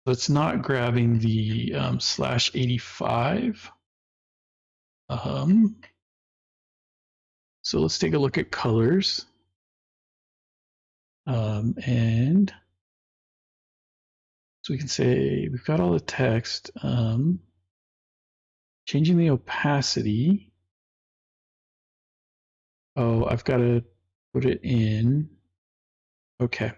A: it's not grabbing the /85. So let's take a look at colors. And so we can say we've got all the text. Changing the opacity. Oh, I've got to put it in. Okay.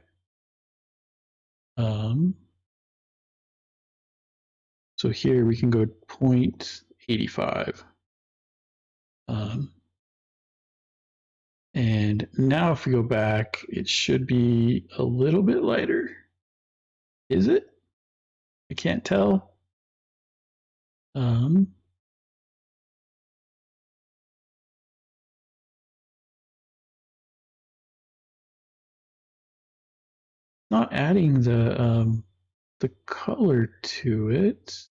A: So here we can go 0.85. And now if we go back, it should be a little bit lighter. Is it? I can't tell. Not adding the color to it.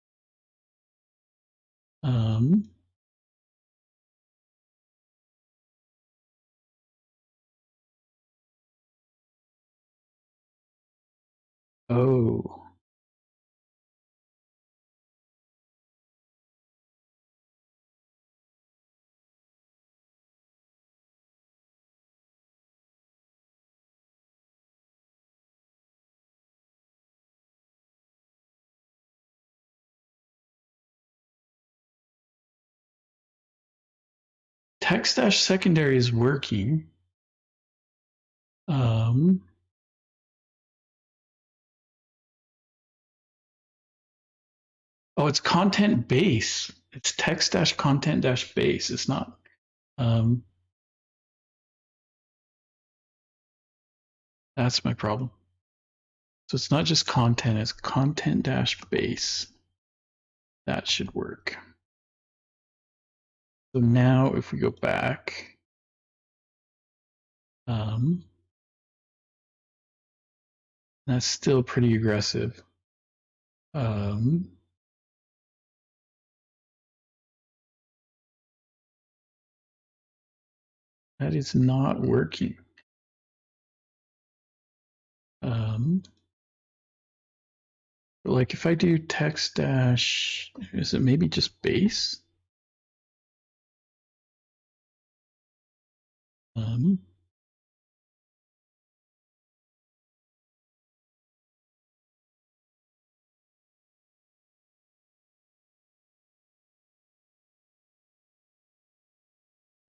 A: Oh. Text dash secondary is working. Oh, it's content base. It's text dash content dash base. It's not. That's my problem. So it's not just content, it's content dash base. That should work. So now if we go back, that's still pretty aggressive. That is not working. Like if I do text dash, is it maybe just base?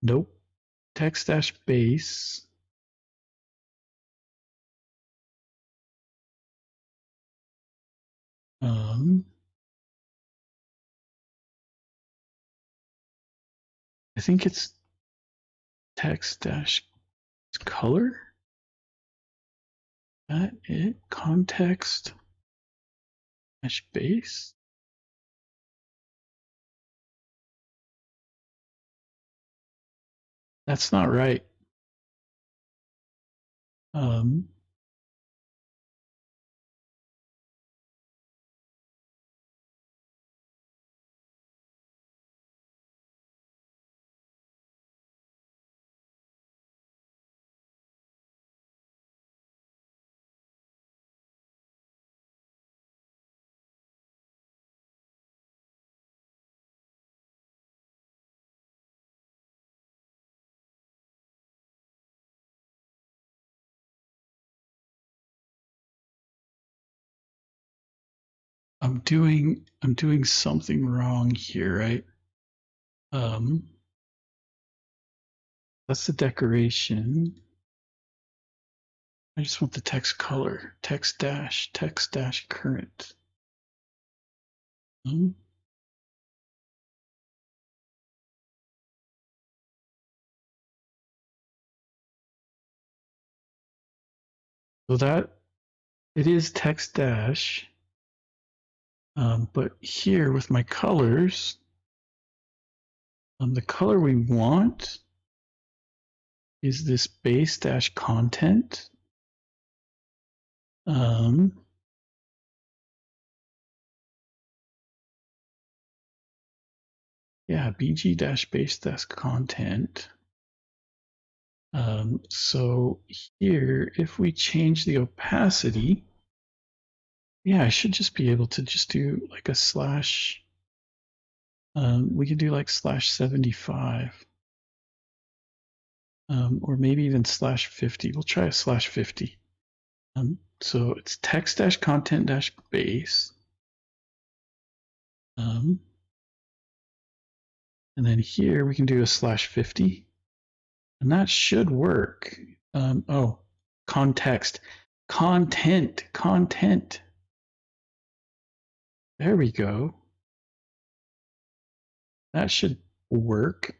A: Nope. Text dash base. I think it's text dash color. That it context dash base. That's not right. I'm doing something wrong here, right? That's the decoration. I just want the text color. Text dash current. So that it is text dash. But here with my colors, the color we want is this base dash content. Yeah, bg dash base dash content. So here, if we change the opacity, yeah, I should just be able to just do like a slash. We could do like slash 75. Or maybe even slash 50. We'll try a slash 50. So it's text dash content dash base. And then here we can do a slash 50. And that should work. Oh, context. Content. There we go. That should work.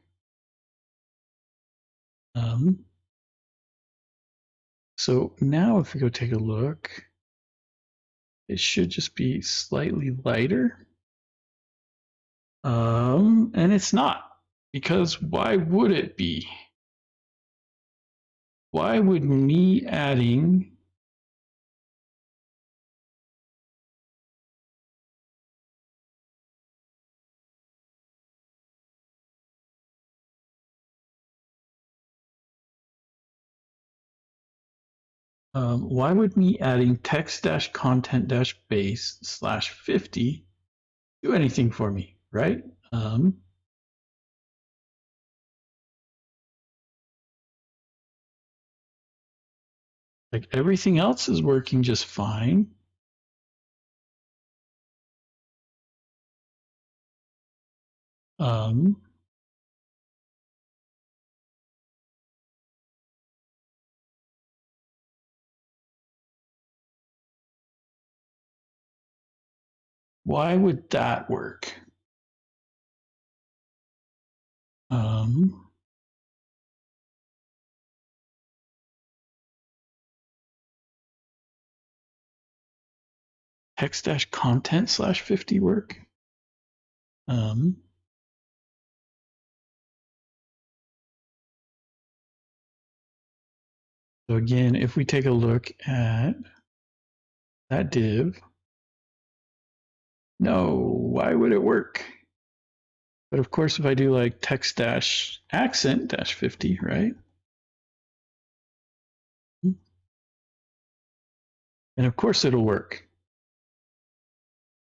A: So now if we go take a look, it should just be slightly lighter. And it's not, because why would it be? Why would me adding text dash content dash base slash 50 do anything for me, right? Like everything else is working just fine. Why would that work? Text dash content slash 50 work? So again, if we take a look at that div, no, why would it work? But of course, if I do like text dash accent dash 50, right? And of course it'll work,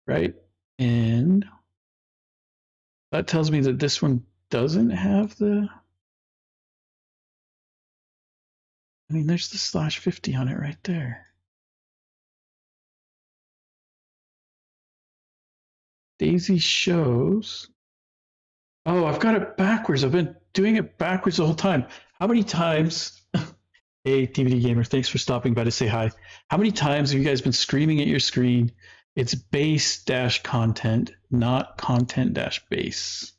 A: right? And that tells me that this one doesn't have the, I mean, there's the slash 50 on it right there. Daisy shows. Oh, I've got it backwards. I've been doing it backwards the whole time. How many times? Hey, TVD Gamer, thanks for stopping by to say hi. How many times have you guys been screaming at your screen It's base dash content, not content dash base.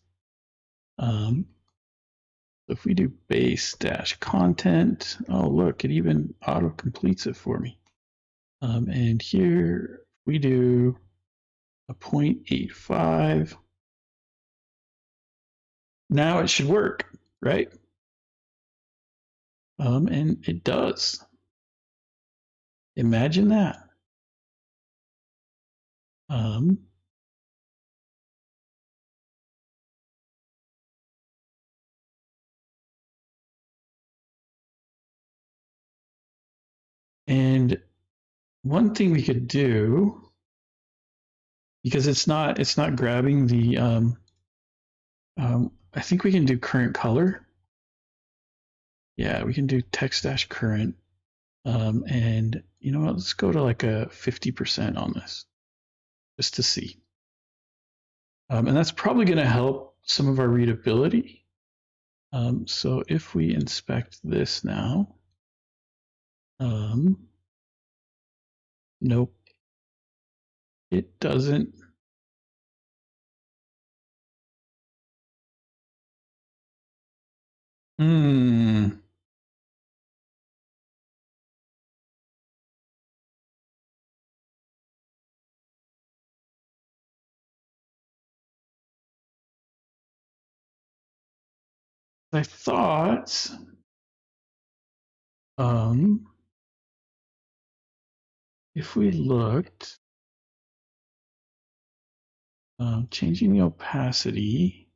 A: If we do base dash content, oh look, it even auto completes it for me. And here we do a 0.85. Now it should work, right? And it does. Imagine that. And one thing we could do, because it's not grabbing the I think we can do current color. Yeah, we can do text dash current. And you know what? Let's go to like a 50% on this, just to see. And that's probably going to help some of our readability. So if we inspect this now, nope, it doesn't. I thought if we looked, changing the opacity,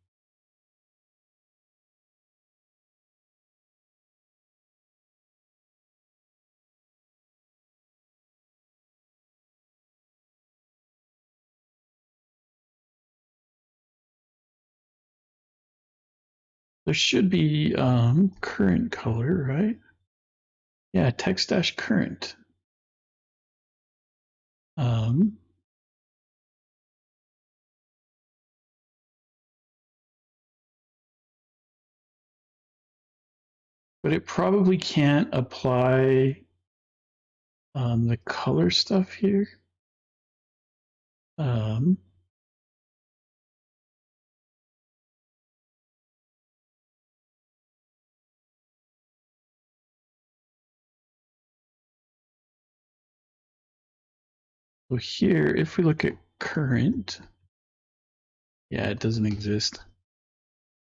A: there should be current color, right? Yeah, text dash current. But it probably can't apply the color stuff here. So here, if we look at current, yeah, it doesn't exist.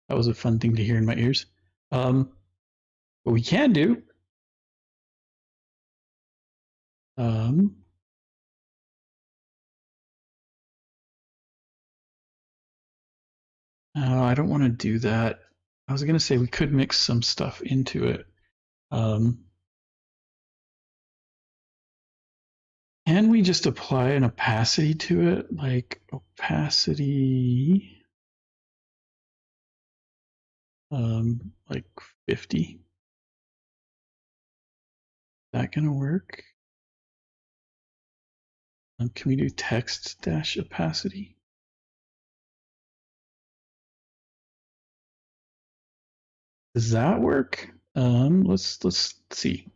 A: That was a fun thing to hear in my ears. What we can do, I don't want to do that. I was going to say we could mix some stuff into it. Can we just apply an opacity to it? Like opacity, like 50. Is that going to work? Can we do text dash opacity? Does that work? Let's see.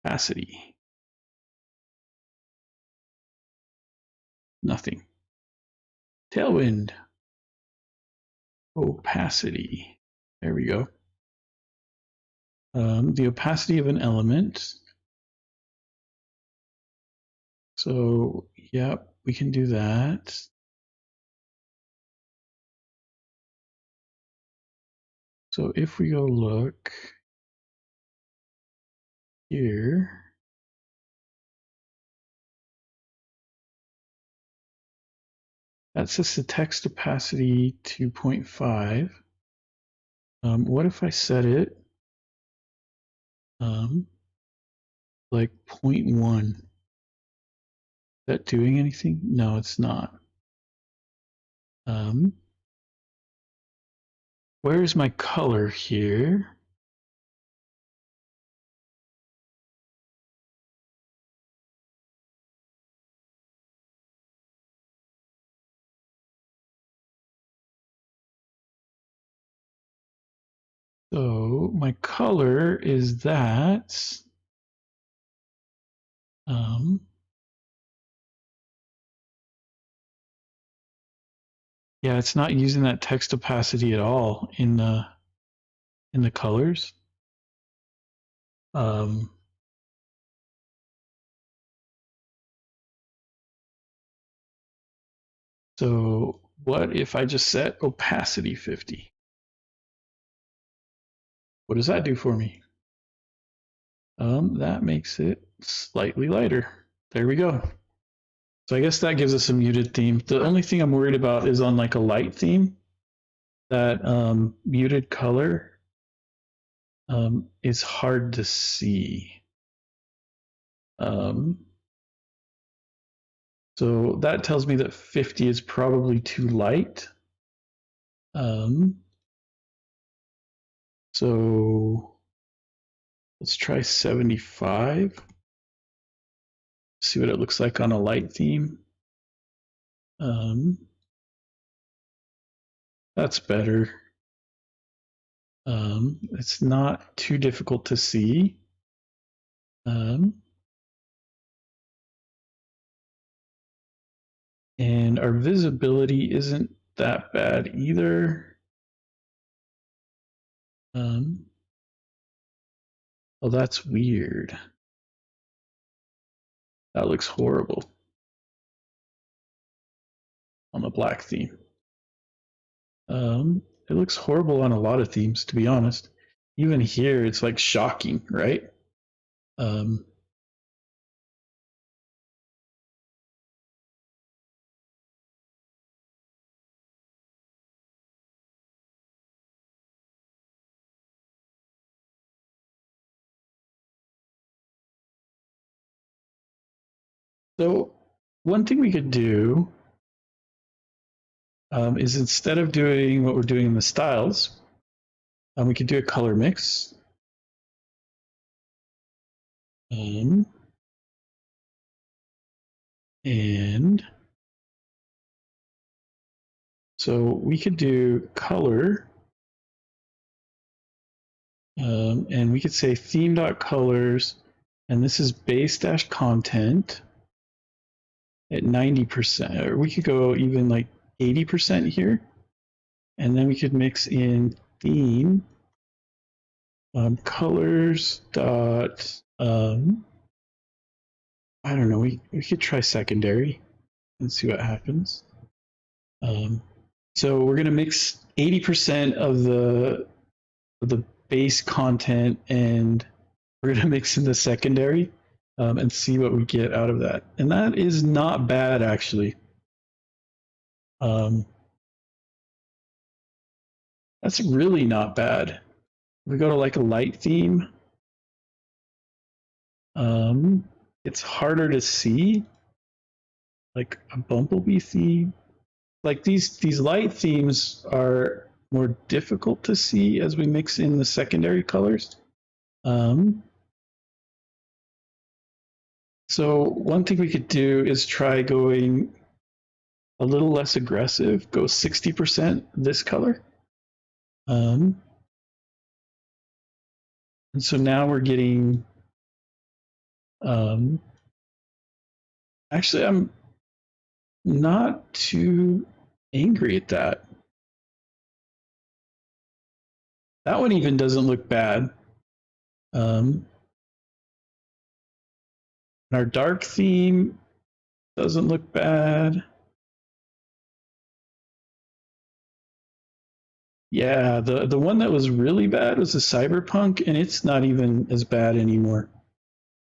A: Opacity. Nothing. Tailwind. Opacity. There we go. The opacity of an element. So, yeah, we can do that. So if we go look here, that says the text opacity 2.5. What if I set it like 0.1? Is that doing anything? No, it's not. Where's my color here? So my color is that Yeah, it's not using that text opacity at all in the colors. So what if I just set opacity 50? What does that do for me? That makes it slightly lighter. There we go. So I guess that gives us a muted theme. The only thing I'm worried about is on like a light theme, that muted color is hard to see. So that tells me that 50 is probably too light. So let's try 75. See what it looks like on a light theme. That's better. It's not too difficult to see. And our visibility isn't that bad either. Oh, that's weird. That looks horrible on the black theme. It looks horrible on a lot of themes, to be honest. Even here, it's like shocking, right? So one thing we could do is, instead of doing what we're doing in the styles, we could do a color mix. And so we could do color, and we could say theme.colors, and this is base-content at 90%, or we could go even like 80% here, and then we could mix in theme colors dot I don't know, we could try secondary and see what happens. So we're going to mix 80% of the base content, and we're going to mix in the secondary and see what we get out of that. And that is not bad, actually. That's really not bad. If we go to like a light theme, it's harder to see, like a bumblebee theme. Like these light themes are more difficult to see as we mix in the secondary colors. So one thing we could do is try going a little less aggressive, go 60% this color. And so now we're getting, actually, I'm not too angry at that. That one even doesn't look bad. Our dark theme doesn't look bad. Yeah, the one that was really bad was the cyberpunk, and it's not even as bad anymore.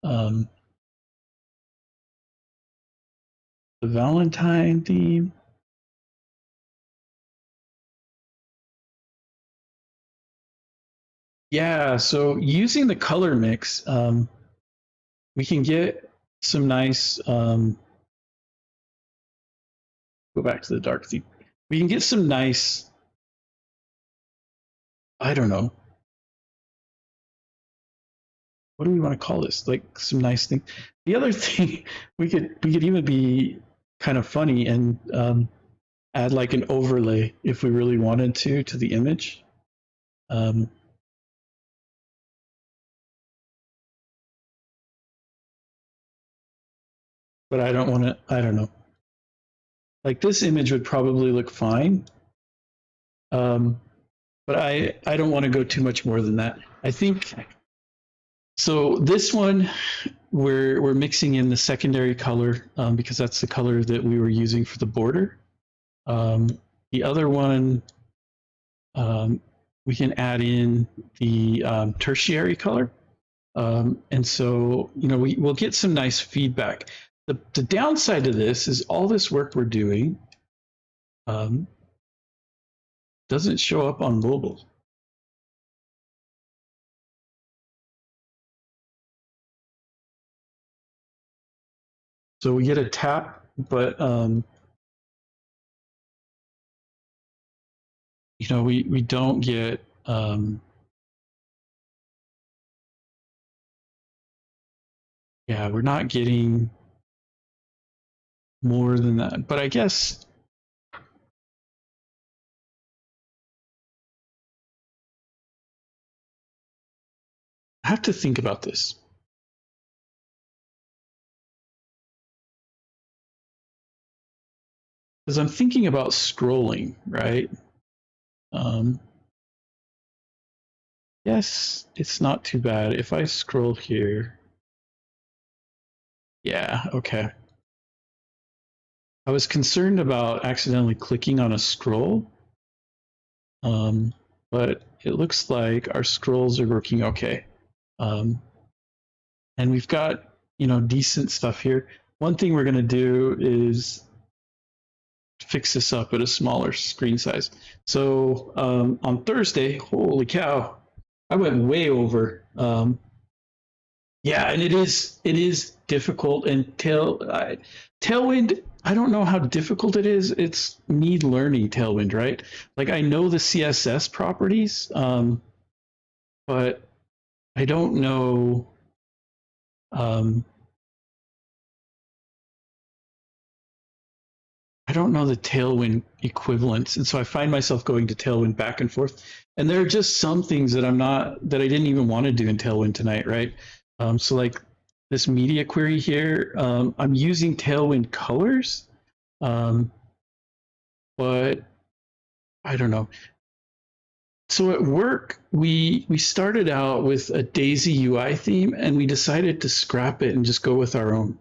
A: The Valentine theme. Yeah, so using the color mix, we can get some nice, go back to the dark theme. We can get some nice, I don't know, what do we want to call this? Like some nice thing. The other thing, we could even be kind of funny and add like an overlay if we really wanted to the image. But I don't want to, I don't know. Like this image would probably look fine, but I don't want to go too much more than that. I think so. This one we're mixing in the secondary color because that's the color that we were using for the border. The other one, we can add in the tertiary color. And so, you know, we'll get some nice feedback. The downside to this is all this work we're doing doesn't show up on mobile. So we get a tap, but you know, we don't get yeah, we're not getting more than that. But I guess I have to think about this. Because I'm thinking about scrolling, right? Yes, it's not too bad. If I scroll here, yeah, okay. I was concerned about accidentally clicking on a scroll, but it looks like our scrolls are working okay. And we've got, you know, decent stuff here. One thing we're going to do is fix this up at a smaller screen size. So on Thursday, holy cow, I went way over. Yeah, and it is difficult. And Tailwind, I don't know how difficult it is. It's me learning Tailwind, right? Like I know the CSS properties, but I don't know. I don't know the Tailwind equivalents, and so I find myself going to Tailwind back and forth. And there are just some things that I didn't even want to do in Tailwind tonight, right? So like this media query here, I'm using Tailwind colors, but I don't know. So at work, we started out with a Daisy UI theme, and we decided to scrap it and just go with our own.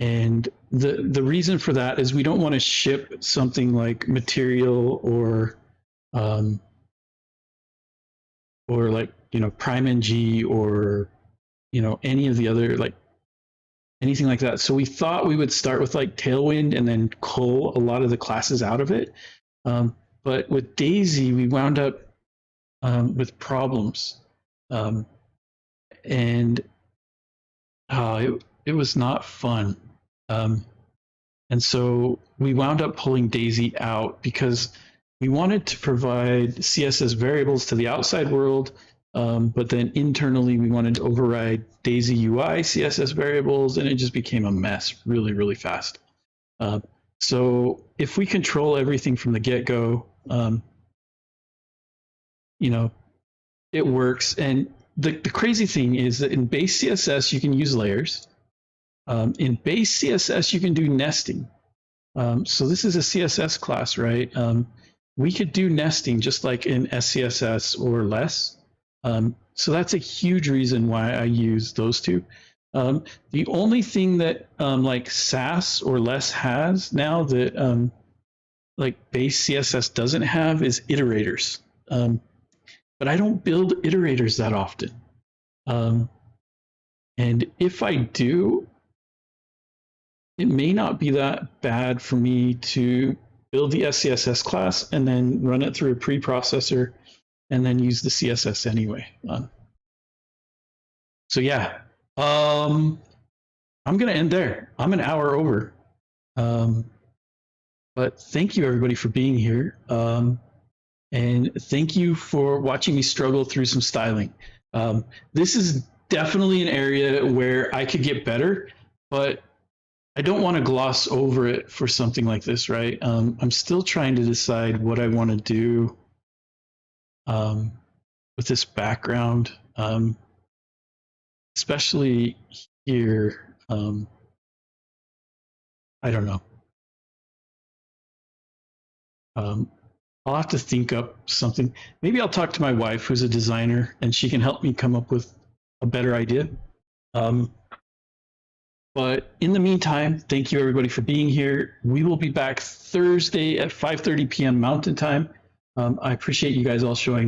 A: And the reason for that is we don't want to ship something like material or like, you know, PrimeNG or, you know, any of the other, like anything like that. So we thought we would start with like Tailwind and then cull a lot of the classes out of it. But with Daisy, we wound up with problems. And it was not fun. And so we wound up pulling Daisy out because we wanted to provide CSS variables to the outside world, but then internally we wanted to override Daisy UI CSS variables, and it just became a mess really, really fast. So if we control everything from the get-go, you know, it works. And the crazy thing is that in base CSS, you can use layers. In base CSS, you can do nesting. So this is a CSS class, right? We could do nesting just like in SCSS or less. So that's a huge reason why I use those two. The only thing that like SAS or less has now that like base CSS doesn't have is iterators. But I don't build iterators that often. And if I do, it may not be that bad for me to build the SCSS class and then run it through a preprocessor and then use the CSS anyway. So yeah, I'm going to end there. I'm an hour over. But thank you everybody for being here. And thank you for watching me struggle through some styling. This is definitely an area where I could get better, but I don't want to gloss over it for something like this, right? I'm still trying to decide what I want to do with this background, especially here. I don't know. I'll have to think up something. Maybe I'll talk to my wife, who's a designer, and she can help me come up with a better idea. Um, but in the meantime, thank you everybody for being here. We will be back Thursday at 5:30 p.m. Mountain Time. I appreciate you guys all showing